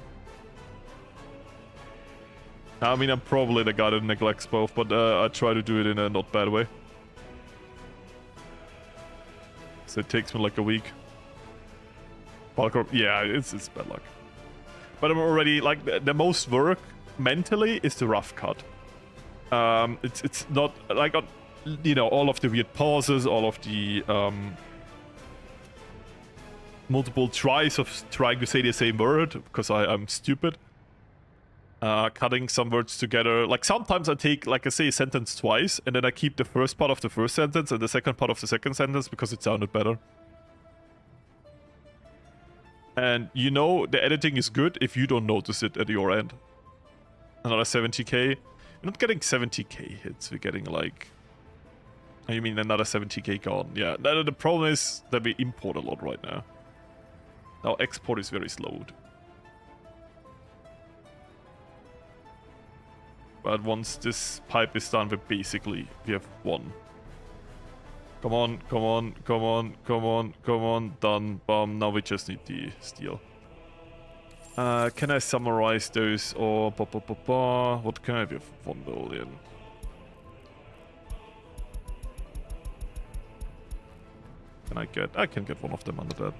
I mean, I'm probably the guy that neglects both, but I try to do it in a not bad way. So it takes me like a week. Parkour, yeah, it's bad luck. But I'm already, like, the most work mentally is the rough cut. It's not, like, you know, all of the weird pauses, all of the multiple tries of trying to say the same word, because I'm stupid. Cutting some words together. Like, sometimes I take, like, I say a sentence twice, and then I keep the first part of the first sentence and the second part of the second sentence because it sounded better. And you know the editing is good if you don't notice it at your end. Another 70k. We're not getting 70k hits, we're getting, like... Oh, you mean another 70k gone? Yeah, the problem is that we import a lot right now. Our export is very slowed. But once this pipe is done, we have one. Come on, come on, come on, come on, come on, done, bomb. Now we just need the steel. Can I summarize those? Or what can I have? 1 million. I can get one of them under that.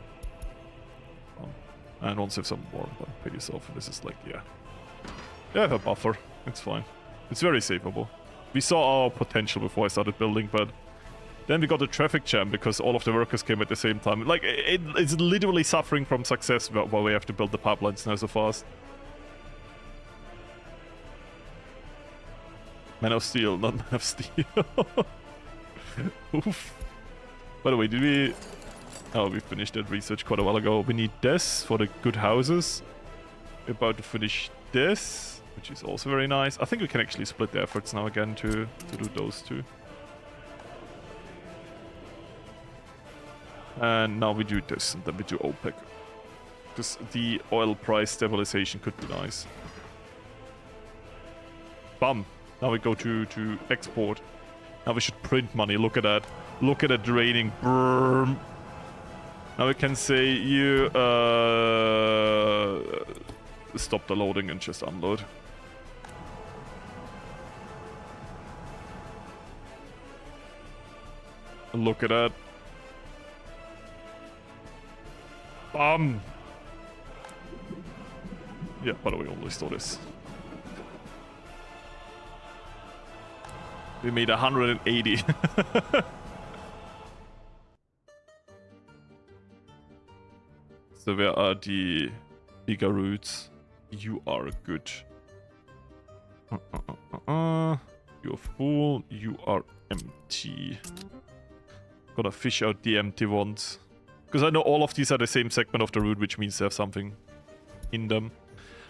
And once you have some more, pay yourself. And this is like, yeah. I have a buffer. It's fine. It's very savable. We saw our potential before I started building, but Then we got a traffic jam because all of the workers came at the same time. Like, it's literally suffering from success while we have to build the pipelines now so fast. Man of Steel, not Man of Steel. Oof. By the way, did we... Oh, we finished that research quite a while ago. We need this for the good houses. We're about to finish this, which is also very nice. I think we can actually split the efforts now again to do those two. And now we do this, and then we do OPEC. Because the oil price stabilization could be nice. Bam! Now we go to export. Now we should print money, look at that. Look at it draining. Brrm. Now we can say you stop the loading and just unload. Look at that. Bam! Yeah, by the way, always do this. We made 180. So where are the bigger routes? You are good. You're full. You are empty. Gonna fish out the empty ones. Because I know all of these are the same segment of the route, which means they have something in them.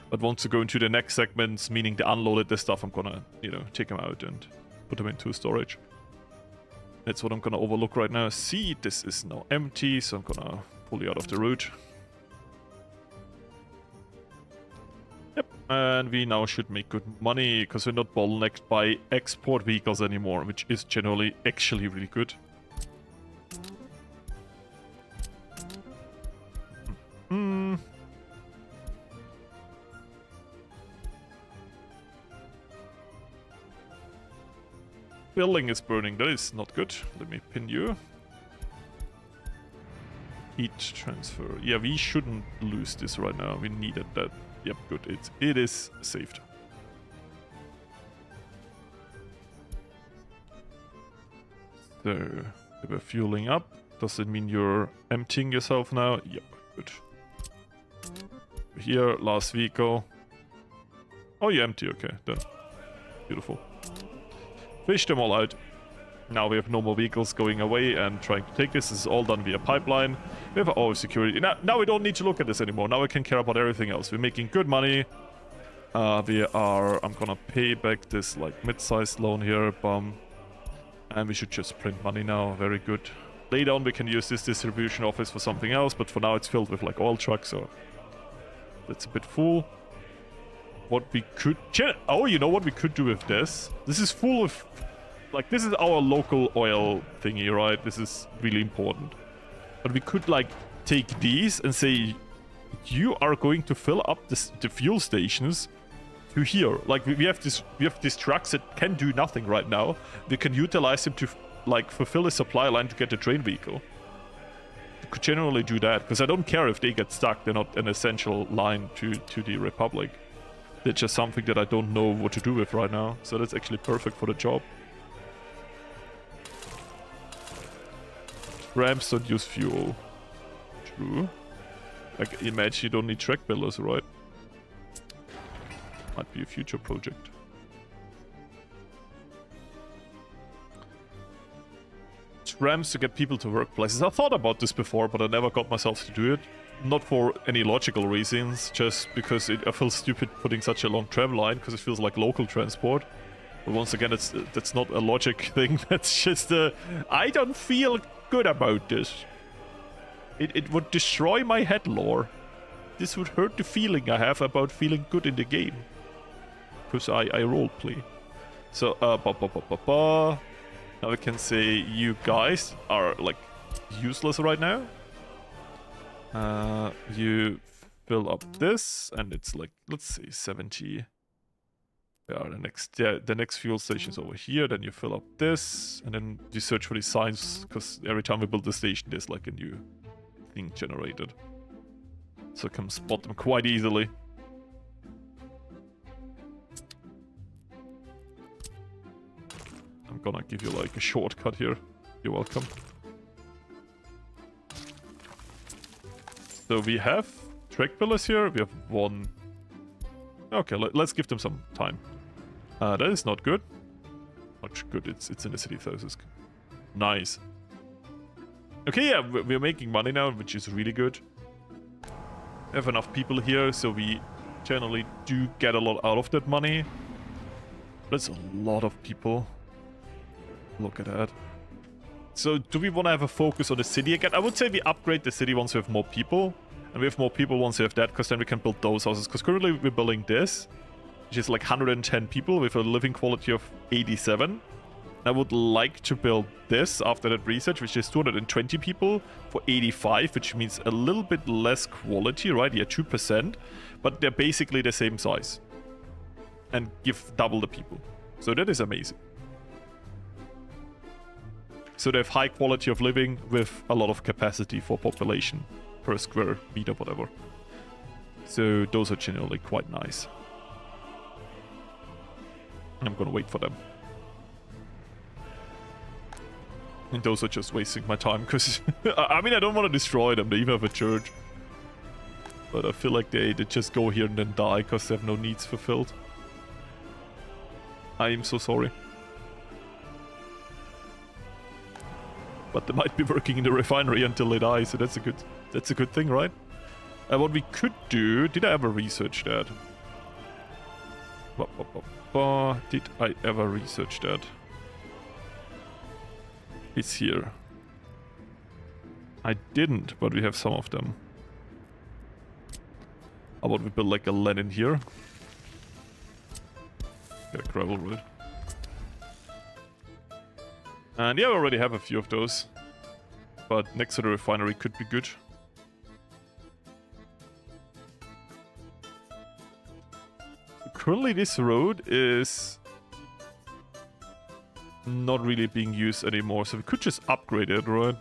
But once you go into the next segments, meaning the unloaded the stuff, I'm gonna, you know, take them out and put them into storage. That's what I'm gonna overlook right now. See, this is now empty, so I'm gonna pull you out of the route. Yep, and we now should make good money, because we're not bottlenecked by export vehicles anymore, which is generally actually really good. Building is burning, that is not good. Let me pin you. Heat transfer. Yeah, we shouldn't lose this right now. We needed that. Yep, good. It is saved. So, we're fueling up. Does it mean you're emptying yourself now? Yep, good. Here, last vehicle. Oh, you're empty. Okay, done. Beautiful. Fish them all out. Now we have no more vehicles going away and trying to take this. This is all done via pipeline. We have our security. Now we don't need to look at this anymore. Now we can care about everything else. We're making good money. I'm gonna pay back this like mid-sized loan here. Bum. And we should just print money now. Very good. Later on we can use this distribution office for something else, but for now it's filled with like oil trucks, so that's a bit full. What we could... Oh, you know what we could do with this? This is full of... Like, this is our local oil thingy, right? This is really important. But we could, like, take these and say, you are going to fill up the fuel stations to here. Like, we have these trucks that can do nothing right now. We can utilize them to, like, fulfill a supply line to get a train vehicle. We could generally do that, because I don't care if they get stuck. They're not an essential line to the Republic. They're just something that I don't know what to do with right now. So that's actually perfect for the job. Ramps don't use fuel. True. Like, imagine you don't need track builders, right? Might be a future project. Ramps to get people to workplaces. I thought about this before, but I never got myself to do it. Not for any logical reasons, just because I feel stupid putting such a long travel line, because it feels like local transport. But once again, that's not a logic thing. That's just I don't feel good about this. It would destroy my head lore. This would hurt the feeling I have about feeling good in the game. Because I roleplay. So, now we can say you guys are, like, useless right now. You fill up this, and it's like, let's say 70. Yeah, the next fuel station is over here. Then you fill up this, and then you search for these signs, because every time we build the station, there's like a new thing generated. So I can spot them quite easily. I'm gonna give you like a shortcut here. You're welcome. So we have track pillars here. We have one. Okay, let's give them some time. That is not good. Much good. It's in the city, though. So it's nice. Okay, yeah, we're making money now, which is really good. We have enough people here, so we generally do get a lot out of that money. That's a lot of people. Look at that. So do we want to have a focus on the city again? I would say we upgrade the city once we have more people. And we have more people once we have that, because then we can build those houses. Because currently we're building this, which is like 110 people with a living quality of 87. I would like to build this after that research, which is 220 people for 85, which means a little bit less quality, right? Yeah, 2%. But they're basically the same size. And give double the people. So that is amazing. So they have high quality of living with a lot of capacity for population per square meter, whatever. So those are generally quite nice. I'm gonna wait for them. And those are just wasting my time, because I mean, I don't want to destroy them. They even have a church. But I feel like they just go here and then die because they have no needs fulfilled. I am so sorry. But they might be working in the refinery until they die, so that's a good thing, right? What we could do... Did I ever research that? Did I ever research that? It's here. I didn't, but we have some of them. How about we build like a land in here? Get a gravel road. And yeah, we already have a few of those. But next to the refinery could be good. So currently this road is not really being used anymore, so we could just upgrade it, right?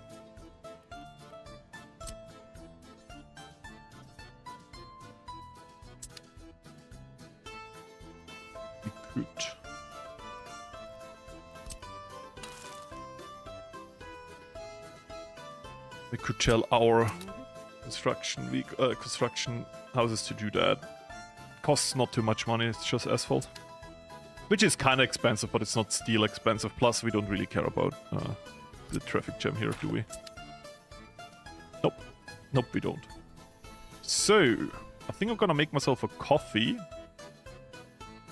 We could. We could tell our construction houses to do that. Costs not too much money, it's just asphalt. Which is kind of expensive, but it's not steel expensive. Plus, we don't really care about the traffic jam here, do we? Nope. Nope, we don't. So, I think I'm gonna make myself a coffee.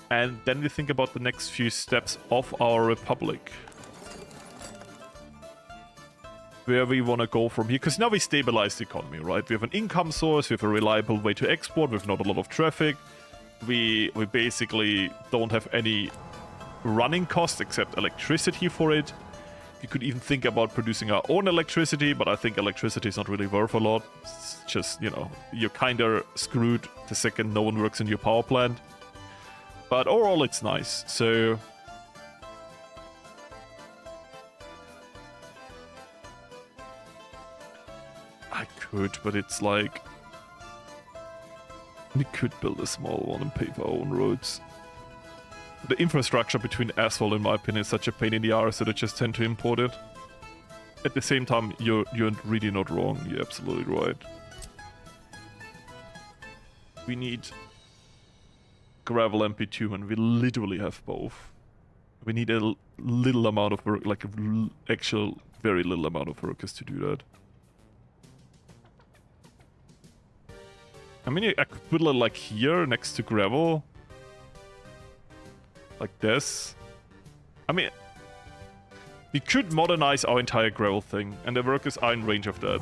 And then we think about the next few steps of our republic. Where we want to go from here. Because now we stabilize the economy, right? We have an income source, we have a reliable way to export, we have not a lot of traffic. We basically don't have any running costs except electricity for it. You could even think about producing our own electricity, but I think electricity is not really worth a lot. It's just, you know, you're kind of screwed the second no one works in your power plant. But overall, it's nice. So I could, but it's like... We could build a small one and pave our own roads. The infrastructure between asphalt, in my opinion, is such a pain in the arse that I just tend to import it. At the same time, you're really not wrong. You're absolutely right. We need gravel MP2, and we literally have both. We need a little amount of work, like a actual very little amount of workers to do that. I mean, I could put it like here, next to gravel. Like this. I mean, we could modernize our entire gravel thing, and the workers are in range of that.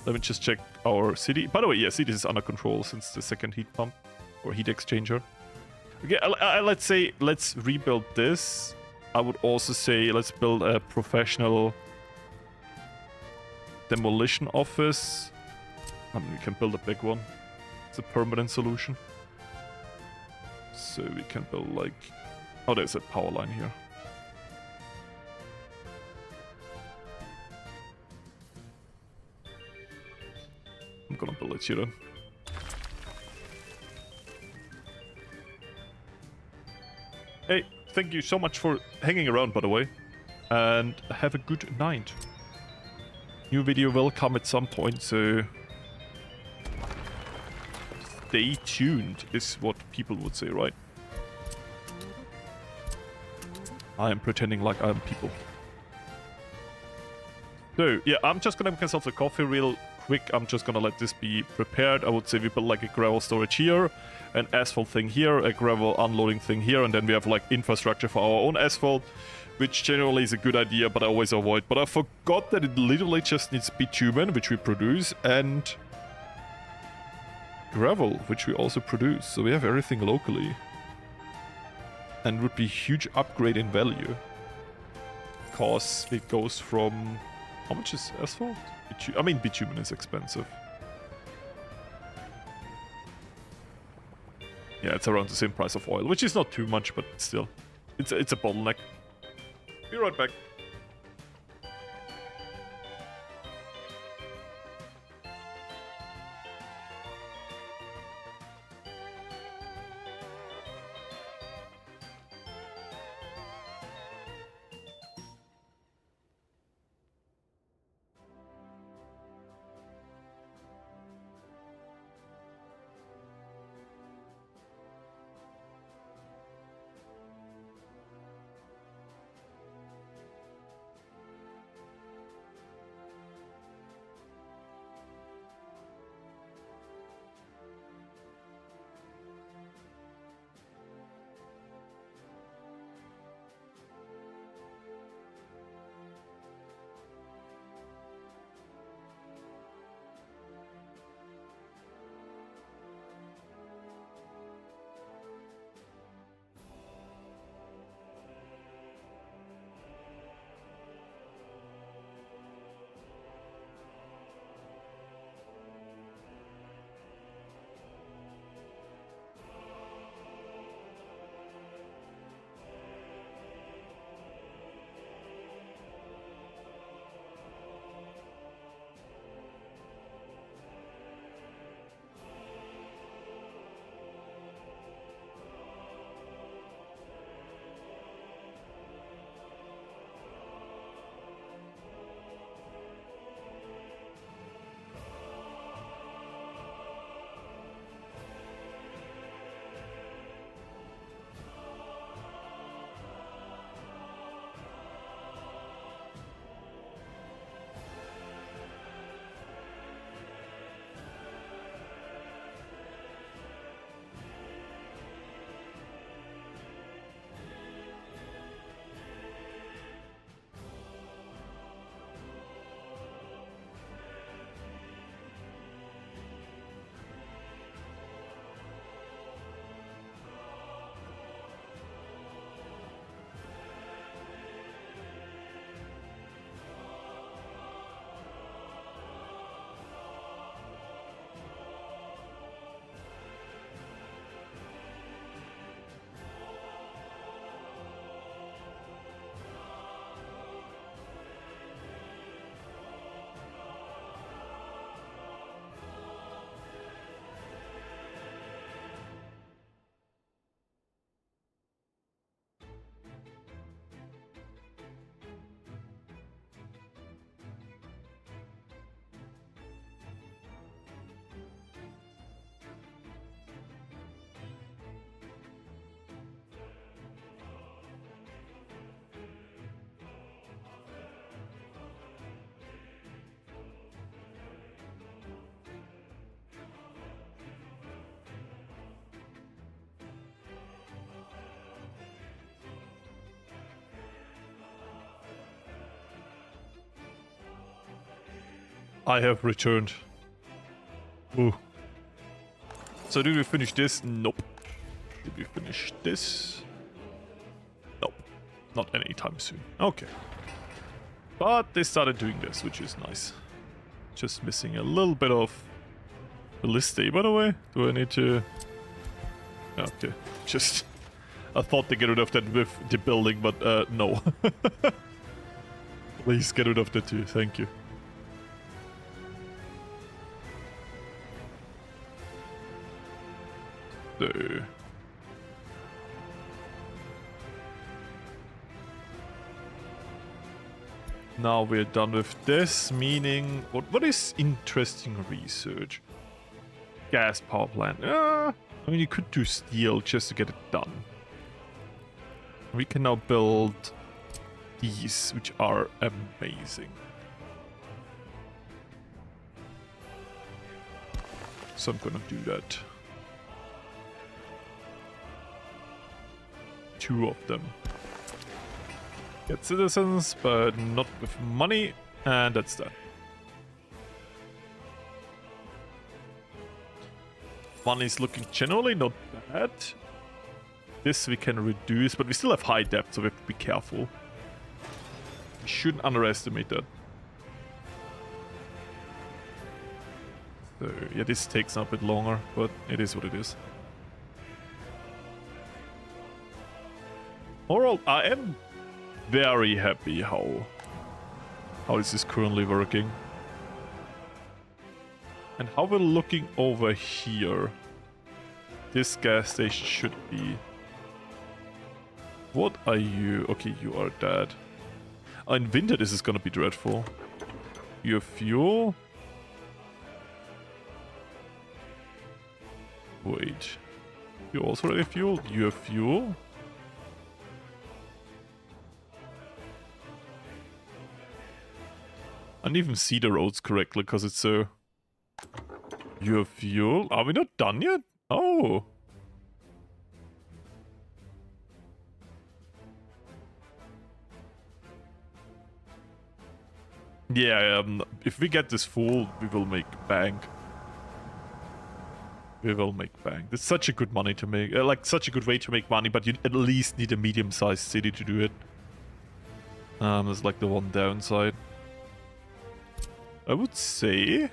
Let me just check our city. By the way, yeah, city is under control since the second heat pump, or heat exchanger. Okay, let's say, let's rebuild this. I would also say, let's build a professional demolition office. I mean, we can build a big one. It's a permanent solution. So we can build like... Oh, there's a power line here. I'm gonna build it here then. Hey, thank you so much for hanging around, by the way. and have a good night. New video will come at some point, so stay tuned is what people would say, right? I am pretending like I'm people. So, yeah, I'm just gonna make myself a coffee real quick. I'm just gonna let this be prepared. I would say we build like a gravel storage here, an asphalt thing here, a gravel unloading thing here, and then we have like infrastructure for our own asphalt, which generally is a good idea, but I always avoid. But I forgot that it literally just needs bitumen, which we produce, and gravel, which we also produce. So we have everything locally. And would be a huge upgrade in value. Because it goes from... How much is asphalt? I mean, bitumen is expensive. Yeah, it's around the same price of oil, which is not too much, but still. It's a bottleneck. Be right back. I have returned. Ooh. So did we finish this? Nope. Did we finish this? Nope. Not anytime soon. Okay. But they started doing this, which is nice. Just missing a little bit of ballista, by the way. Do I need to... Okay. Just... I thought they get rid of that with the building, but no. Please get rid of that too. Thank you. So... Now we're done with this, meaning... What is interesting research? Gas power plant. I mean, you could do steel just to get it done. We can now build these, which are amazing. So I'm gonna do that. 2 of them. Get citizens, but not with money, and that's that. Money's looking generally not bad. This we can reduce, but we still have high debt, so we have to be careful. We shouldn't underestimate that. So, yeah, this takes a bit longer, but it is what it is. Overall, I am very happy how this is currently working. And how we're looking over here. This gas station should be... What are you? Okay, you are dead. In winter this is gonna be dreadful. You have fuel? Wait. You also already have fuel? You have fuel? I didn't even see the roads correctly because it's so... You have fuel? Are we not done yet? Oh. Yeah, if we get this full, we will make bank. We will make bank. It's such a good money to make, like such a good way to make money, but you at least need a medium-sized city to do it. That's like the one downside. I would say...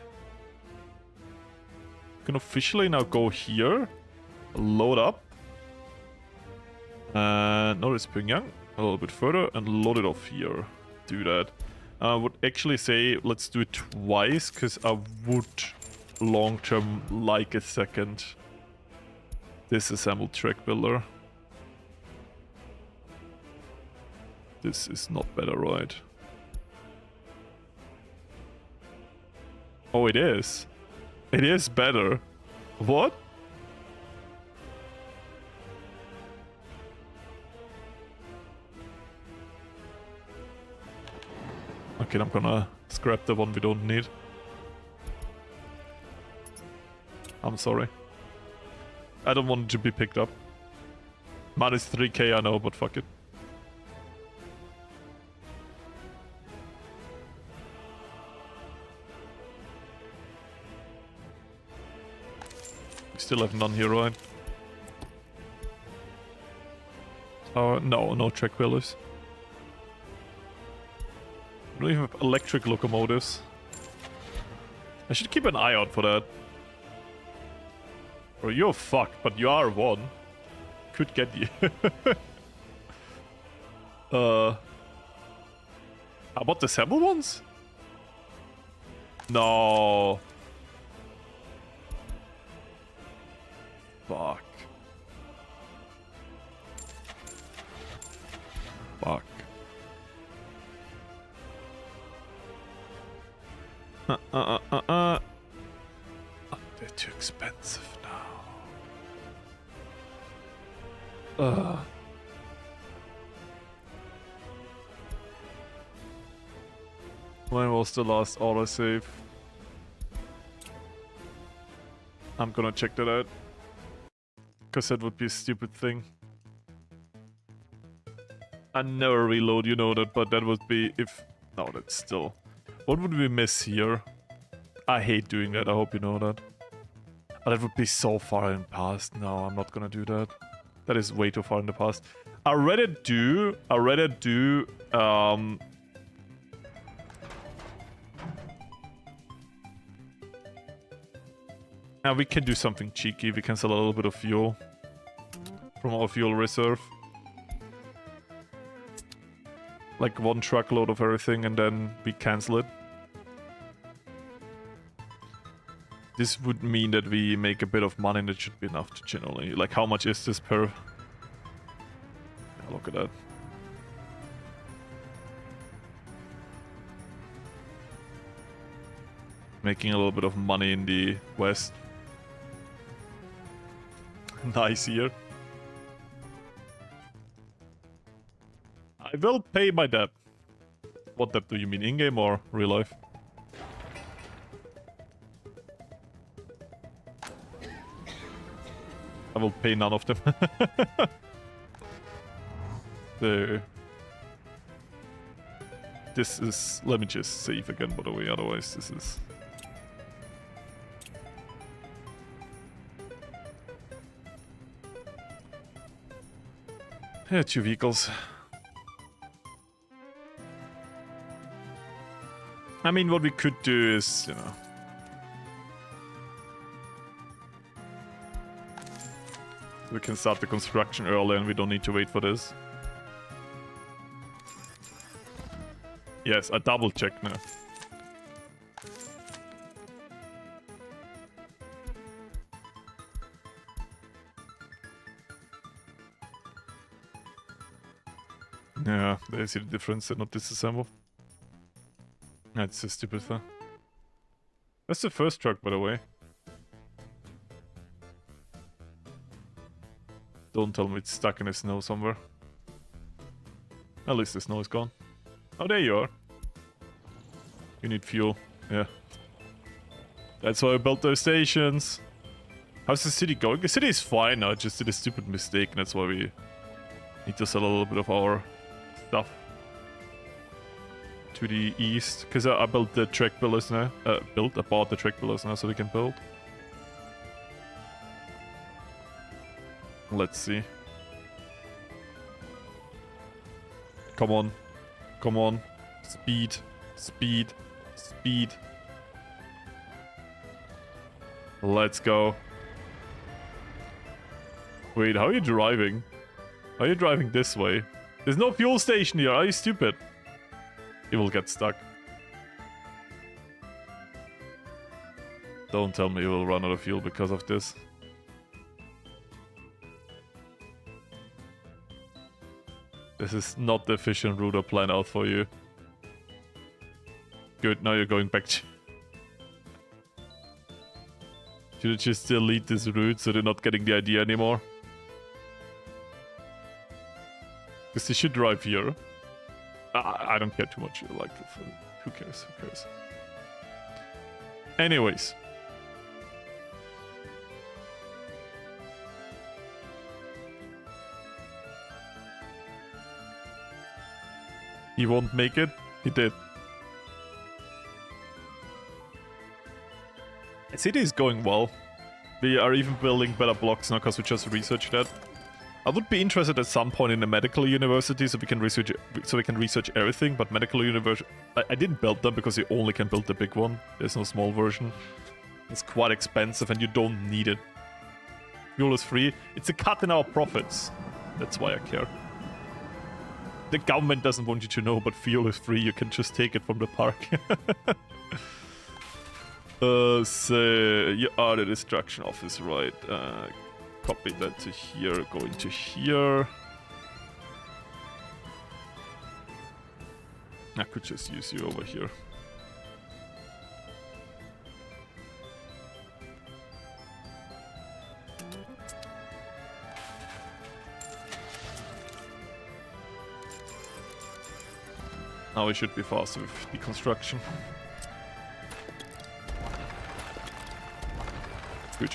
Can officially now go here, load up, and notice Pyongyang a little bit further, and load it off here. Do that. I would actually say let's do it twice, because I would long term like a second disassembled track builder. This is not better, right? Oh, it is. It is better. What? Okay, I'm gonna scrap the one we don't need. I'm sorry. I don't want it to be picked up. Minus 3k, I know, but fuck it. Still have none here, right? No track builders. I don't even have electric locomotives. I should keep an eye out for that. Bro, you're fucked, but you are one. Could get you. How about the sample ones? No. Fuck. Fuck. Oh, they're too expensive now. When was the last autosave? I'm gonna check that out. Because that would be a stupid thing. I never reload, you know that, but that would be if... No, that's still... What would we miss here? I hate doing that, I hope you know that. But that would be so far in the past. No, I'm not gonna do that. That is way too far in the past. I'd rather do... Now we can do something cheeky. We can sell a little bit of fuel from our fuel reserve. Like 1 truckload of everything and then we cancel it. This would mean that we make a bit of money and it should be enough to generally... Like how much is this per... Look at that. Making a little bit of money in the west. Nice here. I will pay my debt. What debt do you mean? In-game or real life? I will pay none of them. So... This is... Let me just save again, by the way, otherwise this is... Yeah, 2 vehicles. I mean, what we could do is, you know... We can start the construction early and we don't need to wait for this. Yes, I double checked now. Yeah, there you see the difference, they're not disassembled. That's so stupid, huh? That's the first truck, by the way. Don't tell me it's stuck in the snow somewhere. At least the snow is gone. Oh, there you are. You need fuel. Yeah. That's why I built those stations. How's the city going? The city is fine now. I just did a stupid mistake, and that's why we need to sell a little bit of our stuff to the east. Because I built the track pillars now. I bought the track pillars now so we can build. Let's see. Come on. Come on. Speed. Speed. Speed. Let's go. Wait, how are you driving? Are you driving this way? There's no fuel station here. Are you stupid? You will get stuck. Don't tell me you will run out of fuel because of this. This is not the efficient route I planned out for you. Good, now you're going back to... Should I just delete this route so they're not getting the idea anymore? Because they should drive here. I don't care too much. Like, who cares? Who cares? Anyways. He won't make it. He did. The city is going well. We are even building better blocks now because we just researched that. I would be interested at some point in a medical university so we can research everything, but medical university I didn't build them because you only can build the big one. There's no small version. It's quite expensive and you don't need it. Fuel is free. It's a cut in our profits. That's why I care. The government doesn't want you to know, but fuel is free. You can just take it from the park. So you are the destruction office, right? Copy that to here, going to here. I could just use you over here. Now we should be faster with deconstruction. Good.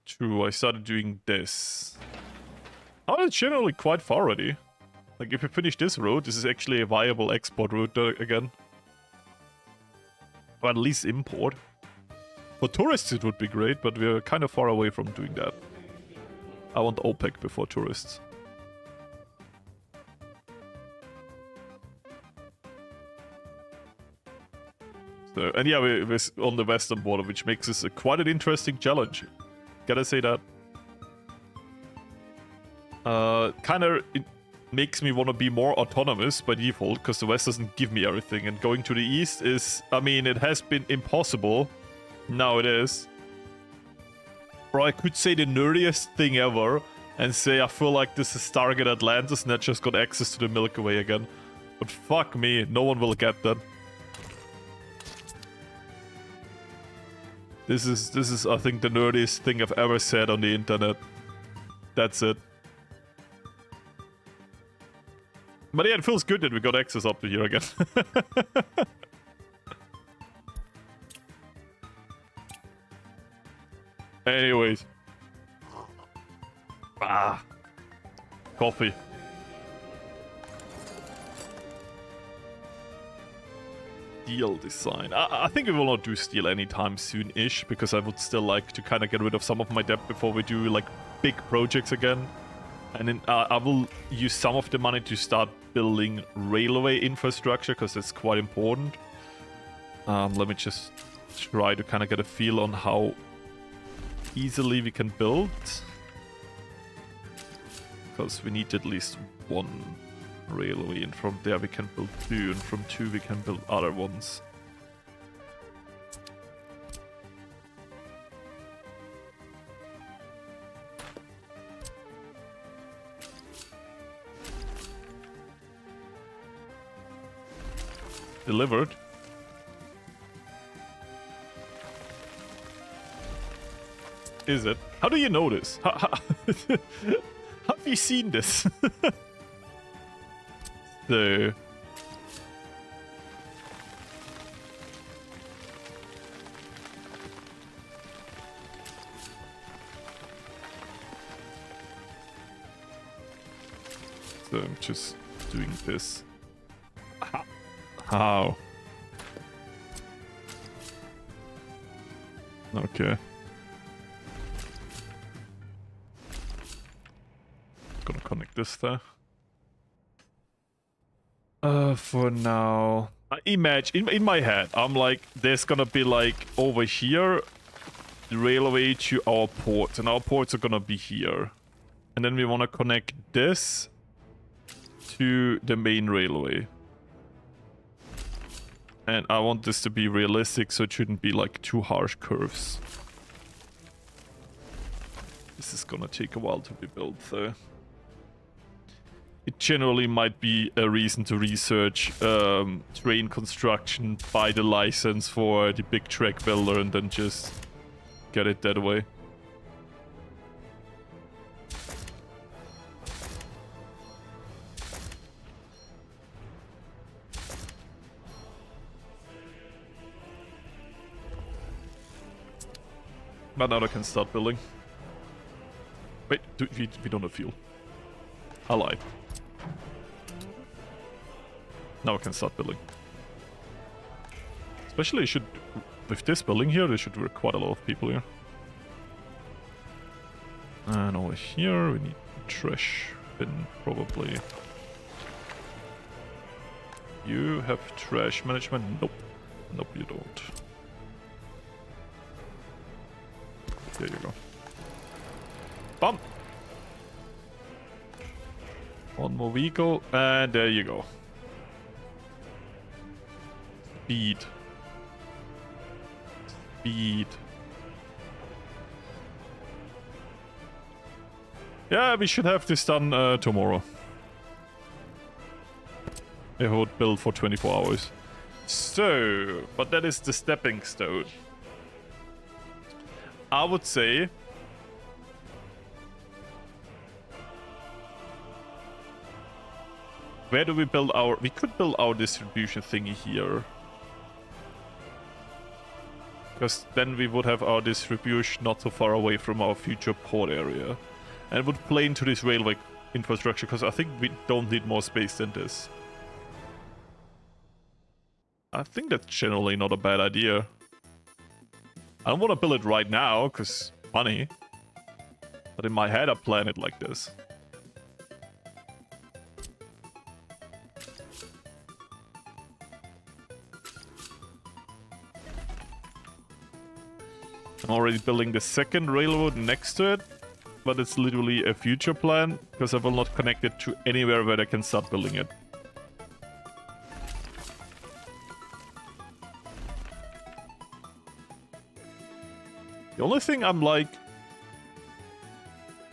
True, I started doing this. Oh, it's generally quite far already. Like, if we finish this road, this is actually a viable export route again. Or at least import. For tourists it would be great, but we're kind of far away from doing that. I want OPEC before tourists. So, and yeah, we're on the western border, which makes this quite an interesting challenge. Gotta say that. Kinda it makes me want to be more autonomous by default, because the west doesn't give me everything, and going to the east is, I mean, it has been impossible. Now it is. Or I could say the nerdiest thing ever, and say I feel like this is Target Atlantis and I just got access to the Milky Way again. But fuck me, no one will get that. This is I think the nerdiest thing I've ever said on the internet. That's it. But yeah, it feels good that we got access up to here again. Anyways. Ah. Coffee. Steel design. I think we will not do steel anytime soon-ish, because I would still like to kind of get rid of some of my debt before we do like big projects again. And then I will use some of the money to start building railway infrastructure, because it's quite important. Let me just try to kind of get a feel on how easily we can build. Because we need at least one railway, and from there we can build 2, and from 2 we can build other ones. Delivered. Is it? How do you know this? How have you seen this? So... So I'm just doing this. How? Okay. Gonna connect this there. For now... I imagine, in my head, I'm like, there's gonna be like, over here, the railway to our ports, and our ports are gonna be here. And then we wanna connect this to the main railway. And I want this to be realistic, so it shouldn't be like too harsh curves. This is gonna take a while to be built, though. It generally might be a reason to research train construction, buy the license for the big track builder, and then just get it that way. But now I can start building. Wait, we don't have fuel. I lied. Now I can start building. Especially with this building here, there should be quite a lot of people here. And over here we need a trash bin, probably. You have trash management? Nope. Nope, you don't. There you go. Bum! One more vehicle, and there you go. Speed. Speed. Yeah, we should have this done tomorrow. I would build for 24 hours. So, but that is the stepping stone. I would say... Where do we build our... We could build our distribution thingy here. Because then we would have our distribution not so far away from our future port area. And it would play into this railway infrastructure, because I think we don't need more space than this. I think that's generally not a bad idea. I don't want to build it right now, because money. But in my head I plan it like this. I'm already building the second railroad next to it, but it's literally a future plan, because I will not connect it to anywhere where I can start building it. The only thing I'm like...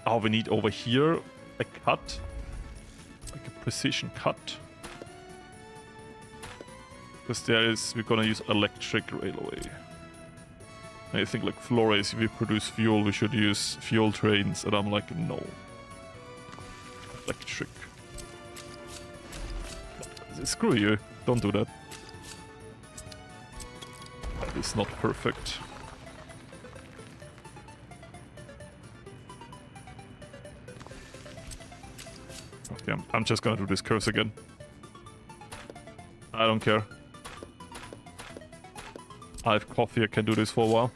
Oh, we need over here a cut. Like a precision cut. Because we're gonna use electric railway. I think like Florius, if we produce fuel, we should use fuel trains, and I'm like, no. Electric. Screw you, don't do that. That is not perfect. Okay, I'm just gonna do this curse again. I don't care. I have coffee, I can do this for a while.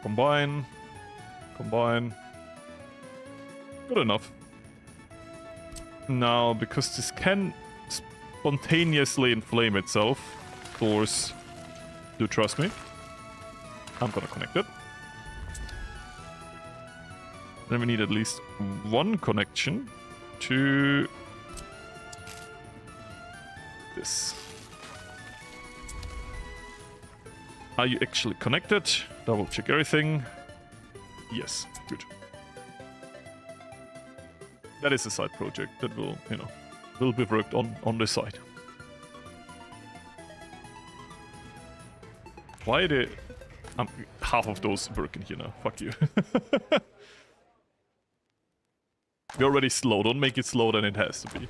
Combine. Combine. Good enough. Now, because this can spontaneously inflame itself, doors do trust me. I'm gonna connect it. Then we need at least one connection to this. Are you actually connected? Double check everything. Yes, good. That is a side project that will, you know, will be worked on the side. Why did half of those working here now? Fuck you. We're already slow. Don't make it slower than it has to be.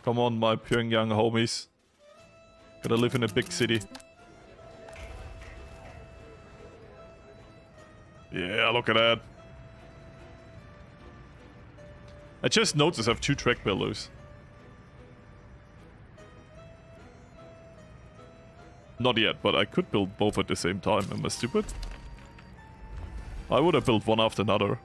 Come on, my Pyongyang homies. Gotta live in a big city. Yeah, look at that. I just noticed I have 2 track builders. Not yet, but I could build both at the same time. Am I stupid? I would have built one after another.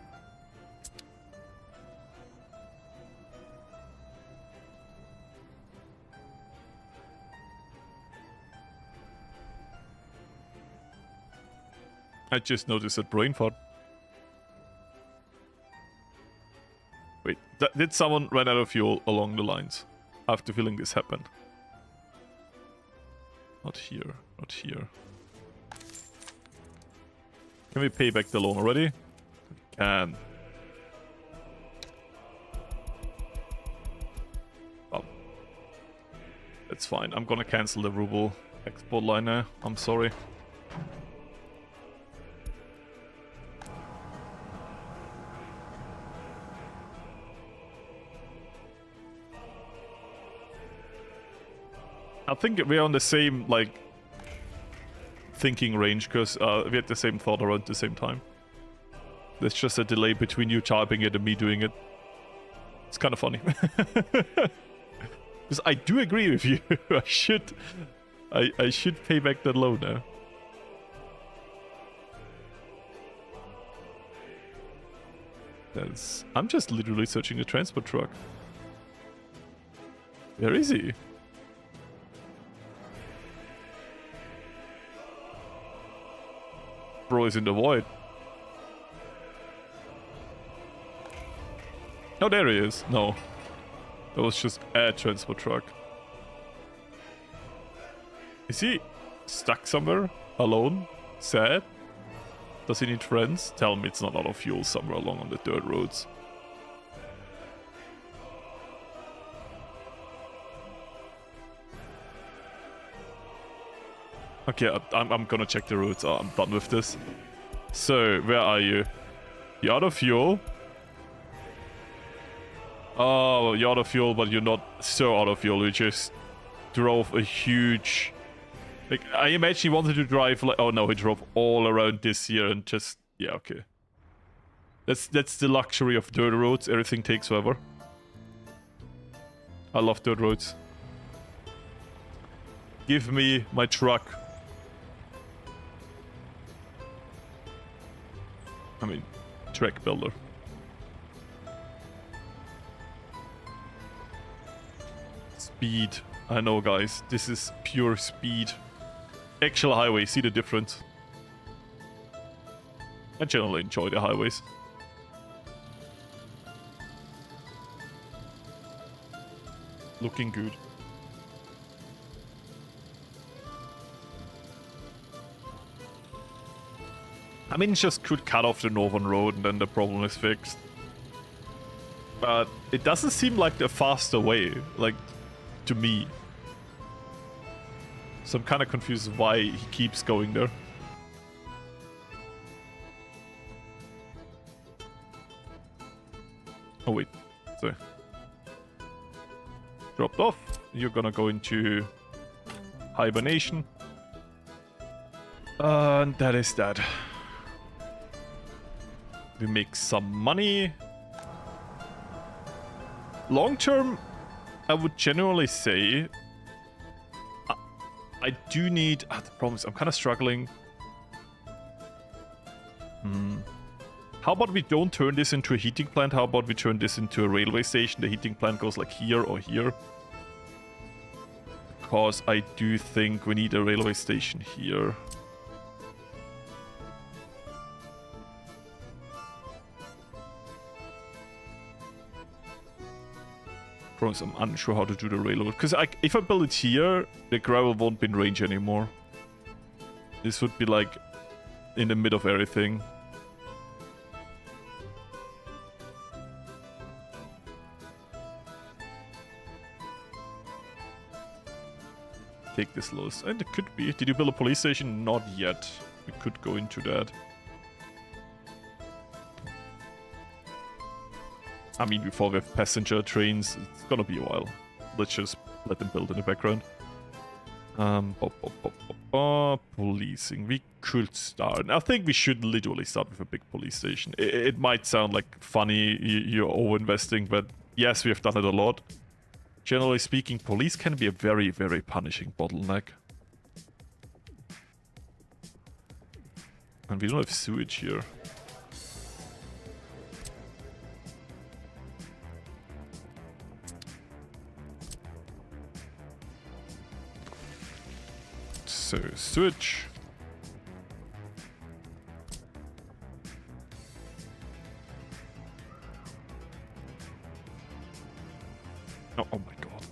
I just noticed that brain fart. Wait, did someone run out of fuel along the lines? I have the feeling this happened. Not here, not here. Can we pay back the loan already? We can. Oh. That's fine. I'm gonna cancel the ruble export line now. I'm sorry. I think we're on the same, like, thinking range, because we had the same thought around the same time. There's just a delay between you typing it and me doing it. It's kind of funny. Because I do agree with you. I should pay back that loan now. I'm just literally searching a transport truck. Where is he? Bro is in the void. Oh, there he is. No. That was just a transport truck. Is he stuck somewhere? Alone? Sad? Does he need friends? Tell me it's not out of fuel somewhere along on the dirt roads. Okay, I'm gonna check the routes. Oh, I'm done with this. So, where are you? You're out of fuel? Oh, you're out of fuel, but you're not so out of fuel. You just drove a huge... Like, I imagine he wanted to drive like... Oh no, he drove all around this here and just... Yeah, okay. That's the luxury of dirt roads. Everything takes forever. I love dirt roads. Give me my truck. I mean, track builder. Speed. I know, guys. This is pure speed. Actual highway. See the difference? I generally enjoy the highways. looking good. I mean, just could cut off the northern road and then the problem is fixed. But it doesn't seem like a faster way, like, to me. So I'm kind of confused why he keeps going there. Oh wait, sorry. Dropped off. You're gonna go into hibernation. And that is that. We make some money. Long term, I would generally say I do need... the problem is I'm kind of struggling. How about we don't turn this into a heating plant? How about we turn this into a railway station? The heating plant goes like here or here. Because I do think we need a railway station here. I'm unsure how to do the railroad. Because if I build it here, the gravel won't be in range anymore. This would be like in the middle of everything. Take this loss. And it could be. Did you build a police station? Not yet. We could go into that. I mean, before we have passenger trains, it's gonna be a while. Let's just let them build in the background. Policing. We could start. I think we should literally start with a big police station. It might sound like funny, you're over-investing, but yes, we have done it a lot. Generally speaking, police can be a very, very punishing bottleneck. And we don't have sewage here. So, switch. Oh, oh my god.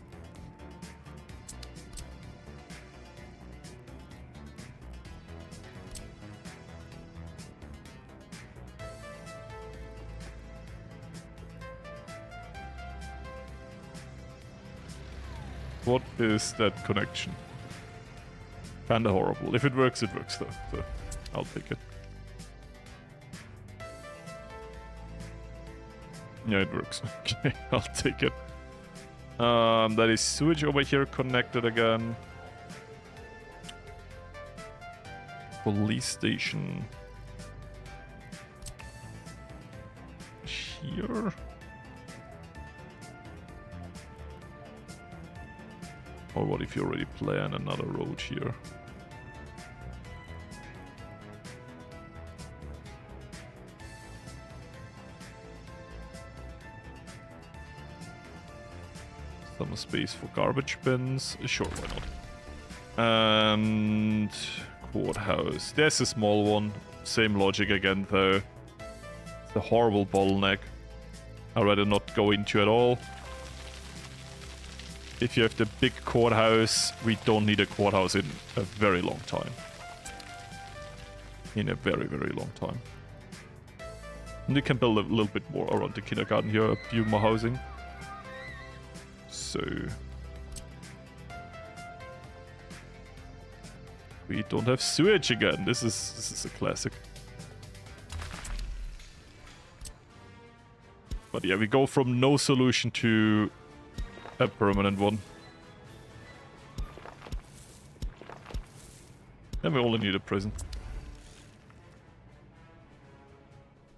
What is that connection? Kinda horrible. If it works though. So I'll take it. Yeah, it works. Okay, I'll take it. That is sewage over here connected again. Police station. Here. Or what if you already plan another road here? Some space for garbage bins. Sure, why not? And courthouse. There's a small one. Same logic again, though. It's a horrible bottleneck. I'd rather not go into at all. If you have the big courthouse, we don't need a courthouse in a very long time. In a very, very long time. And you can build a little bit more around the kindergarten here, a few more housing. So... we don't have sewage again. This is a classic. But yeah, we go from no solution to a permanent one. Then we only need a prison.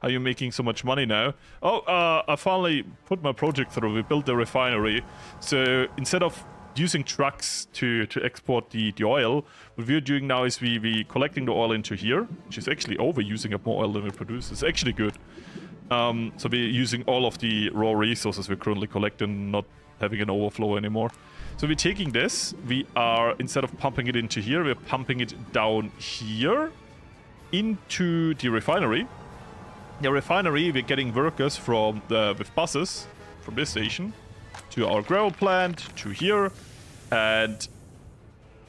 Are you making so much money now? Oh, I finally put my project through. We built the refinery. So instead of using trucks to export the oil, what we're doing now is we collecting the oil into here, which is actually using up more oil than we produce. It's actually good. So we're using all of the raw resources we're currently collecting, not having an overflow anymore. So we're taking this, we are, instead of pumping it into here, we're pumping it down here into the refinery. The refinery, we're getting workers from with buses from this station to our gravel plant, to here, and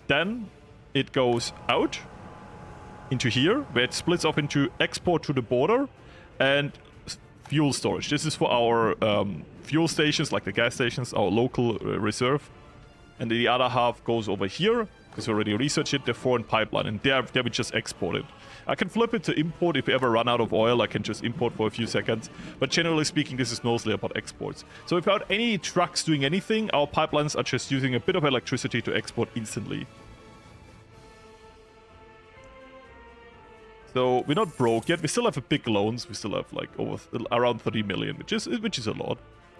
then it goes out into here, where it splits up into export to the border and fuel storage. This is for our fuel stations, like the gas stations, our local reserve. And the other half goes over here, because we already researched it, the foreign pipeline, and there we just export it. I can flip it to import if we ever run out of oil. I can just import for a few seconds, but generally speaking, this is mostly about exports. So without any trucks doing anything, our pipelines are just using a bit of electricity to export instantly. So we're not broke yet. We still have a big loans. We still have like around 30 million, which is a lot.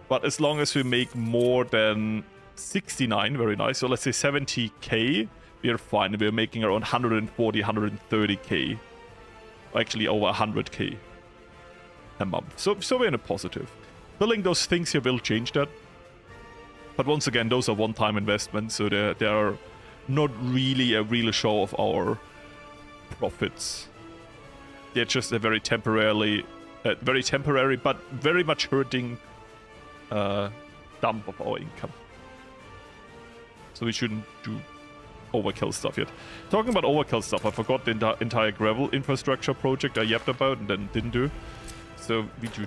But as long as we make more than 69, very nice. So let's say 70k, we're fine. We're making around 140, 130k. Actually over 100k a month. So we're in a positive. Building those things here will change that. But once again, those are one-time investments, so they are not really a real show of our profits. They're just a very temporary, but very much hurting dump of our income. So we shouldn't do overkill stuff yet. Talking about overkill stuff, I forgot the entire gravel infrastructure project I yapped about and then didn't do. So we do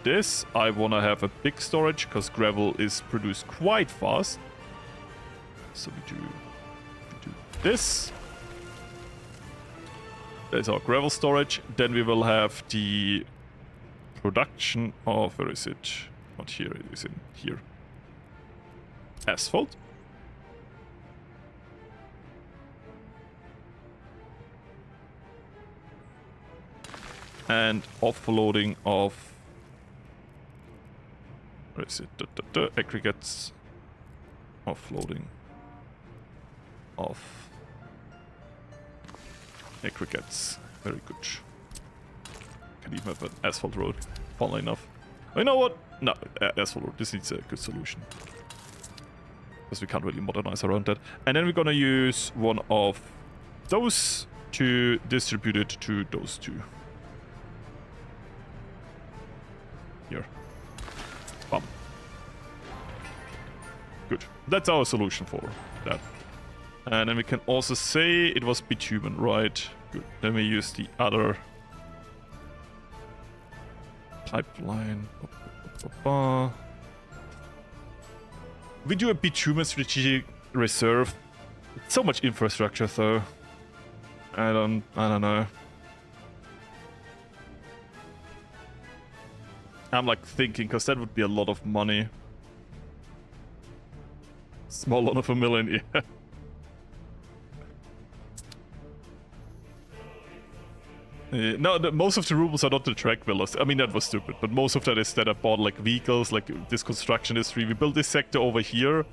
this. I want to have a big storage because gravel is produced quite fast. So we do this. There's our gravel storage. Then we will have the production of, where is it? Not here, it is in here. Asphalt. And offloading of, where is it? Aggregates. Offloading of aggregates. Very good. Can even have an asphalt road, funnily enough. Oh, you know what? No, asphalt road. This needs a good solution. Because we can't really modernize around that. And then we're gonna use one of those to distribute it to those two. Here. Bam. Good. That's our solution for that. And then we can also say it was bitumen, right? Good. Then we use the other pipeline. We do a bitumen strategic reserve. So much infrastructure, though. I don't know. I'm like thinking, because that would be a lot of money. Small lot of $1 million, yeah. No, most of the rubles are not the track villas. I mean, that was stupid, but most of that is that I bought like vehicles, like this construction industry. We built this sector over here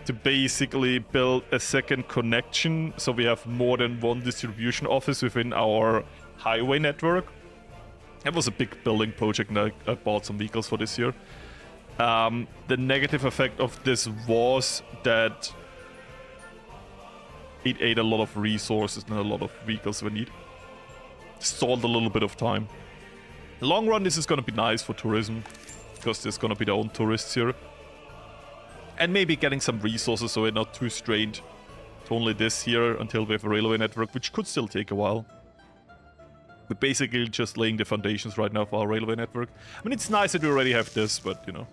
to basically build a second connection, so we have more than one distribution office within our highway network. That was a big building project, and I bought some vehicles for this year. The negative effect of this was that it ate a lot of resources and a lot of vehicles we need. Stalled a little bit of time. Long run, this is gonna be nice for tourism, because there's gonna be their own tourists here. And maybe getting some resources so we're not too strained to only this here until we have a railway network, which could still take a while. We're basically just laying the foundations right now for our railway network. I mean, it's nice that we already have this, but, you know.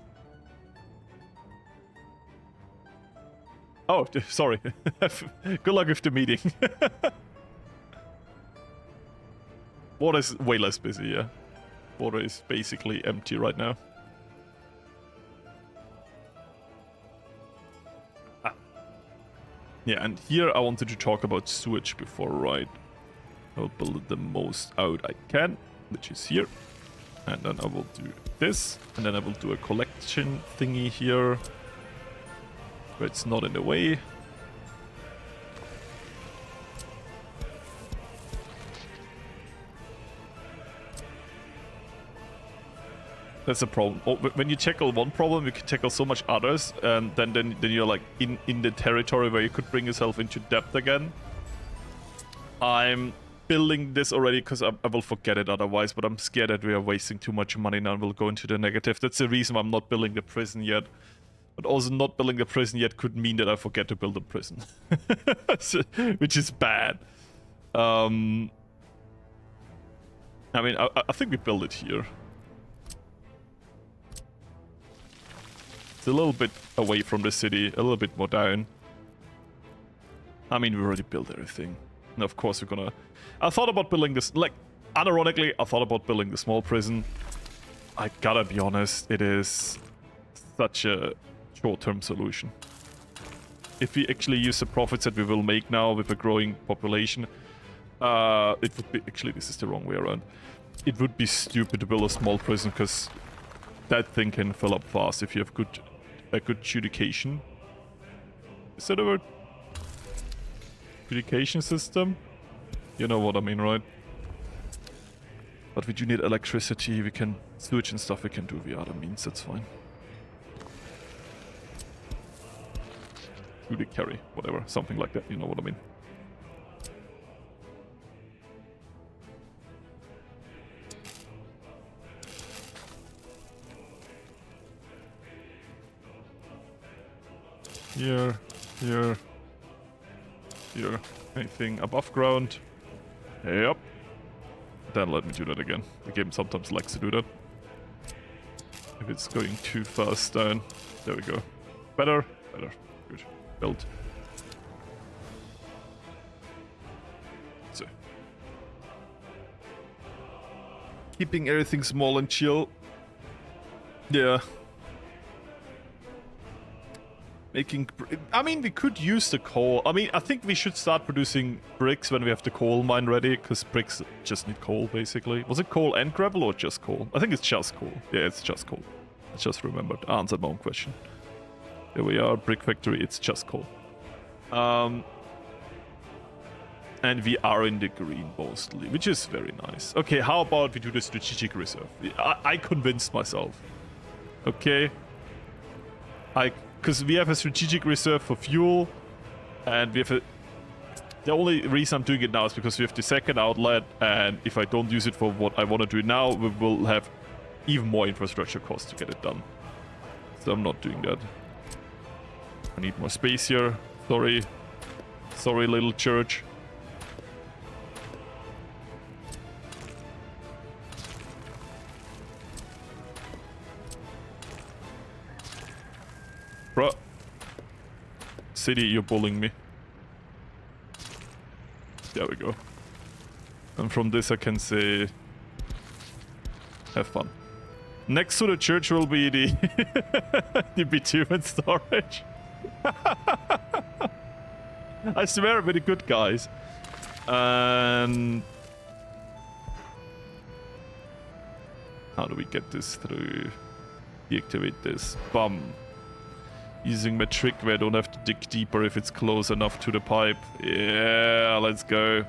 Oh, sorry. Good luck with the meeting. Water is way less busy, yeah. Water is basically empty right now. Yeah, and here I wanted to talk about sewage before, right? I'll build the most out I can, which is here. And then I will do this. And then I will do a collection thingy here, where it's not in the way. That's a problem. When you tackle one problem, you can tackle so much others, and then you're like in the territory where you could bring yourself into debt again. I'm building this already because I will forget it otherwise, but I'm scared that we are wasting too much money now and we'll go into the negative. That's the reason why I'm not building the prison yet. But also not building the prison yet could mean that I forget to build a prison. Which is bad. I mean, I think we build it here. It's a little bit away from the city, a little bit more down. I mean, we already built everything. And of course we're gonna... I thought about building this, like, unironically, I thought about building the small prison. I gotta be honest, it is such a short-term solution. If we actually use the profits that we will make now with a growing population, it would be... Actually, this is the wrong way around. It would be stupid to build a small prison, because that thing can fill up fast if you have a good adjudication. Is that a word? Adjudication system? You know what I mean, right? But we do need electricity, we can... Sewage and stuff we can do via other means, that's fine. Do the carry, whatever, something like that, you know what I mean. Here, here, here. Anything above ground? Yep. Then let me do that again. The game sometimes likes to do that. If it's going too fast down. There we go. Better, better. Good. Build. So. Keeping everything small and chill. Yeah. Making... I mean, we could use the coal. I mean, I think we should start producing bricks when we have the coal mine ready, because bricks just need coal, basically. Was it coal and gravel or just coal? I think it's just coal. Yeah, it's just coal. I just remembered. I answered my own question. There we are, brick factory, it's just coal. And we are in the green mostly, which is very nice. Okay, how about we do the strategic reserve? I convinced myself. Okay. Because we have a strategic reserve for fuel, and we have a... The only reason I'm doing it now is because we have the second outlet, and if I don't use it for what I want to do now, we will have even more infrastructure costs to get it done. So I'm not doing that. I need more space here. Sorry. Sorry, little church. Bruh. City, you're bullying me. There we go. And from this I can say... Have fun. Next to the church will be the... the bitumen storage. I swear we're the good guys. And... How do we get this through? Deactivate this. Bum. Using my trick where I don't have to dig deeper if it's close enough to the pipe. Yeah, let's go.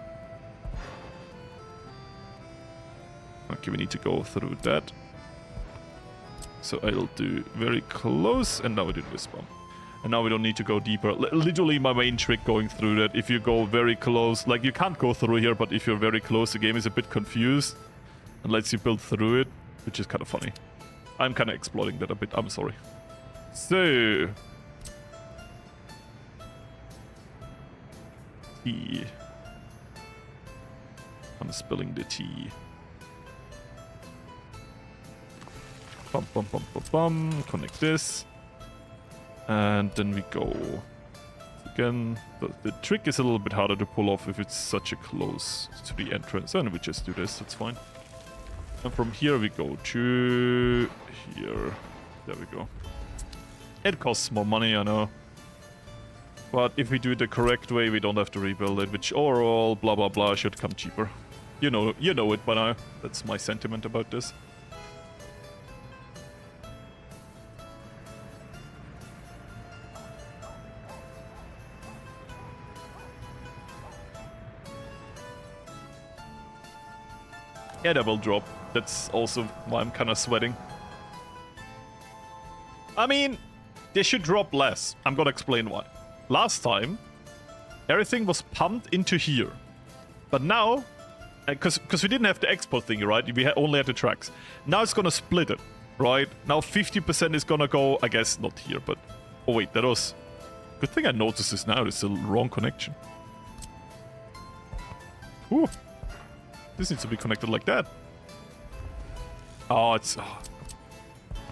Okay, we need to go through that. So I'll do very close, and now we do this bomb. And now we don't need to go deeper. Literally my main trick going through that, if you go very close, like you can't go through here, but if you're very close, the game is a bit confused and lets you build through it, which is kind of funny. I'm kind of exploiting that a bit, I'm sorry. So... Tea. I'm spilling the tea. Bum, bum, bum, bum, bum. Connect this. And then we go. Again, the trick is a little bit harder to pull off if it's such a close to the entrance. And we just do this, that's fine. And from here we go to here. There we go. It costs more money, I know. But if we do it the correct way, we don't have to rebuild it, which overall, blah blah blah, should come cheaper. You know it by now. That's my sentiment about this. Yeah, that will drop. That's also why I'm kind of sweating. I mean, they should drop less. I'm gonna explain why. Last time, everything was pumped into here. But now, because we didn't have the export thing, right? We only had the tracks. Now it's gonna split it. right? Now 50% is gonna go, I guess not here, but... Oh wait, that was... Good thing I noticed this now, it's the wrong connection. Ooh. This needs to be connected like that. Oh, it's... Oh.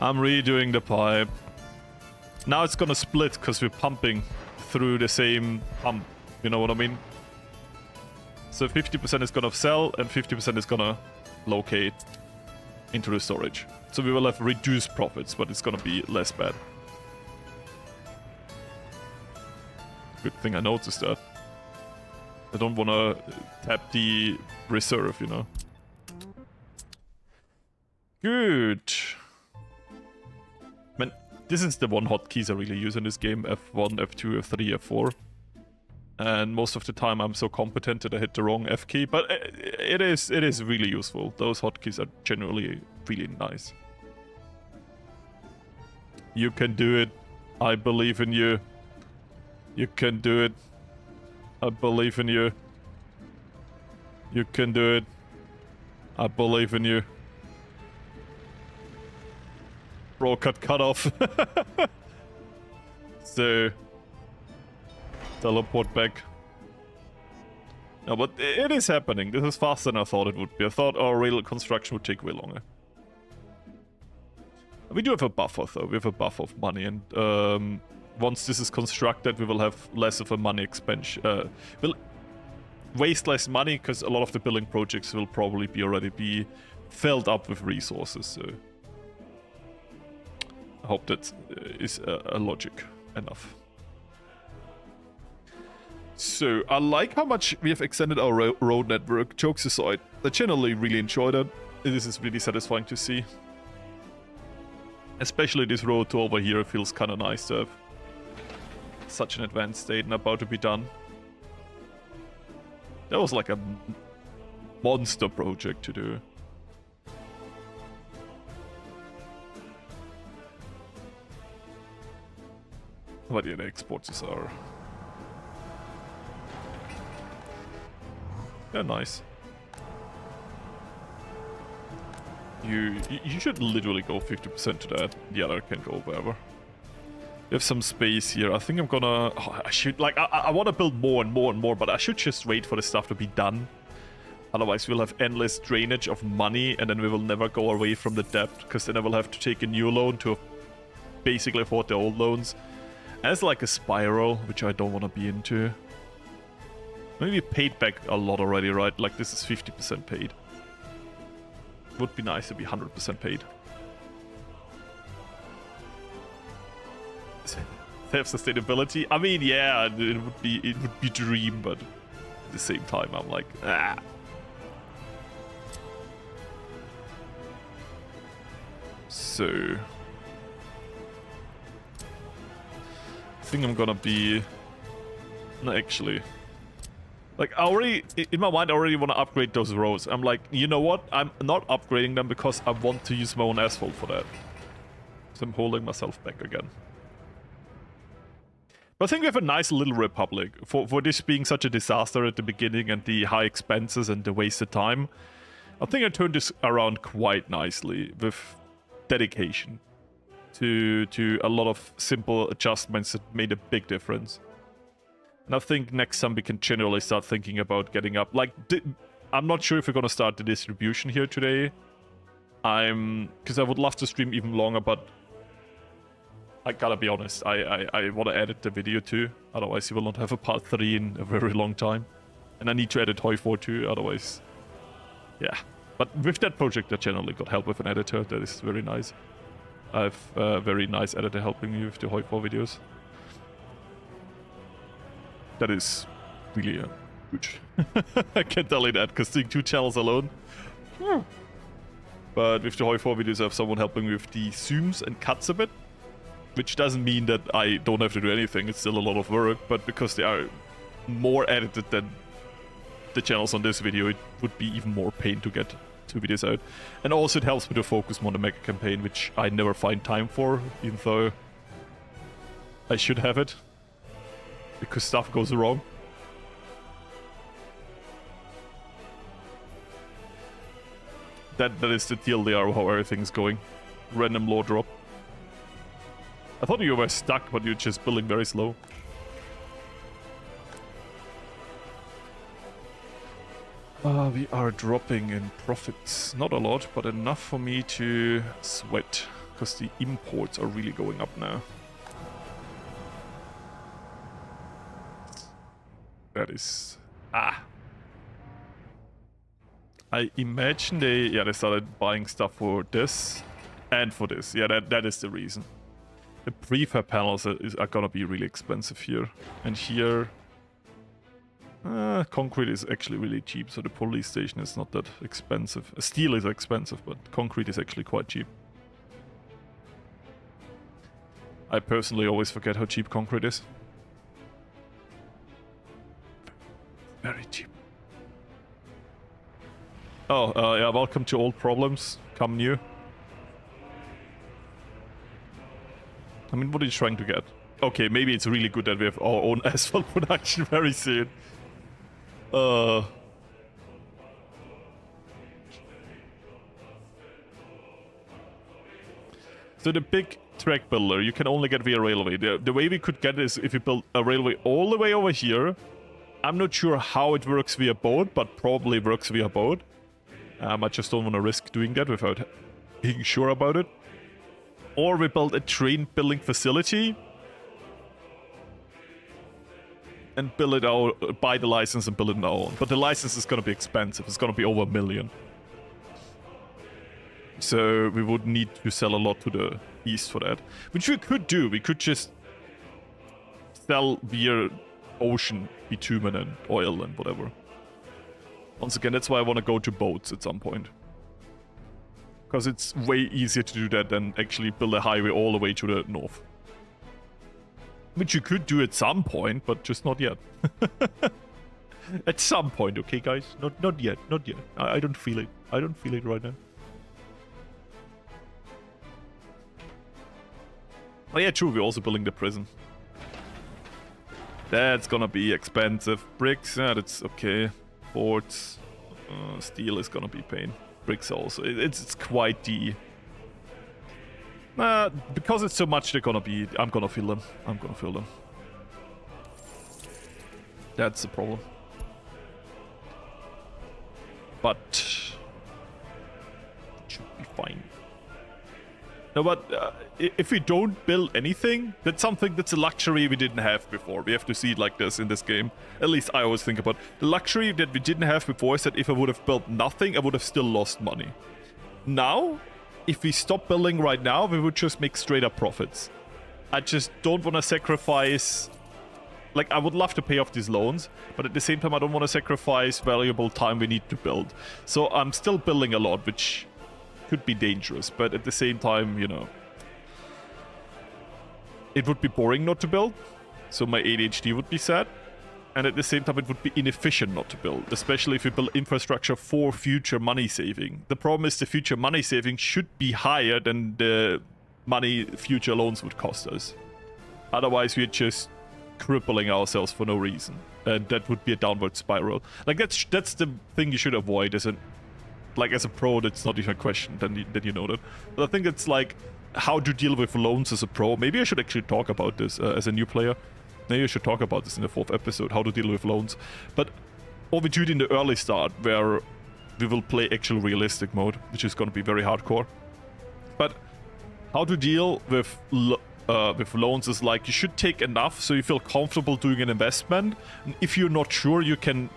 I'm redoing the pipe. Now it's gonna split because we're pumping through the same pump. You know what I mean? So 50% is gonna sell and 50% is gonna locate into the storage. So we will have reduced profits, but it's gonna be less bad. Good thing I noticed that. I don't wanna tap the reserve, you know. Good. Man, this is the one hotkeys I really use in this game. F1, F2, F3, F4. And most of the time I'm so competent that I hit the wrong F key. But it is really useful. Those hotkeys are generally really nice. You can do it. I believe in you. You can do it. I believe in you. You can do it. I believe in you. Bro got cut off. So... Teleport back. No, but it is happening. This is faster than I thought it would be. I thought our rail construction would take way longer. We do have a buffer, though. We have a buffer of money, and once this is constructed, we will have less of a money expenditure. We'll waste less money because a lot of the building projects will probably already be filled up with resources. So I hope that is a logic enough. So, I like how much we have extended our road network. Jokes aside, I generally really enjoy that. This is really satisfying to see. Especially this road to over here feels kind of nice to have such an advanced state and about to be done. That was like a monster project to do. But yeah, the exports are... They're nice. You should literally go 50% to that. The other can go wherever. We have some space here. I think I'm gonna... Oh, I should... Like, I want to build more and more and more, but I should just wait for the stuff to be done. Otherwise, we'll have endless drainage of money, and then we will never go away from the debt, because then I will have to take a new loan to basically afford the old loans. And it's like a spiral, which I don't want to be into. Maybe paid back a lot already, right? Like, this is 50% paid. Would be nice to be 100% paid. Self-sustainability? I mean, yeah, it would be dream, but at the same time, I'm like, ah. So... I think I'm gonna be... No, actually... Like, I already, in my mind, I already want to upgrade those roads. I'm like, you know what? I'm not upgrading them because I want to use my own asphalt for that. So I'm holding myself back again. But I think we have a nice little republic. For this being such a disaster at the beginning and the high expenses and the wasted time, I think I turned this around quite nicely with dedication to a lot of simple adjustments that made a big difference. And I think next time we can generally start thinking about getting up. Like, I'm not sure if we're gonna start the distribution here today. Because I would love to stream even longer, but I gotta be honest, I want to edit the video too. Otherwise, you will not have a part 3 in a very long time. And I need to edit Hoi 4 too, otherwise... Yeah. But with that project, I generally got help with an editor. That is very nice. I have a very nice editor helping me with the Hoi 4 videos. That is really good. I can tell you that, because doing 2 channels alone. But with the Hoi 4 videos, I have someone helping me with the zooms and cuts a bit. Which doesn't mean that I don't have to do anything, it's still a lot of work, but because they are more edited than the channels on this video, it would be even more pain to get 2 videos out. And also it helps me to focus more on the mega campaign, which I never find time for, even though I should have it. Because stuff goes wrong. That is the TLDR of how everything's going. random lore drop. I thought you were stuck, but you're just building very slow. We are dropping in profits. Not a lot, but enough for me to sweat. Because the imports are really going up now. That is... I imagine they started buying stuff for this and for this. Yeah, that is the reason. The prefab panels are gonna be really expensive here. And here... concrete is actually really cheap, so the police station is not that expensive. Steel is expensive, but concrete is actually quite cheap. I personally always forget how cheap concrete is. Very cheap. Oh, yeah, welcome to old problems. Come new. I mean, what are you trying to get? Okay, maybe it's really good that we have our own asphalt production very soon. So the big track builder, you can only get via railway. The way we could get it is if you build a railway all the way over here. I'm not sure how it works via boat, but probably works via boat. I just don't want to risk doing that without being sure about it. Or we build a train building facility. And build it out, buy the license and build it on our own. But the license is going to be expensive. It's going to be over $1 million. So we would need to sell a lot to the east for that. Which we could do. We could just sell via ocean bitumen and oil and whatever. Once again, that's why I want to go to boats at some point. Because it's way easier to do that than actually build a highway all the way to the north. Which you could do at some point, but just not yet. At some point, okay, guys? Not yet, not yet. I don't feel it. I don't feel it right now. Oh yeah, true, we're also building the prison. That's gonna be expensive. Bricks, yeah, that's okay. Boards, steel is gonna be pain. Bricks also. It's quite the... because it's so much, they're gonna be... I'm gonna feel them. I'm gonna feel them. That's the problem. But... it should be fine. No, but if we don't build anything, that's something that's a luxury we didn't have before. We have to see it like this in this game. At least I always think about. The luxury that we didn't have before is that if I would have built nothing, I would have still lost money. Now... if we stop building right now, we would just make straight up profits. I just don't want to sacrifice... like, I would love to pay off these loans, but at the same time, I don't want to sacrifice valuable time we need to build. So I'm still building a lot, which could be dangerous, but at the same time, you know... it would be boring not to build, so my ADHD would be sad. And at the same time, it would be inefficient not to build, especially if you build infrastructure for future money saving. The problem is the future money saving should be higher than the money future loans would cost us. Otherwise, we're just crippling ourselves for no reason. And that would be a downward spiral. Like, that's the thing you should avoid as a... like, as a pro, that's not even a question, then you know that. But I think it's like, how to deal with loans as a pro. Maybe I should actually talk about this as a new player. Maybe I should talk about this in the 4th episode, how to deal with loans. But or we do it in the early start, where we will play actual realistic mode, which is going to be very hardcore. But how to deal with loans is like, you should take enough so you feel comfortable doing an investment. And if you're not sure you can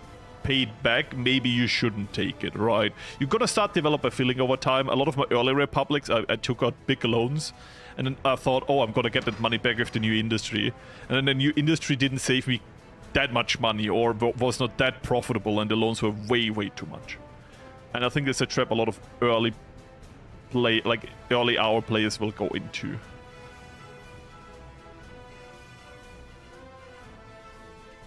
pay it back, maybe you shouldn't take it, right? You're going to start develop a feeling over time. A lot of my early republics, I took out big loans. And then I thought, oh, I'm gonna get that money back with the new industry. And then the new industry didn't save me that much money, or was not that profitable, and the loans were way, way too much. And I think that's a trap a lot of early hour players will go into.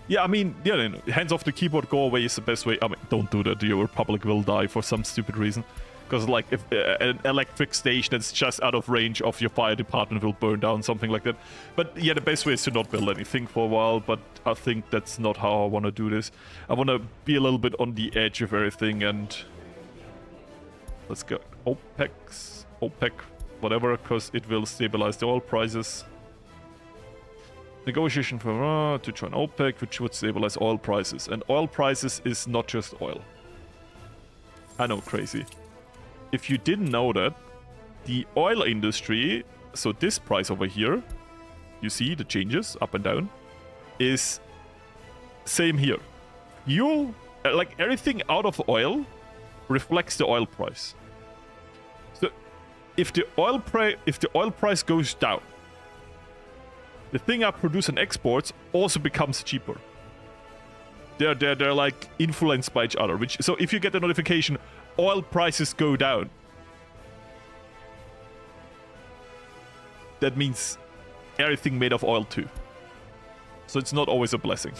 Yeah, I mean, yeah, hands off the keyboard, go away is the best way. I mean, don't do that. Your republic will die for some stupid reason. Because, like, if an electric station that's just out of range of your fire department will burn down, something like that. But, yeah, the best way is to not build anything for a while, but I think that's not how I want to do this. I want to be a little bit on the edge of everything, and... let's go. OPEC. whatever, because it will stabilize the oil prices. Negotiation for to join OPEC, which would stabilize oil prices. And oil prices is not just oil. I know, crazy. If you didn't know that, the oil industry, so this price over here, you see the changes up and down, is same here. You, like everything out of oil reflects the oil price. So if the oil price goes down, the thing I produce and exports also becomes cheaper. They're like influenced by each other. So if you get a notification, oil prices go down, that means everything made of oil too. So it's not always a blessing.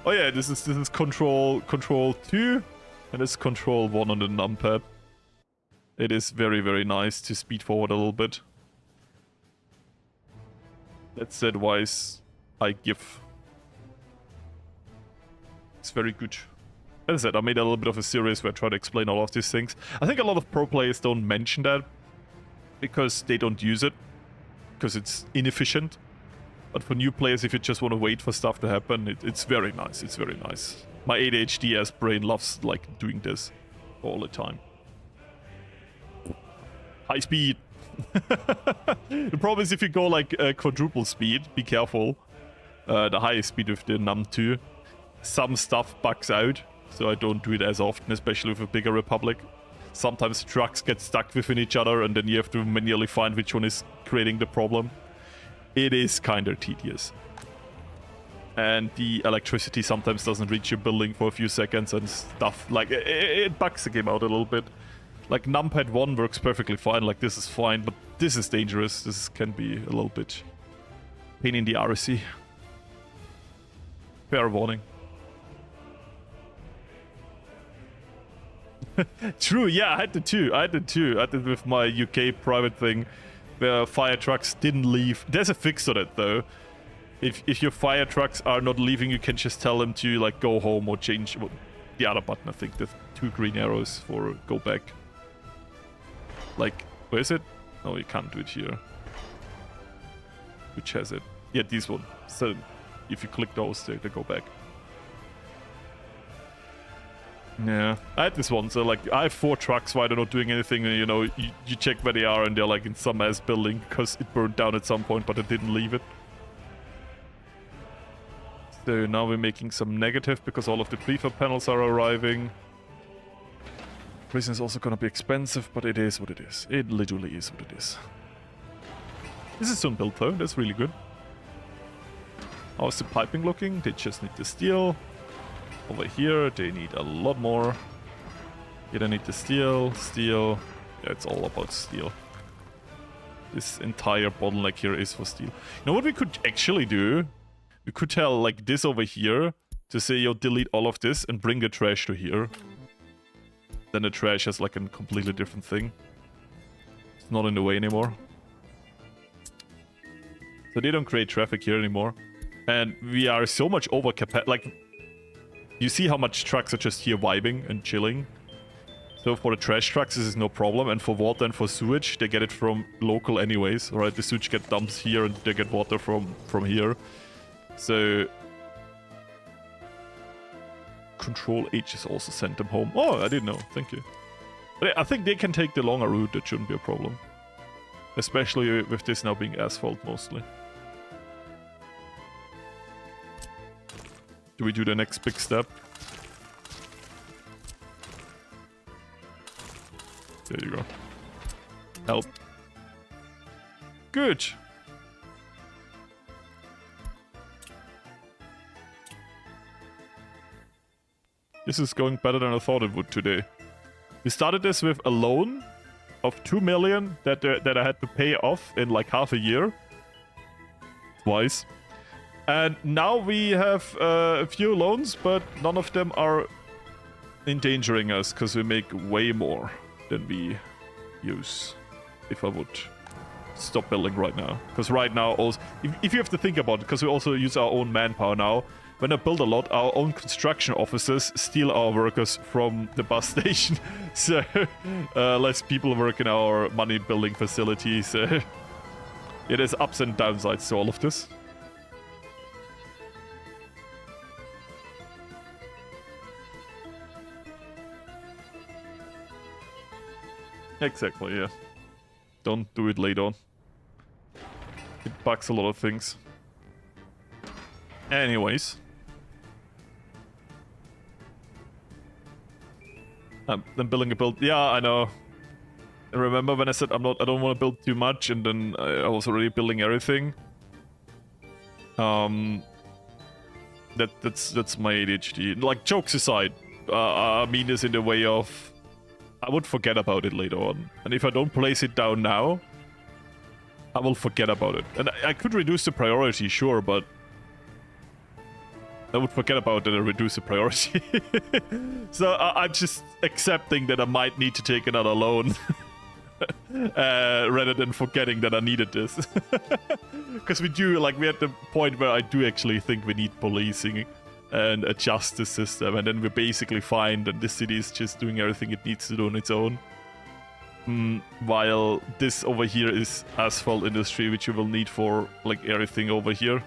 Oh yeah, this is control 2, and it's control 1 on the numpad. It is very, very nice to speed forward a little bit. That's the advice I give. It's very good. As I said, I made a little bit of a series where I try to explain all of these things. I think a lot of pro players don't mention that because they don't use it, because it's inefficient. But for new players, if you just want to wait for stuff to happen, it's very nice. It's very nice. My ADHD-ass brain loves like doing this all the time. High speed. The problem is if you go like quadruple speed, be careful. The highest speed with the num2, some stuff bugs out, so I don't do it as often, especially with a bigger republic. Sometimes trucks get stuck within each other and then you have to manually find which one is creating the problem. It is kinda tedious. And the electricity sometimes doesn't reach your building for a few seconds and stuff. Like, it bugs the game out a little bit. Like, numpad 1 works perfectly fine, like this is fine, but this is dangerous. This can be a little bit pain in the RC. Fair warning. True, yeah, I had the two. I did with my UK private thing, where fire trucks didn't leave. There's a fix to that, though. If your fire trucks are not leaving, you can just tell them to, like, go home or change the other button, I think. The 2 green arrows for go back. Like, where is it? Oh, you can't do it here. Which has it? Yeah, this one. So, if you click those, they go back. Yeah, I had this one, so like, I have 4 trucks, why they're not doing anything, and you know, you check where they are and they're like in some ass building, because it burned down at some point, but I didn't leave it. So now we're making some negative, because all of the prefab panels are arriving. Prison is also gonna be expensive, but it is what it is. It literally is what it is. This is soon built though, that's really good. How's the piping looking? They just need the steel. Over here, they need a lot more. Here they need the steel. Yeah, it's all about steel. This entire bottleneck here is for steel. You know what we could actually do? We could tell, like, this over here to say, yo, delete all of this and bring the trash to here. Then the trash has, like, a completely different thing. It's not in the way anymore. So they don't create traffic here anymore. And we are so much over capacity. Like, you see how much trucks are just here vibing and chilling. So for the trash trucks, this is no problem. And for water and for sewage, they get it from local anyways. Right, the sewage get dumped here and they get water from here. So Control H is also sent them home. Oh, I didn't know. Thank you. But I think they can take the longer route. That shouldn't be a problem. Especially with this now being asphalt mostly. Do we do the next big step? There you go. Help. Good. This is going better than I thought it would today. We started this with a loan of 2 million that I had to pay off in like half a year. Twice. And now we have a few loans, but none of them are endangering us, because we make way more than we use if I would stop building right now. Because right now, also, if you have to think about it, because we also use our own manpower now, when I build a lot, our own construction officers steal our workers from the bus station. So less people work in our money building facilities. Yeah, there's ups and downsides to all of this. Exactly, yeah. Don't do it later on. It bugs a lot of things. Anyways. I'm building a build. Yeah, I know. Remember when I said I don't want to build too much, and then I was already building everything. That's my ADHD. Like, jokes aside, I mean this in the way of I would forget about it later on. And if I don't place it down now, I will forget about it. And I could reduce the priority, sure, but I would forget about it and reduce the priority. So I'm just accepting that I might need to take another loan. Rather than forgetting that I needed this. Because we're at the point where I do actually think we need policing and a justice system, and then we basically find that the city is just doing everything it needs to do on its own. While this over here is asphalt industry, which you will need for like everything over here.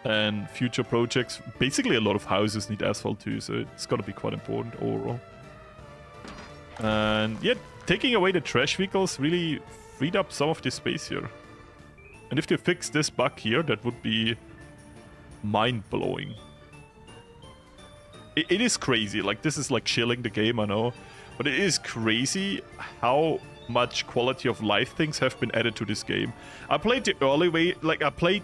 And future projects, basically a lot of houses need asphalt too, so it's gonna be quite important overall. And yeah, taking away the trash vehicles really freed up some of this space here. And if they fix this bug here, that would be mind-blowing. It is crazy, like this is like chilling the game, I know. But it is crazy how much quality of life things have been added to this game. I played the early way, like I played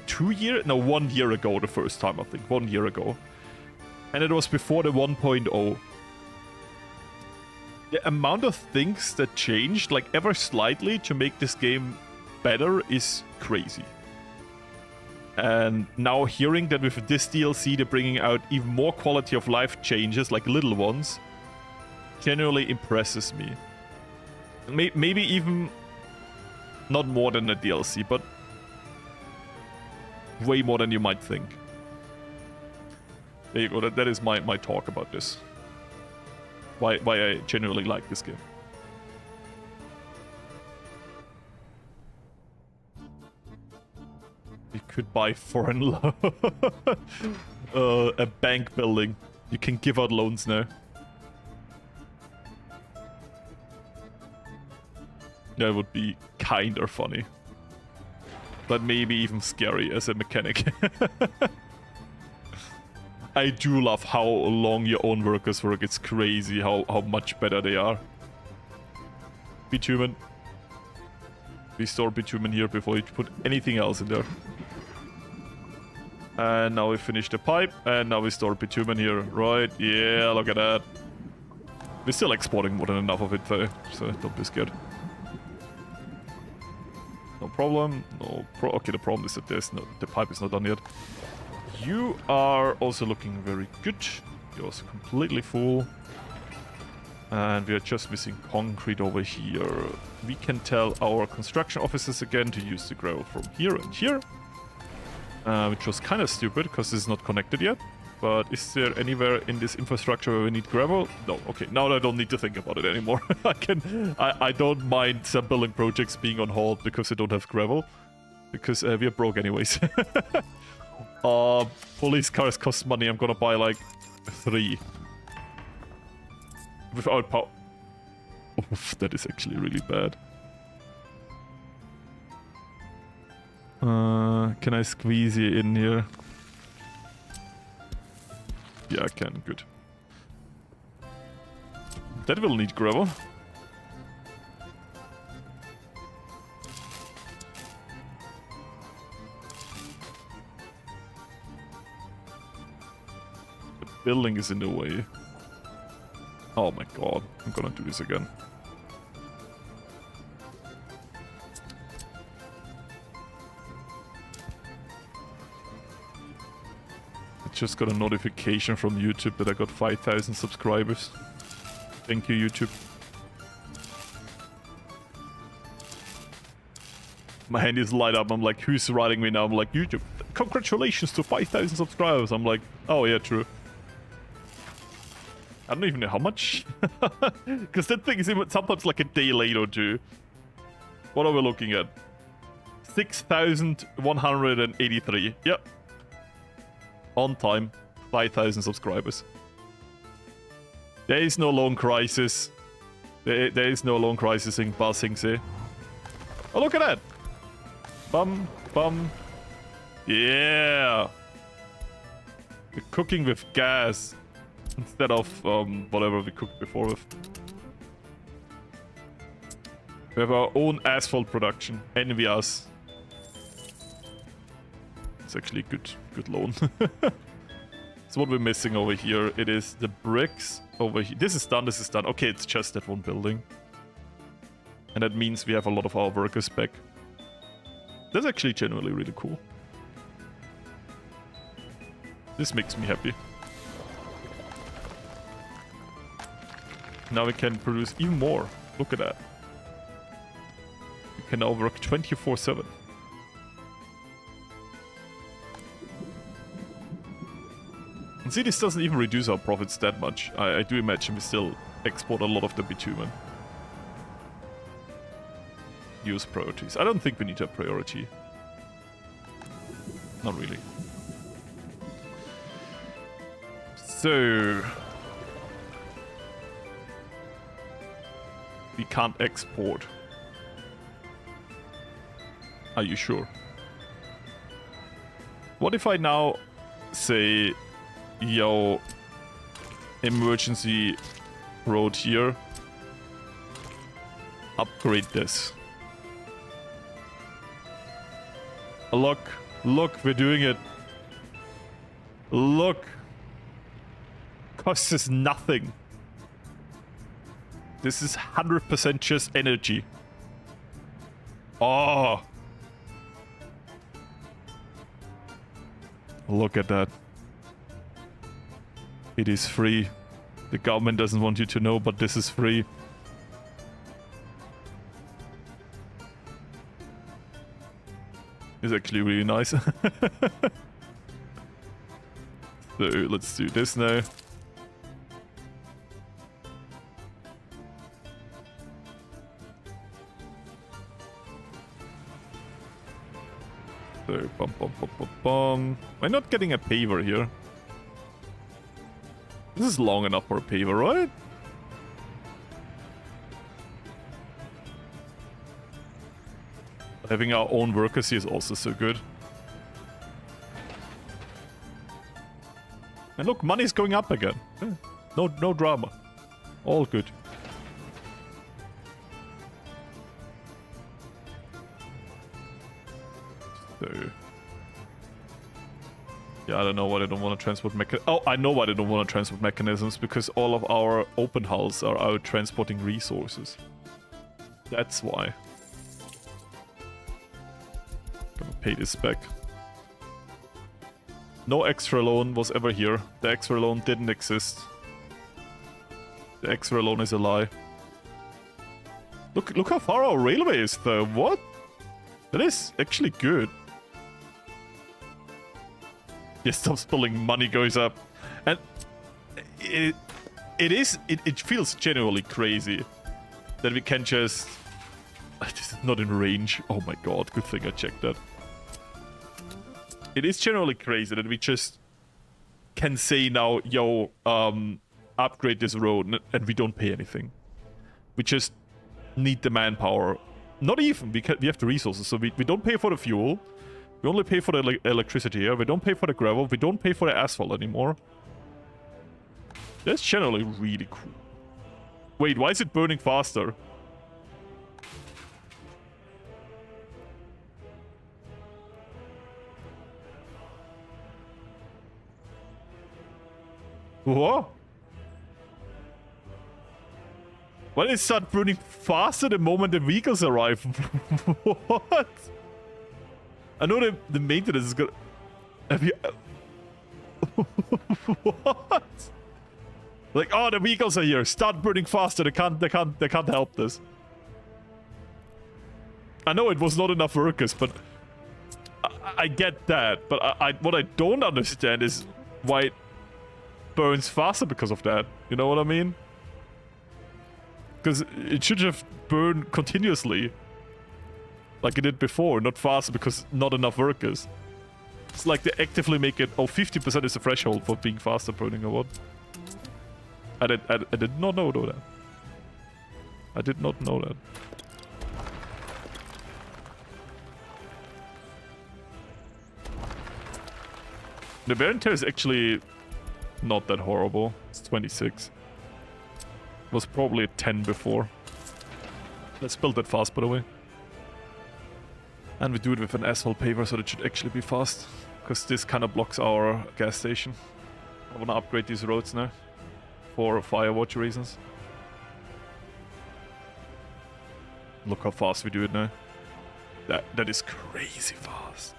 1 year ago the first time, I think, 1 year ago. And it was before the 1.0. The amount of things that changed, like ever slightly, to make this game better is crazy. And now hearing that with this DLC they're bringing out even more quality of life changes, like little ones, genuinely impresses me. Maybe even not more than a DLC, but way more than you might think. There you go, that is my talk about this. Why I genuinely like this game. You could buy foreign loan. A bank building. You can give out loans now. That would be kinda funny. But maybe even scary as a mechanic. I do love how long your own workers work. It's crazy how much better they are. Bitumen. We store bitumen here before you put anything else in there. And now we finish the pipe, and now we store bitumen here. Right, yeah, look at that. We're still exporting more than enough of it though, so don't be scared. No problem, okay, the problem is that the pipe is not done yet. You are also looking very good. You're also completely full. And we are just missing concrete over here. We can tell our construction officers again to use the gravel from here and here. Which was kind of stupid, because this is not connected yet. But is there anywhere in this infrastructure where we need gravel? No, okay, now I don't need to think about it anymore. I don't mind some building projects being on hold because they don't have gravel. Because we are broke anyways. Police cars cost money. I'm gonna buy like 3. Without power. Oof, that is actually really bad. Can I squeeze you in here? Yeah, I can. Good. That will need gravel. Building is in the way. Oh my god, I'm gonna do this again. I just got a notification from YouTube that I got 5,000 subscribers. Thank you, YouTube. My hand is light up. I'm like, who's writing me now? I'm like, YouTube. congratulations to 5,000 subscribers. I'm like, oh yeah, true. I don't even know how much. Because that thing is sometimes like a day late or two. What are we looking at? 6,183. Yep. On time. 5,000 subscribers. There is no loan crisis. There is no loan crisis in Basingse. Oh, look at that. Bum, bum. Yeah. We're cooking with gas. Instead of whatever we cooked before with. We have our own asphalt production. Envy us. It's actually a good loan. So what we're missing over here, it is the bricks over here. This is done, this is done. Okay, it's just that one building. And that means we have a lot of our workers back. That's actually genuinely really cool. This makes me happy. Now we can produce even more. Look at that. We can now work 24/7. And see, this doesn't even reduce our profits that much. I do imagine we still export a lot of the bitumen. Use priorities. I don't think we need a priority. Not really. So... we can't export. Are you sure? What if I now say, yo, emergency road here, upgrade this. Look, we're doing it. Look. Costs us nothing. This is 100% just energy. Oh. Look at that. It is free. The government doesn't want you to know, but this is free. It's actually really nice. So let's do this now. So, bum, bum, bum, bum, bum. We're not getting a paver here. This is long enough for a paver, right? Having our own workers here is also so good. And look, money's going up again. No drama. All good. So... yeah, I don't know why they don't want to transport oh, I know why they don't want to transport mechanisms, because all of our open hulls are out transporting resources. That's why. Gonna pay this back. No extra loan was ever here. The extra loan didn't exist. The extra loan is a lie. Look how far our railway is though. What? That is actually good. Yes, stop spilling, money goes up. And it feels genuinely crazy that we can just... this is not in range. Oh my god, good thing I checked that. It is generally crazy that we just can say now, yo, upgrade this road, and we don't pay anything. We just need the manpower. Not even, we have the resources, so we don't pay for the fuel. We only pay for the electricity here. We don't pay for the gravel. We don't pay for the asphalt anymore. That's generally really cool. Wait, why is it burning faster? What? Why did it start burning faster the moment the vehicles arrive? What? I know the maintenance is good. Have you... what? Like, oh, the vehicles are here. Start burning faster. They can't help this. I know it was not enough workers, but I get that, but what I don't understand is why it burns faster because of that. You know what I mean? Because it should have burned continuously, like it did before, not faster because not enough workers. It's like they actively make it, 50% is the threshold for being faster burning or what? I did not know that. I did not know that. The wear and tear is actually not that horrible. It's 26. It was probably a 10 before. Let's build that fast, by the way. And we do it with an asphalt paver, so that should actually be fast. Because this kind of blocks our gas station. I want to upgrade these roads now. For firewatch reasons. Look how fast we do it now. That is crazy fast.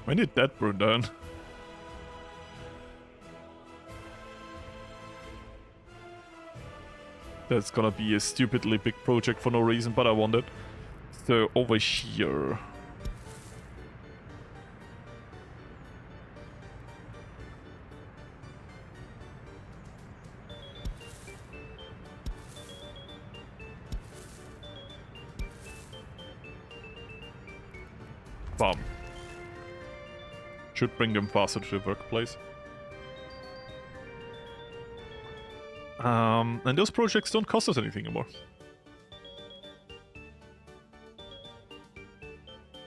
When did that burn down? That's gonna be a stupidly big project for no reason, but I want it. So over here. Bam. Should bring them faster to the workplace. And those projects don't cost us anything anymore.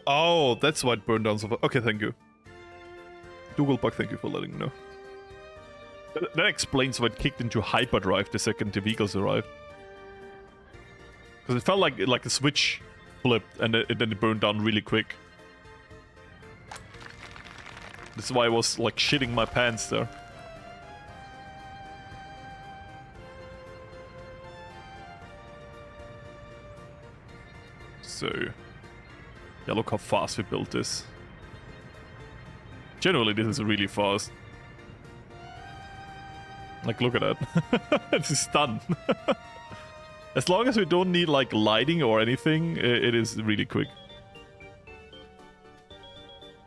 Oh, that's why it burned down so far. Okay, thank you. Google Bug, thank you for letting me know. That explains why it kicked into hyperdrive the second the vehicles arrived. Because it felt like the switch flipped and then it burned down really quick. This is why I was like shitting my pants there. So, yeah, look how fast we built this. Generally, this is really fast. Like, look at that. This is done. As long as we don't need like lighting or anything, it is really quick.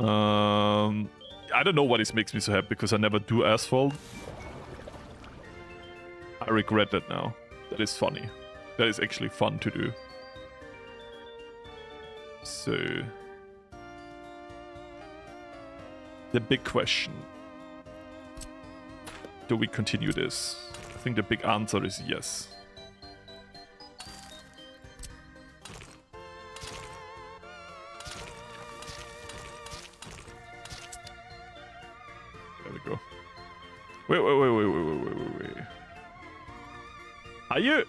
I don't know why this makes me so happy, because I never do asphalt. I regret that now. That is funny. That is actually fun to do. So... the big question. Do we continue this? I think the big answer is yes. There we go. Wait. Are you?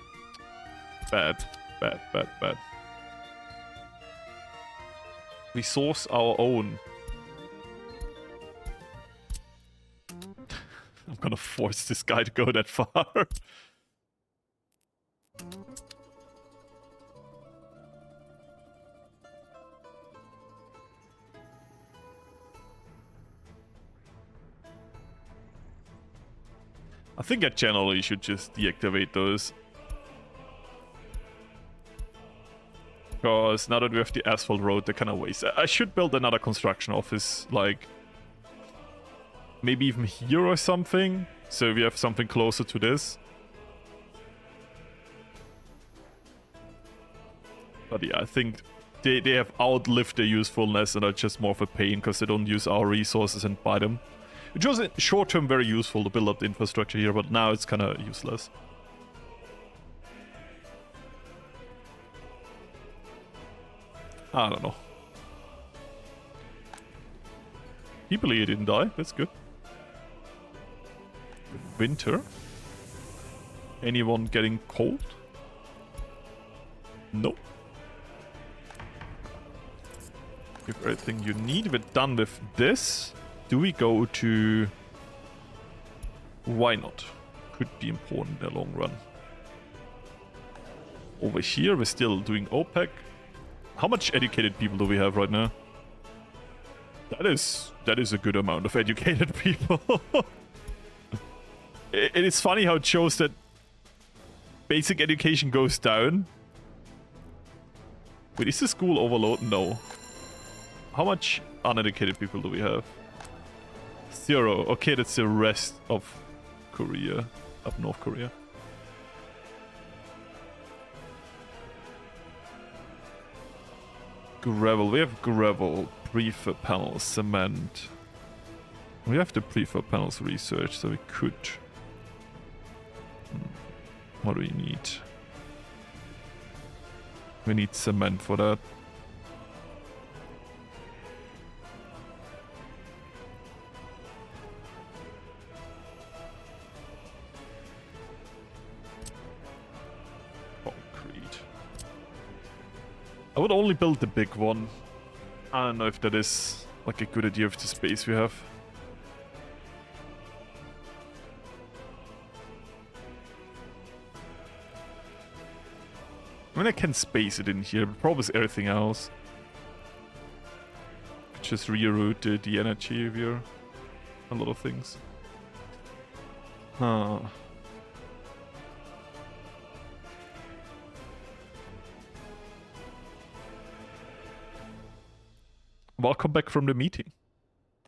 Bad. We source our own. I'm gonna force this guy to go that far. I think I generally should just deactivate those. Because now that we have the asphalt road, they're kind of waste. I should build another construction office, like... maybe even here or something, so we have something closer to this. But yeah, I think they have outlived their usefulness and are just more of a pain because they don't use our resources and buy them. It was short term very useful to build up the infrastructure here, but now it's kind of useless. I don't know. People here didn't die, that's good. Winter. Anyone getting cold? No. Give everything you need. We're done with this. Do we go to... why not? Could be important in the long run. Over here we're still doing OPEC. How much educated people do we have right now? That is a good amount of educated people. It is funny how it shows that basic education goes down. Wait, is the school overload? No. How much uneducated people do we have? 0. Okay, that's the rest of Korea. Of North Korea. Gravel. We have gravel, prefab panels, cement. We have the prefab panels research, so we could. What do we need? We need cement for that. Concrete. I would only build the big one. I don't know if that is like a good idea of the space we have. I mean, I can space it in here, but probably is everything else. Just reroute the energy here. A lot of things. Huh. Welcome back from the meeting.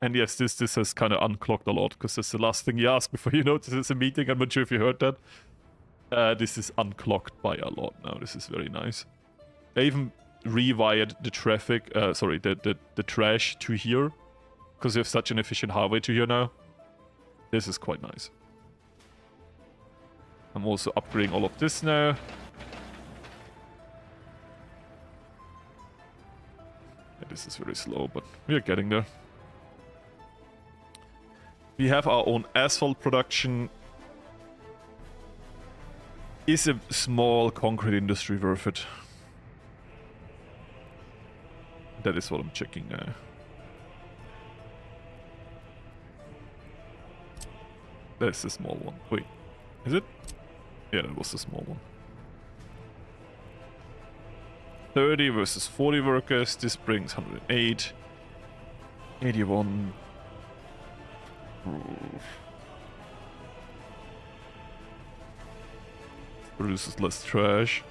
And yes, this has kind of unclogged a lot, because that's the last thing you ask before you notice it's a meeting. I'm not sure if you heard that. This is unclogged by a lot now. This is very nice. I even rewired the traffic, sorry, the trash to here, because we have such an efficient highway to here now. This is quite nice. I'm also upgrading all of this now. Yeah, this is very slow, but we are getting there. We have our own asphalt production. Is a small concrete industry worth it? That is what I'm checking now. That's the small one. Wait, is it? Yeah, that was the small one. 30 versus 40 workers. This brings 108. 81. Produces less trash.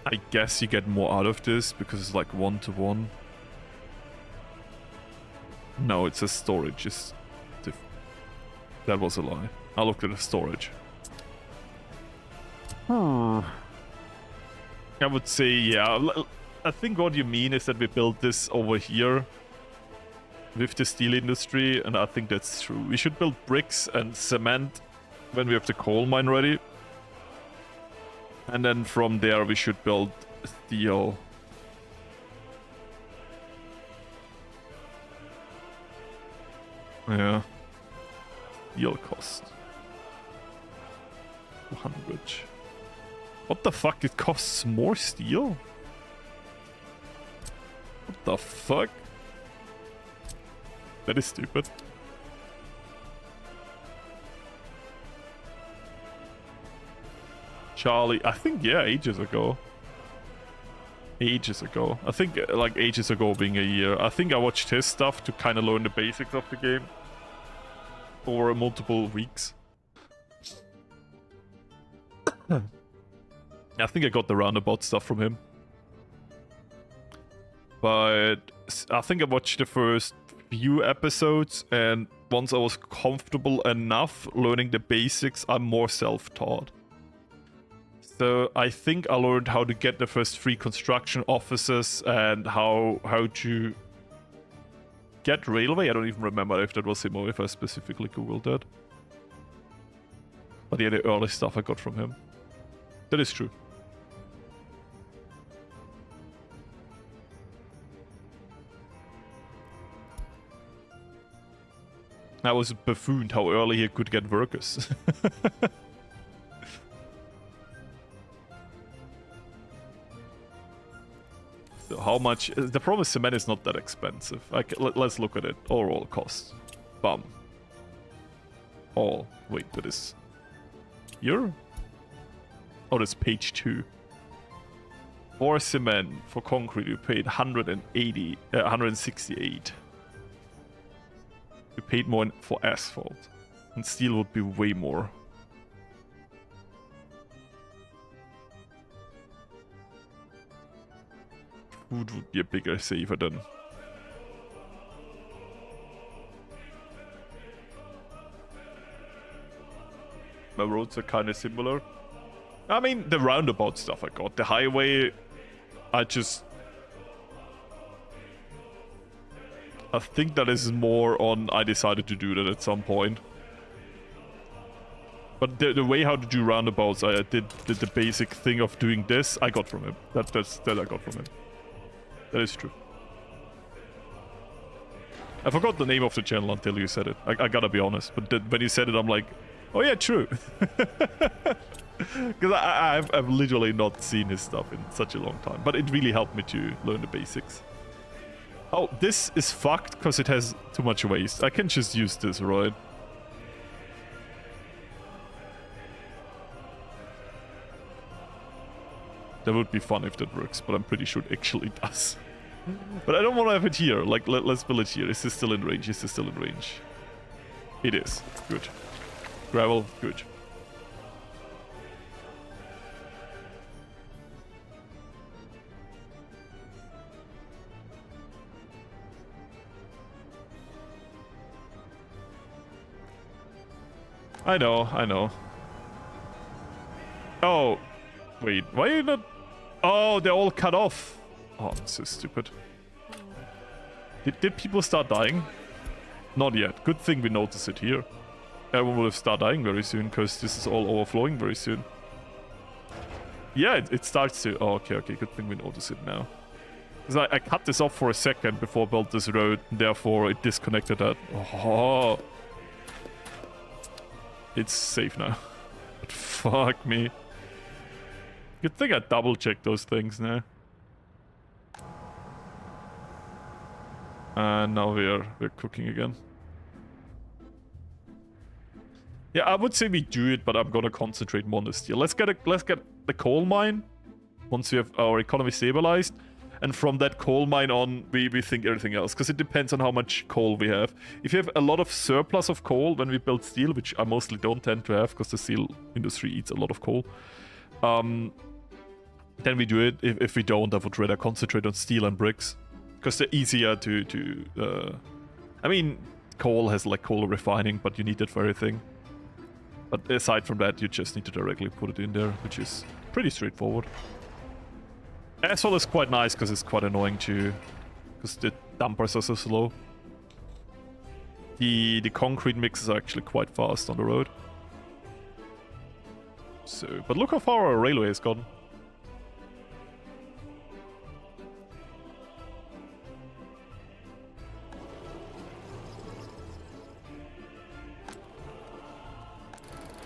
I guess you get more out of this because it's like 1-to-1. No, it says storage is that was a lie. I looked at the storage. I would say, yeah. I think what you mean is that we built this over here with the steel industry, and I think that's true. We should build bricks and cement when we have the coal mine ready. And then from there we should build steel. Yeah. Steel cost 200. What the fuck? It costs more steel? What the fuck? That is stupid. Charlie, I think, yeah, ages ago. Ages ago. I think, like, ages ago being a year. I think I watched his stuff to kind of learn the basics of the game. Over multiple weeks. I think I got the roundabout stuff from him. But I think I watched the first few episodes, and once I was comfortable enough learning the basics, I'm more self-taught. So I think I learned how to get the first 3 construction offices and how to get railway. I don't even remember if that was him or if I specifically googled that. But yeah, the early stuff I got from him. That is true. I was buffooned how early he could get workers. So how much? The problem is cement is not that expensive. Let's look at it. Overall cost. Bum. All. Wait, that is here? Oh, that's page 2. For cement, for concrete, we paid 168. We paid more for asphalt. And steel would be way more. Food would be a bigger saver then. My roads are kind of similar. I mean, the roundabout stuff I got. The highway, I think that is more on I decided to do that at some point. But the way how to do roundabouts, I did the basic thing of doing this, I got from him. That I got from him. That is true. I forgot the name of the channel until you said it. I gotta be honest. But when you said it, I'm like, oh yeah, true. Because I've literally not seen his stuff in such a long time. But it really helped me to learn the basics. Oh, this is fucked because it has too much waste. I can just use this, right? That would be fun if that works, but I'm pretty sure it actually does. But I don't want to have it here. Like, let's build it here. Is this still in range? Is this still in range? It is. Good. Gravel, good. I know. Oh, wait, why are you not... Oh, they're all cut off. Oh, I'm so stupid. Did people start dying? Not yet. Good thing we notice it here. Everyone will start dying very soon, because this is all overflowing very soon. Yeah, it starts to... Oh, okay, good thing we notice it now. Because I cut this off for a second before I built this road, therefore it disconnected that. Oh... It's safe now. But fuck me. Good thing I double checked those things now. And now we're cooking again. Yeah, I would say we do it, but I'm gonna concentrate more on the steel. Let's get the coal mine once we have our economy stabilized. And from that coal mine on, we think everything else. Because it depends on how much coal we have. If you have a lot of surplus of coal when we build steel, which I mostly don't tend to have, because the steel industry eats a lot of coal, then we do it. If we don't, I would rather concentrate on steel and bricks. Because they're easier to I mean, coal has like coal refining, but you need it for everything. But aside from that, you just need to directly put it in there, which is pretty straightforward. Asphalt is quite nice because it's quite annoying too, because the dumpers are so slow. The concrete mixes are actually quite fast on the road. So, but look how far our railway has gone.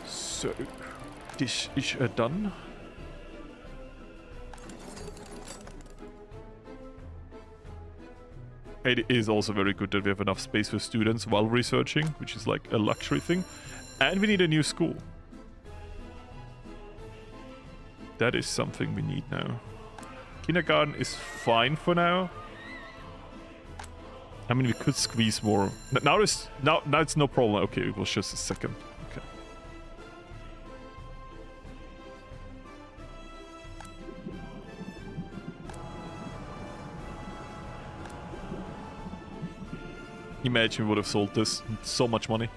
So, this is done. It is also very good that we have enough space for students while researching, which is like a luxury thing. And we need a new school. That is something we need now. Kindergarten is fine for now. I mean, we could squeeze more. Now it's no problem. Okay, it was just a second. Okay. Imagine we would have sold this. So much money.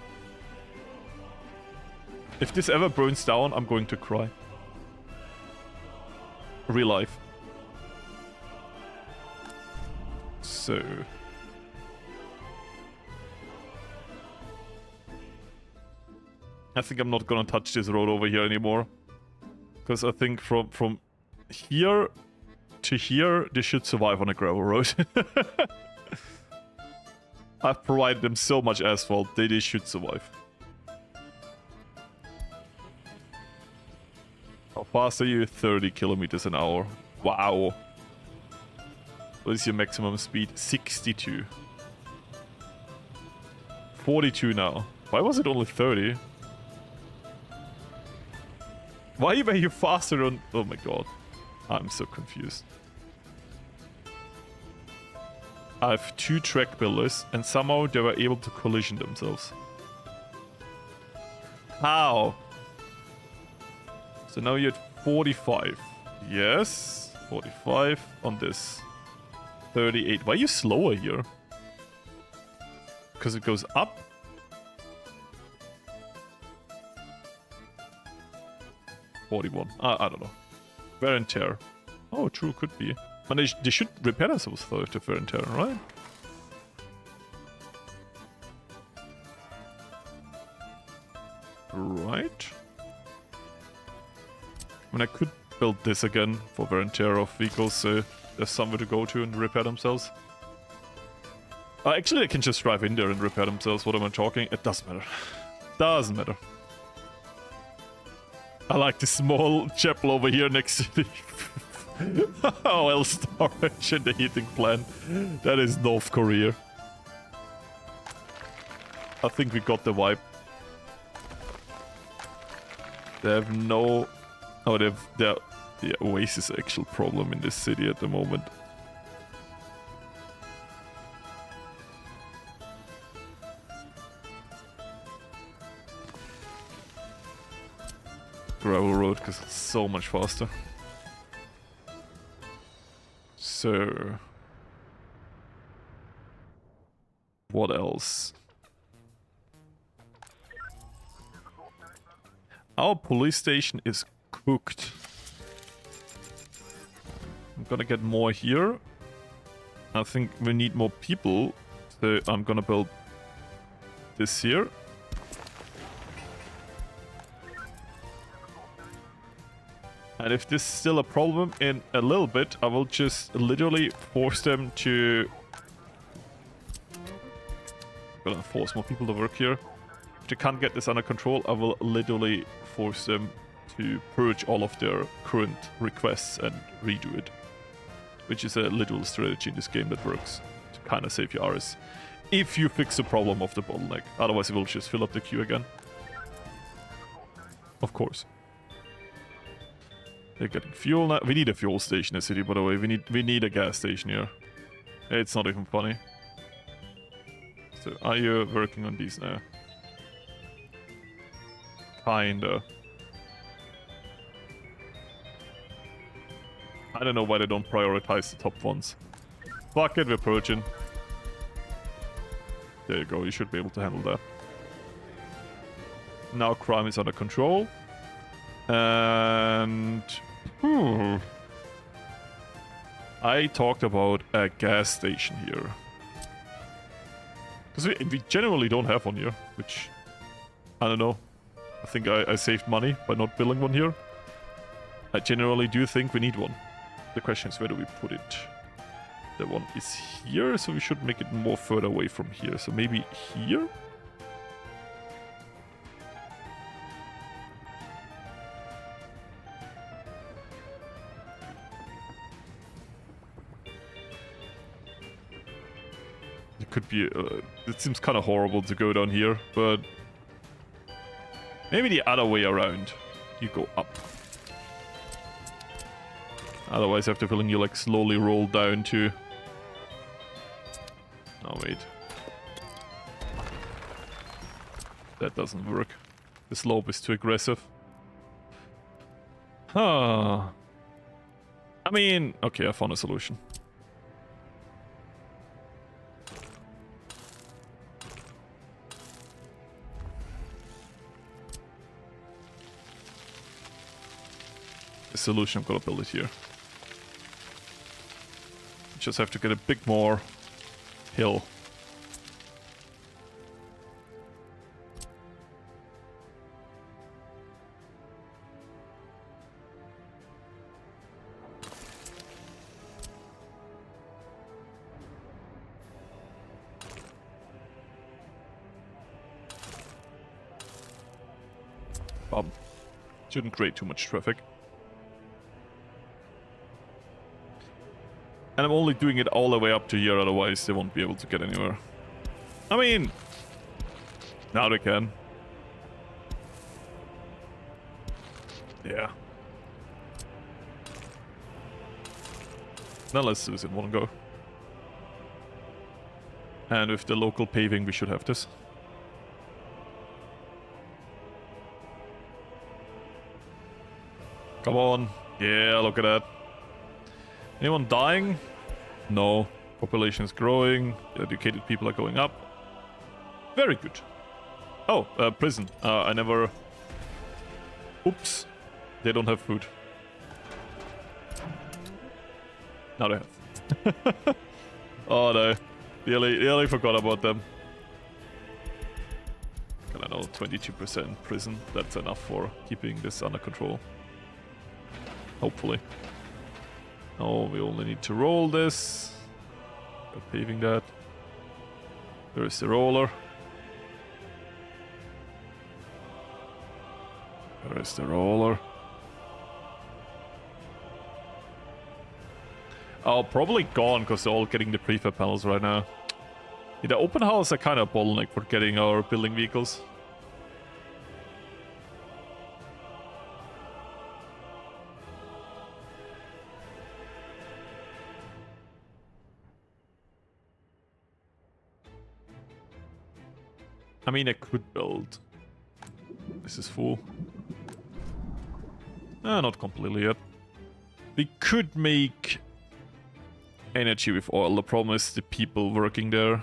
If this ever burns down, I'm going to cry. Real life. So... I think I'm not gonna touch this road over here anymore. Because I think from here to here, this should survive on a gravel road. I've provided them so much asphalt, they should survive. How fast are you? 30 kilometers an hour. Wow. What is your maximum speed? 62. 42 now. Why was it only 30? Why were you faster on... Oh my god. I'm so confused. I have 2 track builders, and somehow they were able to collision themselves. How? So now you're at 45. Yes. 45 on this. 38. Why are you slower here? Because it goes up? $41. I don't know. Wear and tear. Oh, true, could be. But they should repair themselves though if they're wear and tear, right? Right. I mean, I could build this again for wear and tear of vehicles, so there's somewhere to go to and repair themselves. Actually, they can just drive in there and repair themselves. What am I talking? It doesn't matter. Doesn't matter. I like the small chapel over here next to the oil storage and the heating plant. That is North Korea. I think we got the vibe. They have no... Oh, they have the Oasis actual problem in this city at the moment. Gravel road because it's so much faster. So, what else? Our police station is cooked. I'm gonna get more here. I think we need more people, so I'm gonna build this here. And if this is still a problem in a little bit, I will just literally force them to... I'm gonna force more people to work here. If they can't get this under control, I will literally force them to purge all of their current requests and redo it. Which is a literal strategy in this game that works to kind of save your RS. If you fix the problem of the bottleneck. Otherwise it will just fill up the queue again. Of course. They're getting fuel now. We need a fuel station in the city, by the way. We need a gas station here. It's not even funny. So, are you working on these now? Kinda. I don't know why they don't prioritize the top ones. Fuck it, we're purging. There you go, you should be able to handle that. Now crime is under control. And... I talked about a gas station here. Because we generally don't have one here, which... I don't know. I think I saved money by not building one here. I generally do think we need one. The question is, where do we put it? The one is here, so we should make it more further away from here. So maybe here? It could be... it seems kind of horrible to go down here, but... Maybe the other way around. You go up. Otherwise I have the feeling you like slowly roll down to... Oh wait. That doesn't work. The slope is too aggressive. Huh. I mean... Okay, I found a solution. The solution, I'm gonna build it here. Just have to get a bit more hill. Shouldn't create too much traffic. And I'm only doing it all the way up to here, otherwise they won't be able to get anywhere. I mean... Now they can. Yeah. Now let's do this in one go. And with the local paving, we should have this. Come on. Yeah, look at that. Anyone dying? No. Population is growing. Educated people are going up. Very good. Oh, prison. I never... Oops. They don't have food. Now they have. Oh no. Nearly forgot about them. I don't know, 22% prison. That's enough for keeping this under control. Hopefully. Oh, we only need to roll this. We're paving that. There is the roller. There is the roller. Oh, probably gone because they're all getting the prefab panels right now. Yeah, the open house are kind of bottleneck for getting our building vehicles. I mean, I could build. This is full. Not completely yet. We could make energy with oil. The problem is the people working there.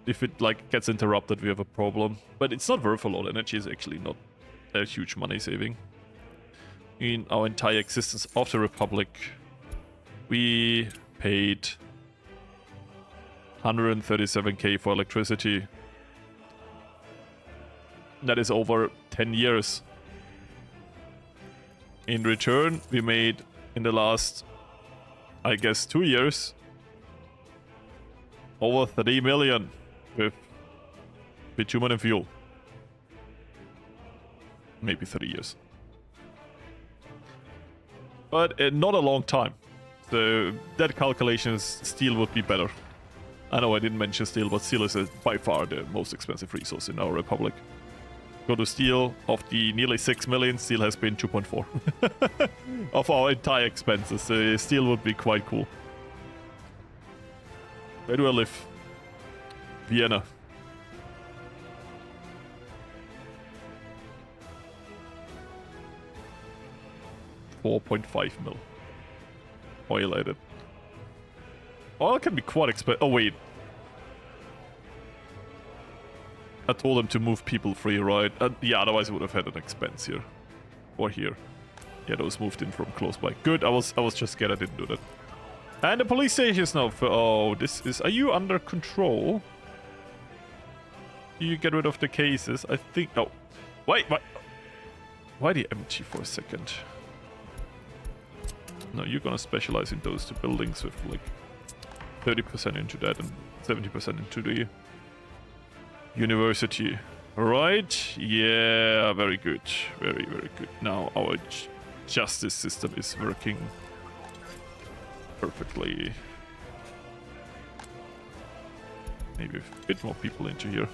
If it like gets interrupted, we have a problem. But it's not worth a lot. Energy is actually not a huge money saving. In our entire existence of the Republic, we paid 137k for electricity. That is over 10 years. In return, we made in the last, I guess, 2 years, over 3 million with bitumen and fuel. Maybe 30 years. But not a long time. So that calculation is steel would be better. I know I didn't mention steel, but steel is by far the most expensive resource in our republic. Go to steel, of the nearly 6 million, steel has been 2.4 of our entire expenses. So steel would be quite cool. Where do I live? Vienna. $4.5 mil. Oil-added. Oil can be quite expensive. Oh, wait. I told them to move people free, right? Yeah, otherwise I would have had an expense here. Or here. Yeah, those moved in from close by. Good, I was just scared I didn't do that. And the police station is now for... Oh, this is... Are you under control? Do you get rid of the cases? I think... Oh. Wait. Why the empty for a second? No, you're gonna specialize in those two buildings with like 30% into that and 70% into the university. Right? Yeah, very good. Very, very good. Now our justice system is working perfectly. Maybe a bit more people into here.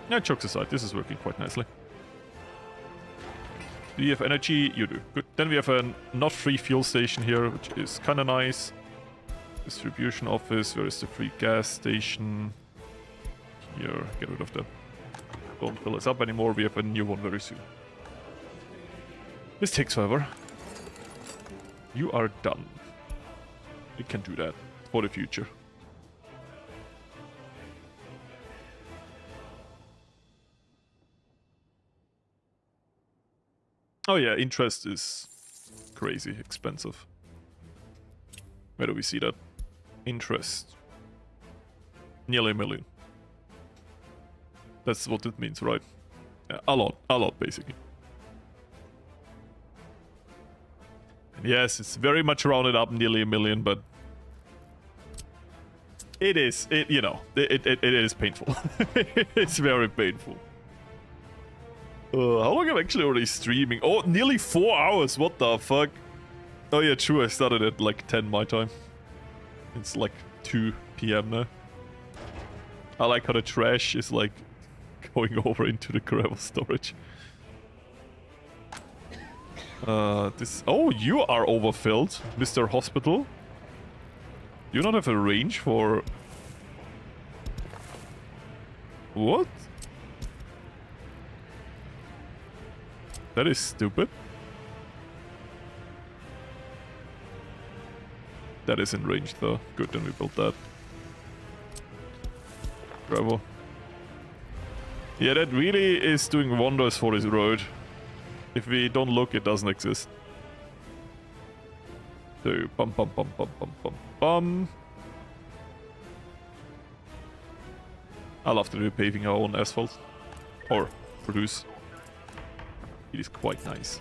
Yeah, jokes aside, this is working quite nicely. Do you have energy? You do. Good. Then we have a not free fuel station here, which is kind of nice. Distribution office. Where is the free gas station? Here. Get rid of that. Don't fill us up anymore. We have a new one very soon. This takes forever. You are done. We can do that for the future. Oh yeah, interest is crazy expensive. Where do we see that? Interest. Nearly $1 million. That's what it means, right? Yeah, a lot basically. And yes, it's very much rounded up, nearly $1 million, but it is, you know, it is painful. It's very painful. How long am I actually already streaming? Oh, nearly 4 hours. What the fuck? Oh yeah, true. I started at like 10 my time. It's like 2 PM now. I like how the trash is like going over into the gravel storage. This... Oh, you are overfilled, Mr. Hospital. You don't have a range for... What? That is stupid. That is in range though. Good, then we built that. Gravel. Yeah, that really is doing wonders for this road. If we don't look, it doesn't exist. So, bum bum bum bum bum bum bum. I'll have to do paving our own asphalt. Or produce. It is quite nice.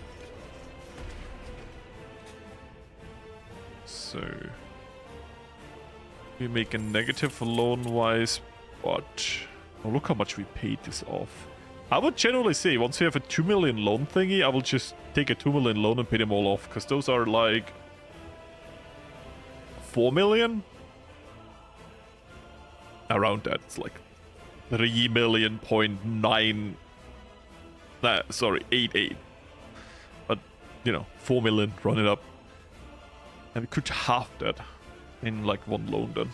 So... we make a negative loan-wise, but... oh, look how much we paid this off. I would generally say, once we have a 2 million loan thingy, I will just take a 2 million loan and pay them all off, because those are like... 4 million? Around that, it's like 3 million point 9... sorry, 88. But, you know, 4 million, run it up. And we could halve that in like one loan then.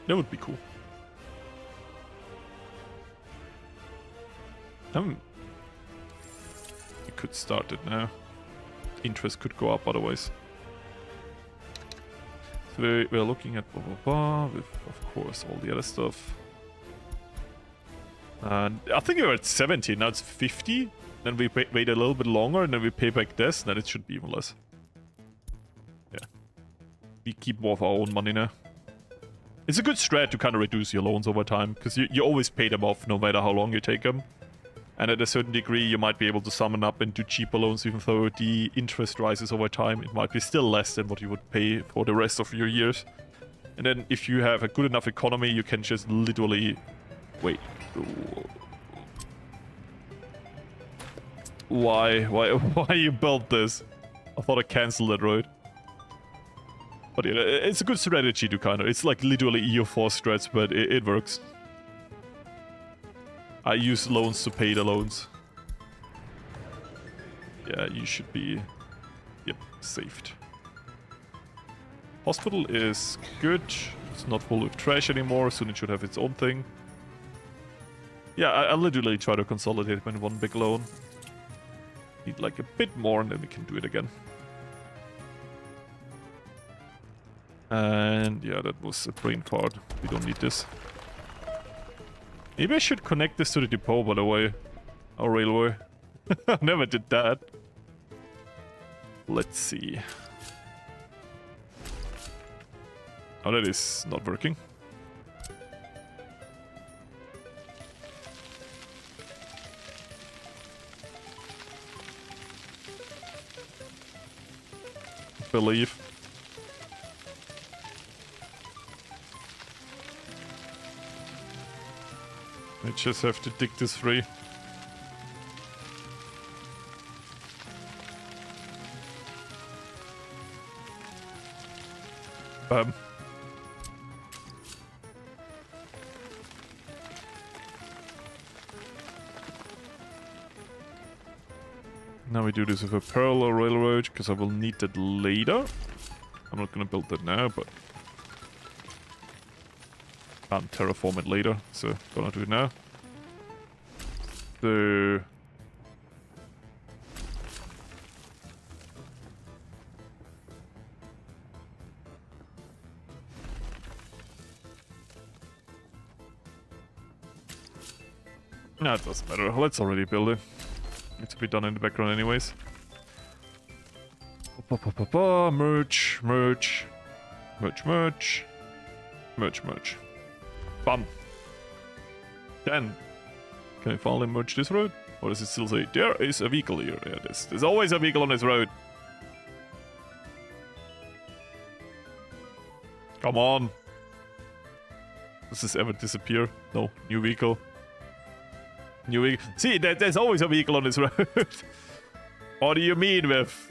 That would be cool. You could start it now. Interest could go up otherwise. So we're looking at blah blah blah with, of course, all the other stuff. And I think we were at 70, now it's 50. Then we wait a little bit longer and then we pay back this, and then it should be even less. Yeah. We keep more of our own money now. It's a good strat to kind of reduce your loans over time, because you always pay them off no matter how long you take them. And at a certain degree, you might be able to summon up and do cheaper loans, even though the interest rises over time. It might be still less than what you would pay for the rest of your years. And then if you have a good enough economy, you can just literally... wait. Why you built this? I thought I cancelled that road. But yeah, it's a good strategy to kind of... it's like literally EU4 strats, but it works. I use loans to pay the loans. Yeah, you should be... yep, saved. Hospital is good. It's not full of trash anymore, soon it should have its own thing. Yeah, I literally try to consolidate them in one big loan. Need like a bit more and then we can do it again. And yeah, that was a brain fart. We don't need this. Maybe I should connect this to the depot, by the way. Or railway. I never did that. Let's see. Oh, that is not working. Believe. I just have to dig this free. Bam. Now we do this with a parallel railroad, because I will need that later. I'm not gonna build that now, but... can't terraform it later, so gonna do it now. So... no, it doesn't matter. Let's already build it. Needs to be done in the background anyways. Merge, merge. Merge, merge. Merge, merge. Bam. Then, can I finally merge this road? Or does it still say, there is a vehicle here? Yeah, there's always a vehicle on this road. Come on. Does this ever disappear? No, new vehicle. New vehicle. See, there's always a vehicle on this road. What do you mean with,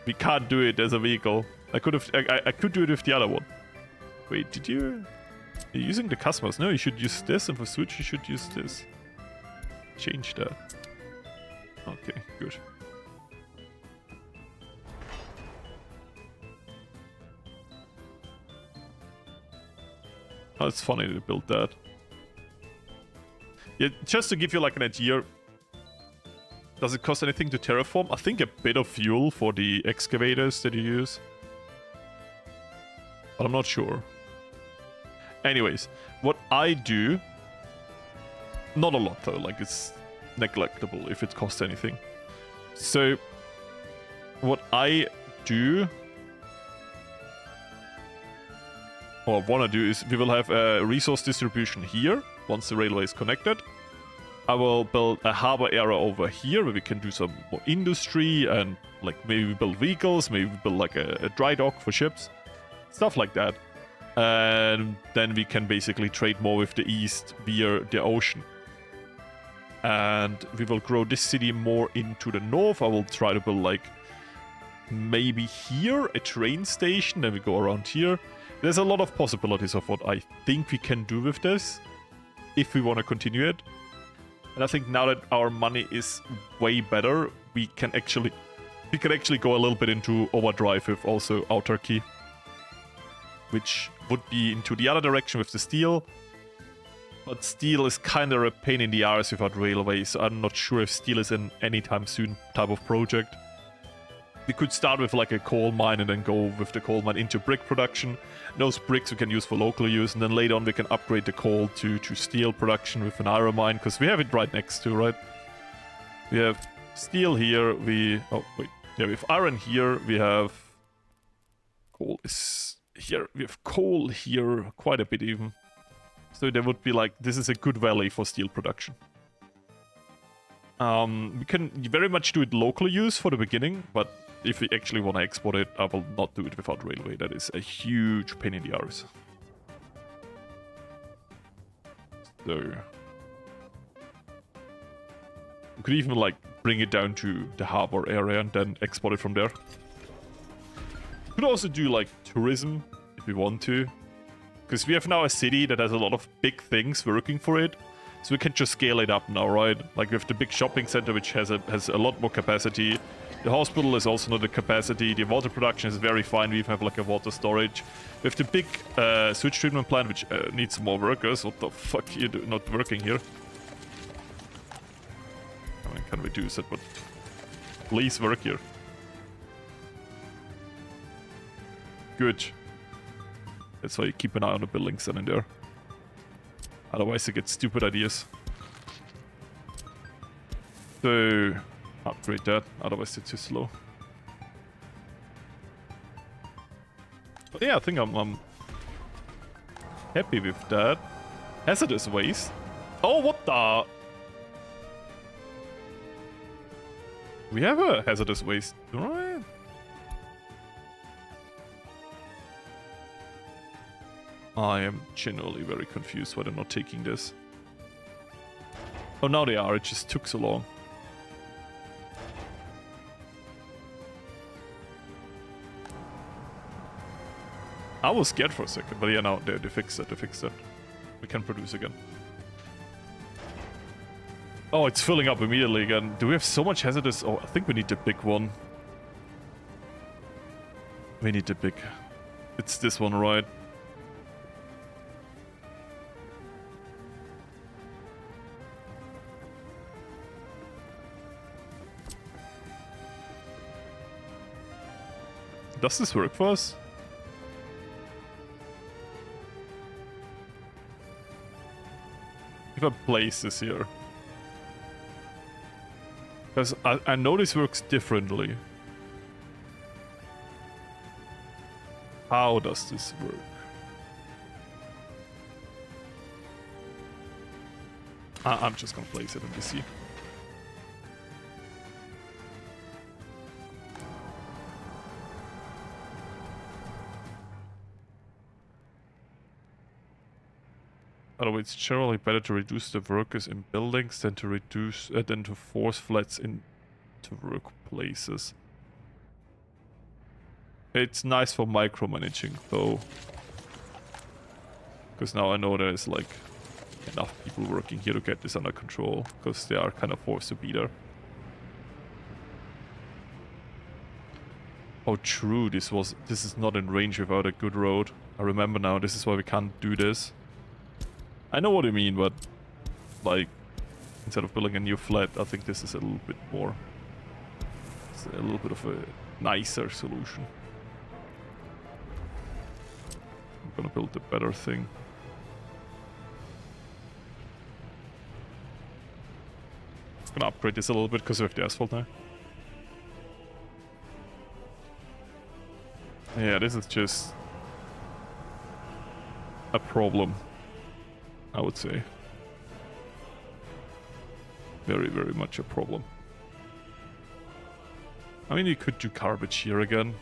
we can't do it as a vehicle? I could do it with the other one. Wait, did you? You're using the customers. No, you should use this, and for switch you should use this. Change that. Okay, good. Oh, it's funny to build that. Yeah, just to give you like an idea, does it cost anything to terraform? I think a bit of fuel for the excavators that you use. But I'm not sure. Anyways, what I do... Not a lot though, like it's neglectable if it costs anything. So, what I do... Or want to do is, we will have a resource distribution here, once the railway is connected. I will build a harbor area over here, where we can do some more industry, and like maybe we build vehicles, maybe we build like a dry dock for ships. Stuff like that. And then we can basically trade more with the east via the ocean. And we will grow this city more into the north. I will try to build like maybe here a train station, then we go around here. There's a lot of possibilities of what I think we can do with this, if we want to continue it. And I think now that our money is way better, we can actually go a little bit into overdrive with also autarky, which would be into the other direction with the steel. But steel is kind of a pain in the arse without railways, so I'm not sure if steel is an anytime soon type of project. We could start with like a coal mine and then go with the coal mine into brick production. Those bricks we can use for local use, and then later on we can upgrade the coal to steel production with an iron mine, because we have it right next to, right? We have steel here, oh wait, yeah, we have iron here, we have coal is here, we have coal here, quite a bit even. So there would be like, this is a good valley for steel production. We can very much do it local use for the beginning, but if we actually want to export it, I will not do it without railway. That is a huge pain in the arse. So we could even like bring it down to the harbor area and then export it from there. We could also do like tourism if we want to, because we have now a city that has a lot of big things working for it. So we can just scale it up now, right? Like we have the big shopping center, which has a lot more capacity. The hospital is also not a capacity. The water production is very fine. We even have like a water storage. We have the big sewage treatment plant, which needs more workers. What the fuck? You're not working here. I mean, can reduce it, but please work here. Good. That's why you keep an eye on the buildings then in there. Otherwise they get stupid ideas. So, upgrade that, otherwise it's too slow. But yeah, I think I'm happy with that. Hazardous waste. Oh, what the? We have a hazardous waste, right? I am genuinely very confused why they're not taking this. Oh, now they are. It just took so long. I was scared for a second, but yeah, no, they fixed it. They fixed it. We can produce again. Oh, it's filling up immediately again. Do we have so much hazardous? Oh, I think we need the big one. We need the big... It's this one, right? Does this work for us? If I place this here. Because I know this works differently. How does this work? I'm just gonna place it in the sea. Although it's generally better to reduce the workers in buildings than to force flats into workplaces. It's nice for micromanaging, though. Because now I know there's like enough people working here to get this under control, because they are kind of forced to be there. Oh true, this is not in range without a good road. I remember now, this is why we can't do this. I know what you mean, but like instead of building a new flat, I think this is a little bit more, it's a little bit of a nicer solution. I'm gonna build a better thing. I'm gonna upgrade this a little bit because we have the asphalt now. Yeah, this is just a problem, I would say. Very, very much a problem. I mean, you could do garbage here again.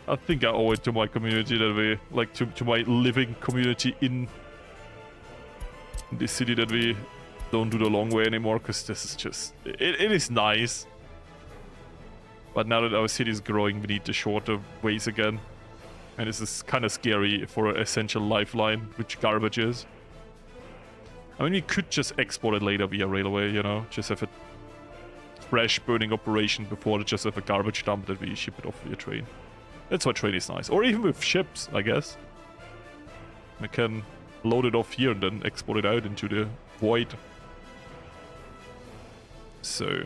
I think I owe it to my community that we, like, to my living community in this city, that we don't do the long way anymore, because this is just, it is nice. But now that our city is growing, we need the shorter ways again. And this is kind of scary for an essential lifeline, which garbage is. I mean, we could just export it later via railway, you know? Just have a fresh burning operation before just have a garbage dump that we ship it off via train. That's why train is nice. Or even with ships, I guess. We can load it off here and then export it out into the void. So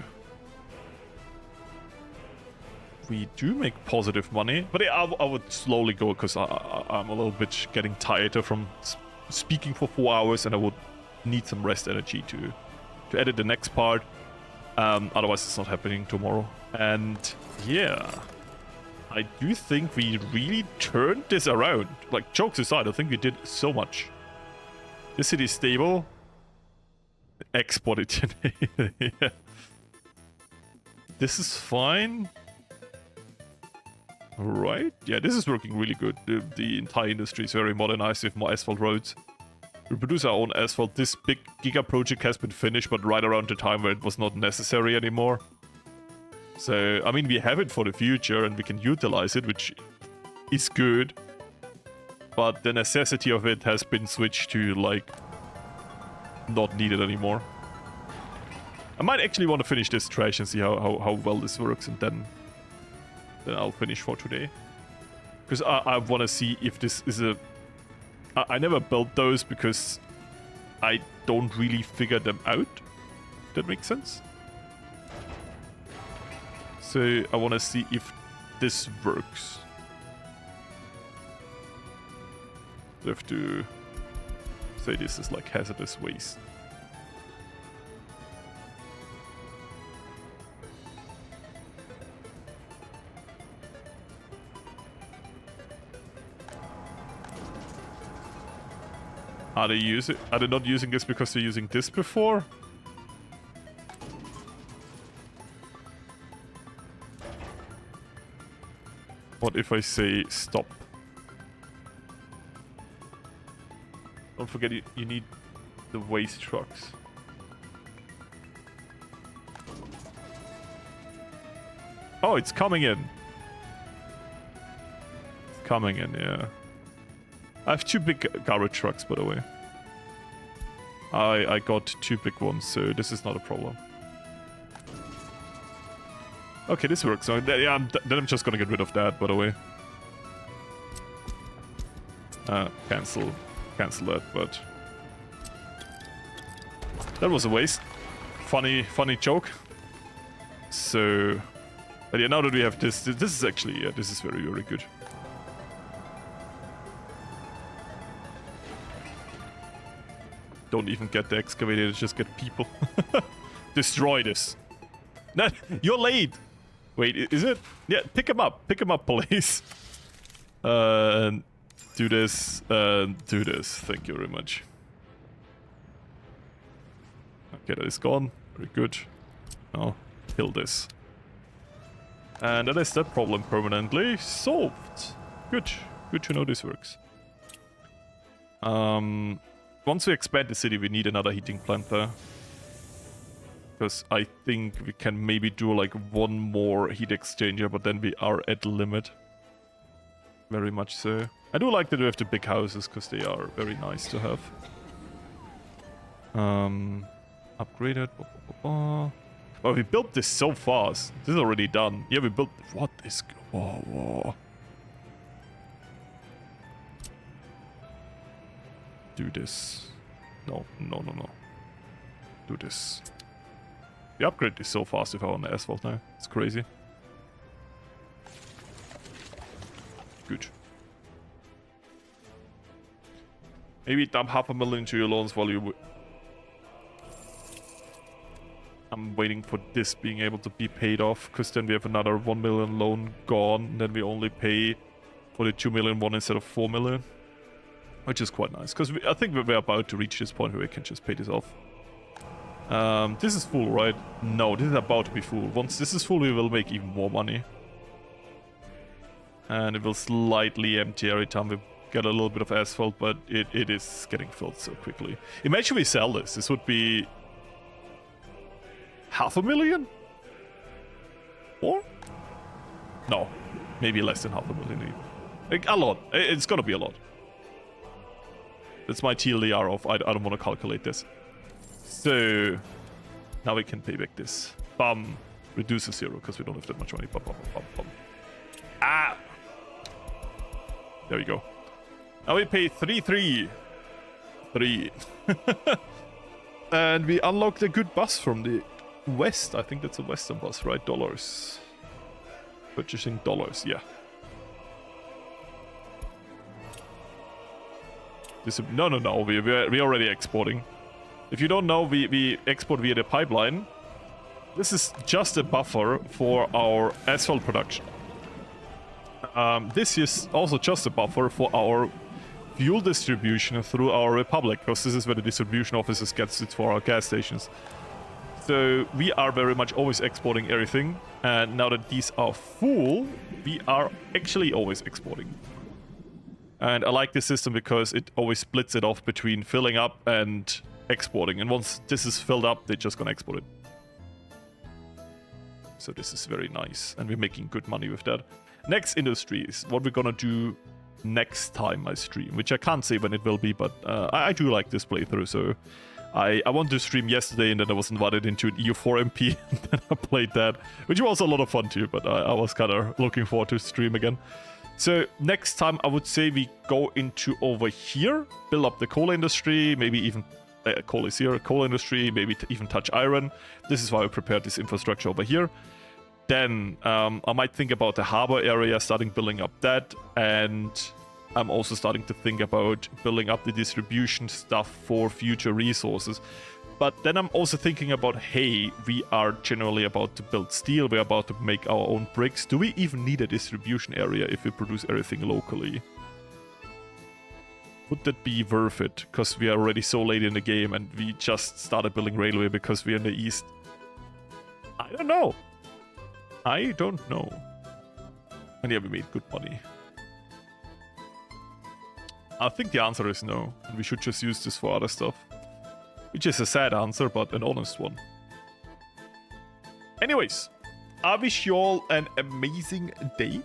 we do make positive money, but I would slowly go, because I'm a little bit getting tired from speaking for 4 hours, and I would need some rest energy to edit the next part. Otherwise it's not happening tomorrow. And yeah, I do think we really turned this around. Like, jokes aside, I think we did so much. This city is stable. Export it today. Yeah. This is fine. Right, yeah, this is working really good. The entire industry is very modernized with more asphalt roads. We produce our own asphalt. This big giga project has been finished, but right around the time where it was not necessary anymore. So, I mean, we have it for the future and we can utilize it, which is good. But the necessity of it has been switched to, like, not needed anymore. I might actually want to finish this trash and see how well this works, and then I'll finish for today. Because I want to see if this is a... I never built those because I don't really figure them out. If that makes sense. So I want to see if this works. I have to say this is like hazardous waste. Are they not using this because they're using this before? What if I say stop? Don't forget you need the waste trucks. Oh, it's coming in. It's coming in, yeah. I have 2 big garbage trucks, by the way. I got 2 big ones, so this is not a problem. Okay, this works. So yeah, then I'm just gonna get rid of that, by the way. Cancel that, but that was a waste. Funny joke. So, but yeah, now that we have this is actually, yeah, this is very, very good. Don't even get the excavator, just get people. Destroy this. No, you're late. Wait, is it? Yeah, pick him up, police. Do this, do this. Thank you very much. Okay, that is gone. Very good. Now, kill this. And that is that problem permanently solved. Good. Good to know this works. Once we expand the city, we need another heating plant there. Because I think we can maybe do like 1 more heat exchanger, but then we are at the limit. Very much so. I do like that we have the big houses, because they are very nice to have. Upgraded. Well, we built this so fast. This is already done. Yeah, we built... What is... Whoa, whoa. Do this. No. Do this. We upgrade this so fast if I on the asphalt now. It's crazy. Good. Maybe dump $500,000 into your loans while you... I'm waiting for this being able to be paid off, because then we have another 1 million loan gone, and then we only pay for the 2 million one instead of 4 million. Which is quite nice, because I think we're about to reach this point where we can just pay this off. This is full, right? No, this is about to be full. Once this is full, we will make even more money. And it will slightly empty every time we get a little bit of asphalt, but it is getting filled so quickly. Imagine we sell this. This would be... $500,000? Or? No, maybe less than $500,000. Like, a lot. It's gonna be a lot. That's my TLDR of I don't want to calculate this. So now we can pay back this. Bum. Reduce to 0 because we don't have that much money. Bum, bum, bum, bum. Ah! There we go. Now we pay 3. And we unlocked a good bus from the west. I think that's a western bus, right? Dollars. Purchasing dollars, yeah. No. We're already exporting. If you don't know, we export via the pipeline. This is just a buffer for our asphalt production. This is also just a buffer for our fuel distribution through our Republic, because this is where the distribution offices gets it for our gas stations. So we are very much always exporting everything, and now that these are full, we are actually always exporting. And I like this system because it always splits it off between filling up and exporting. And once this is filled up, they're just gonna export it. So this is very nice, and we're making good money with that. Next industry is what we're gonna do next time I stream, which I can't say when it will be, but I do like this playthrough, so I wanted to stream yesterday, and then I was invited into an EU4 MP, and then I played that, which was a lot of fun too, but I was kind of looking forward to stream again. So next time I would say we go into over here, build up the coal industry, maybe even coal is here, coal industry, maybe even touch iron. This is why I prepared this infrastructure over here. Then I might think about the harbor area, starting building up that, and I'm also starting to think about building up the distribution stuff for future resources. But then I'm also thinking about, hey, we are generally about to build steel, we're about to make our own bricks. Do we even need a distribution area if we produce everything locally? Would that be worth it? Because we are already so late in the game and we just started building railway because we're in the east. I don't know. And yeah, we made good money. I think the answer is no, and we should just use this for other stuff. Which is a sad answer, but an honest one. Anyways, I wish you all an amazing day.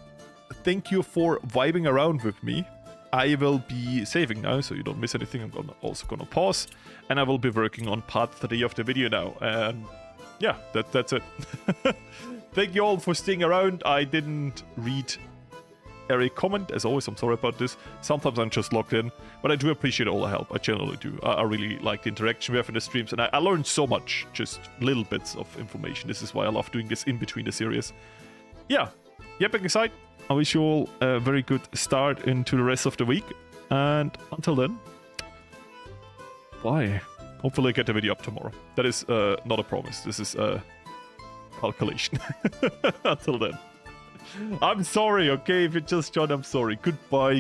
Thank you for vibing around with me. I will be saving now, so you don't miss anything. I'm also gonna pause, and I will be working on part 3 of the video now. And yeah, that's it. Thank you all for staying around. I didn't read every comment, as always. I'm sorry about this. Sometimes I'm just logged in, but I do appreciate all the help. I generally do. I really like the interaction we have in the streams, and I learned so much, just little bits of information. This is why I love doing this in between the series. Yeah, yapping aside, I wish you all a very good start into the rest of the week, and until then, bye. Hopefully I get the video up tomorrow. That is not a promise. This is a calculation. Until then. I'm sorry, okay? If you just joined, I'm sorry. Goodbye.